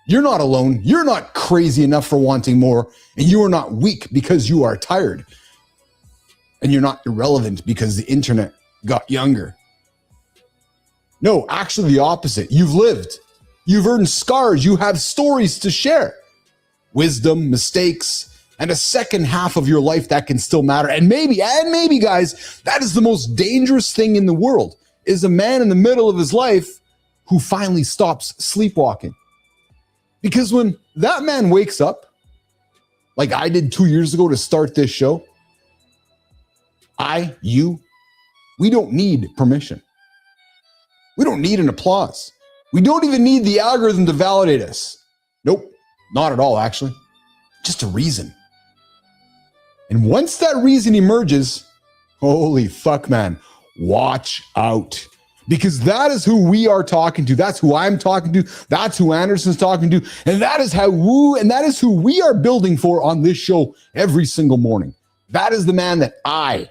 You're not alone. You're not crazy enough for wanting more. And you are not weak because you are tired. And you're not irrelevant because the internet got younger. No, actually the opposite. You've lived. You've earned scars. You have stories to share. Wisdom, mistakes, and a second half of your life that can still matter. And maybe, guys, that is the most dangerous thing in the world, is a man in the middle of his life who finally stops sleepwalking. Because when that man wakes up, like I did 2 years ago to start this show, we don't need permission. We don't need an applause. We don't even need the algorithm to validate us. Nope, not at all, actually. Just a reason. And once that reason emerges, holy fuck, man, watch out. Because that is who we are talking to. That's who I'm talking to. That's who Anderson's talking to. And that is who we are building for on this show every single morning. That is the man that I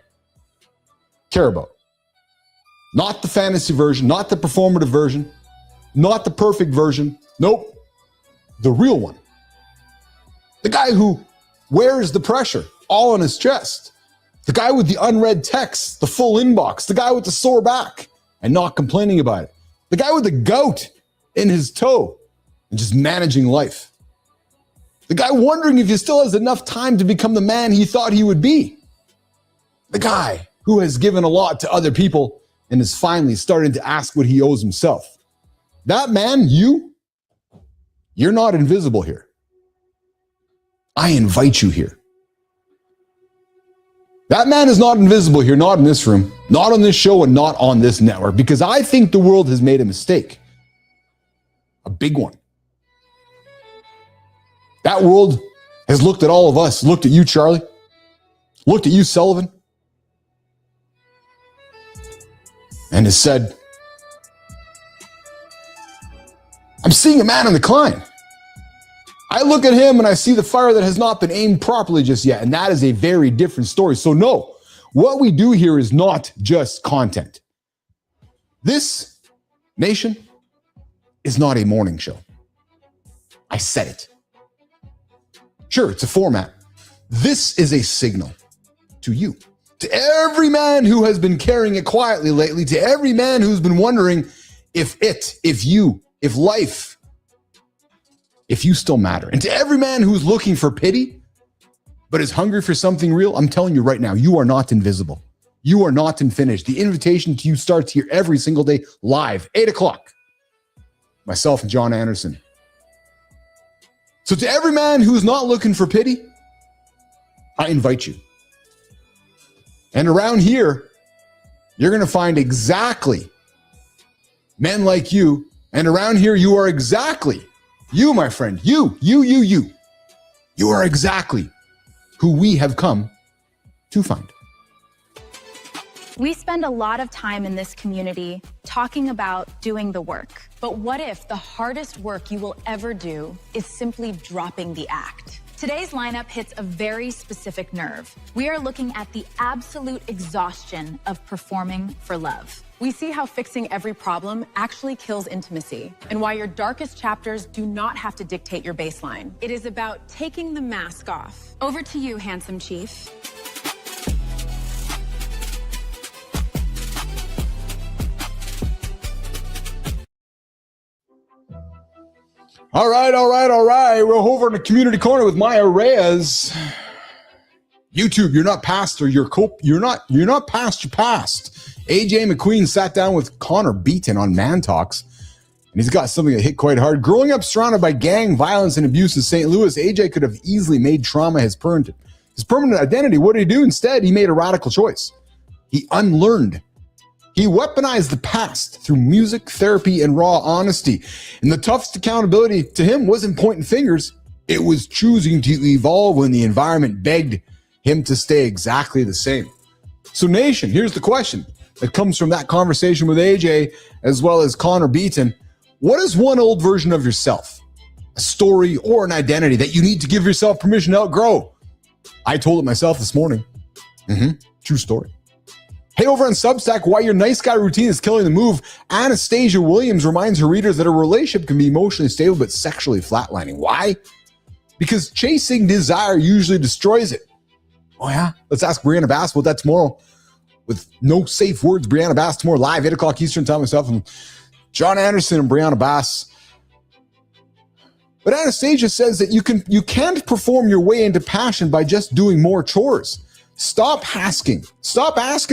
care about. Not the fantasy version, not the performative version, not the perfect version. Nope. The real one. The guy who wears the pressure all on his chest. The guy with the unread text, the full inbox. The guy with the sore back and not complaining about it. The guy with the gout in his toe and just managing life. The guy wondering if he still has enough time to become the man he thought he would be. The guy who has given a lot to other people and is finally starting to ask what he owes himself. That man, you're not invisible here. I invite you here. That man is not invisible here, not in this room, not on this show, and not on this network, because I think the world has made a mistake. A big one. That world has looked at all of us, looked at you, Charlie, looked at you, Sullivan, and has said, I'm seeing a man in decline. I look at him and I see the fire that has not been aimed properly just yet. And that is a very different story. So no, what we do here is not just content. This nation is not a morning show. I said it. Sure, it's a format. This is a signal to you, to every man who has been carrying it quietly lately, to every man who's been wondering if life, if you still matter. And to every man who's looking for pity, but is hungry for something real, I'm telling you right now, you are not invisible. You are not unfinished. The invitation to you starts here every single day, live, 8 o'clock. Myself and John Anderson. So to every man who's not looking for pity, I invite you. And around here, you're going to find exactly men like you. And around here, you are exactly you, my friend, you. You are exactly who we have come to find. We spend a lot of time in this community talking about doing the work. But what if the hardest work you will ever do is simply dropping the act? Today's lineup hits a very specific nerve. We are looking at the absolute exhaustion of performing for love. We see how fixing every problem actually kills intimacy, and why your darkest chapters do not have to dictate your baseline. It is about taking the mask off. Over to you, handsome chief. All right. We're over in the community corner with Maya Reyes. YouTube, you're not past you're not past your past. AJ McQueen sat down with Connor Beaton on Man Talks, and he's got something that hit quite hard. Growing up surrounded by gang violence and abuse in St. Louis, AJ could have easily made trauma his permanent identity. What did he do instead? He made a radical choice. He unlearned He weaponized the past through music, therapy, and raw honesty. And the toughest accountability to him wasn't pointing fingers. It was choosing to evolve when the environment begged him to stay exactly the same. So nation, here's the question that comes from that conversation with AJ as well as Connor Beaton. What is one old version of yourself, a story or an identity that you need to give yourself permission to outgrow? I told it myself this morning. True story. Hey, over on Substack, why your nice guy routine is killing the move. Anastasia Williams reminds her readers that a relationship can be emotionally stable but sexually flatlining. Why? Because chasing desire usually destroys it. Oh yeah? Let's ask Brianna Bass about that tomorrow. With no safe words, Brianna Bass tomorrow live, 8 o'clock Eastern time, myself and John Anderson and Brianna Bass. But Anastasia says that you can't perform your way into passion by just doing more chores. Stop asking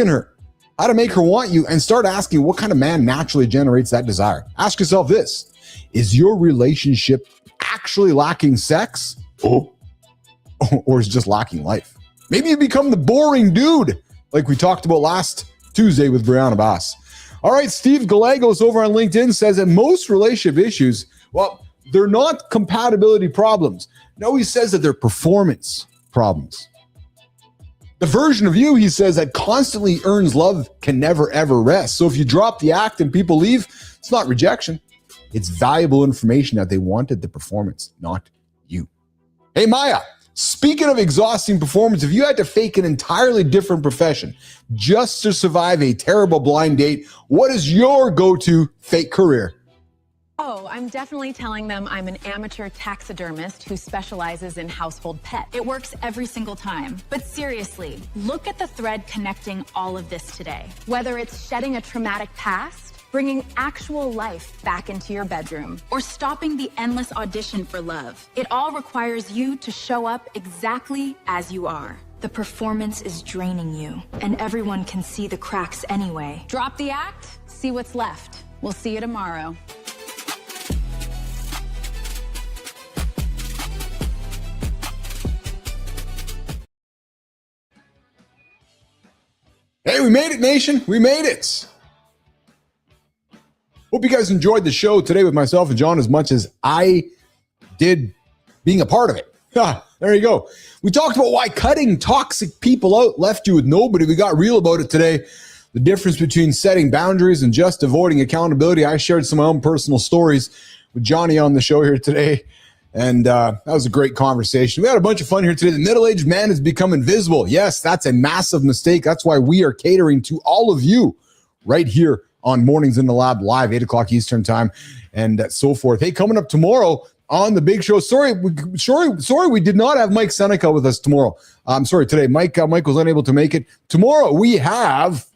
her how to make her want you and start asking what kind of man naturally generates that desire. Ask yourself this: is your relationship actually lacking sex? Or is it just lacking life? Maybe you become the boring dude like we talked about last Tuesday with Brianna Bass. All right, Steve Gallegos over on LinkedIn says that most relationship issues, well, they're not compatibility problems. No, he says that they're performance problems. The version of you, he says, that constantly earns love can never, ever rest. So if you drop the act and people leave, it's not rejection. It's valuable information that they wanted the performance, not you. Hey, Maya, speaking of exhausting performance, if you had to fake an entirely different profession just to survive a terrible blind date, what is your go-to fake career? Oh, I'm definitely telling them I'm an amateur taxidermist who specializes in household pets. It works every single time. But seriously, look at the thread connecting all of this today. Whether it's shedding a traumatic past, bringing actual life back into your bedroom, or stopping the endless audition for love, it all requires you to show up exactly as you are. The performance is draining you, and everyone can see the cracks anyway. Drop the act, see what's left. We'll see you tomorrow. Hey, we made it, nation. We made it. Hope you guys enjoyed the show today with myself and John as much as I did being a part of it. There you go. We talked about why cutting toxic people out left you with nobody. We got real about it today. The difference between setting boundaries and just avoiding accountability. I shared some of my own personal stories with Johnny on the show here today. And that was a great conversation. We had a bunch of fun here today. The middle-aged man has become invisible. Yes, that's a massive mistake. That's why we are catering to all of you right here on Mornings in the Lab live, 8 o'clock Eastern time and so forth. Hey, coming up tomorrow on the big show. Sorry, we did not have Mike Seneca with us tomorrow. I'm sorry, today. Mike was unable to make it. Tomorrow we have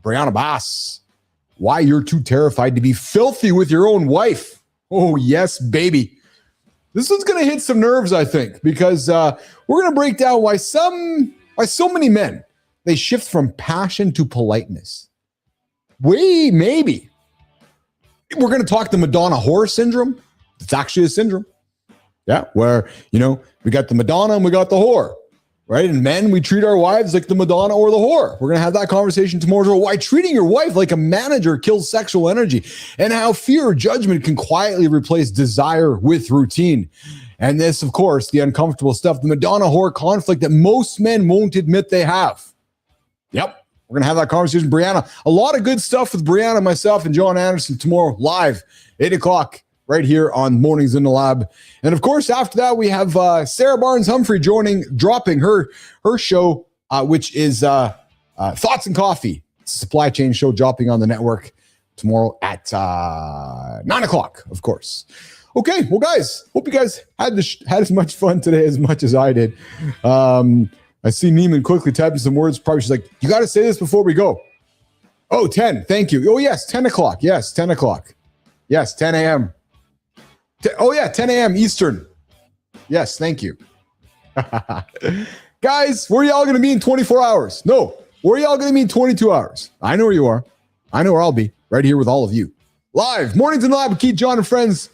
Brianna Bass. Why you're too terrified to be filthy with your own wife. Oh, yes, baby. This one's going to hit some nerves, I think, because we're going to break down why so many men, they shift from passion to politeness. Maybe. We're going to talk the Madonna whore syndrome. It's actually a syndrome. Yeah, where, we got the Madonna and we got the whore, right? And men, we treat our wives like the Madonna or the whore. We're going to have that conversation tomorrow. Why treating your wife like a manager kills sexual energy, and how fear or judgment can quietly replace desire with routine. And this, of course, the uncomfortable stuff, the Madonna whore conflict that most men won't admit they have. Yep. We're going to have that conversation with Brianna. A lot of good stuff with Brianna, myself, and John Anderson tomorrow live, 8 o'clock, right here on Mornings in the Lab. And of course, after that, we have Sarah Barnes-Humphrey dropping her show, which is Thoughts and Coffee. It's a supply chain show dropping on the network tomorrow at 9 o'clock, of course. Okay, well, guys, hope you guys had as much fun today as much as I did. I see Neiman quickly typing some words. Probably she's like, you got to say this before we go. Oh, 10. Thank you. Oh, yes, 10 o'clock. Yes, 10 o'clock. Yes, 10 a.m. 10 a.m. Eastern. Yes, thank you. Guys, where are y'all going to be in 24 hours? No, where are y'all going to be in 22 hours? I know where you are. I know where I'll be, right here with all of you. Live, Mornings in the Lab with Keith, John, and friends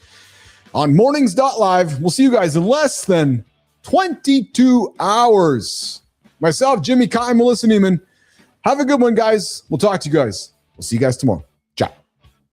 on mornings.live. We'll see you guys in less than 22 hours. Myself, Jimmy Kai, Melissa Neiman. Have a good one, guys. We'll talk to you guys We'll see you guys tomorrow.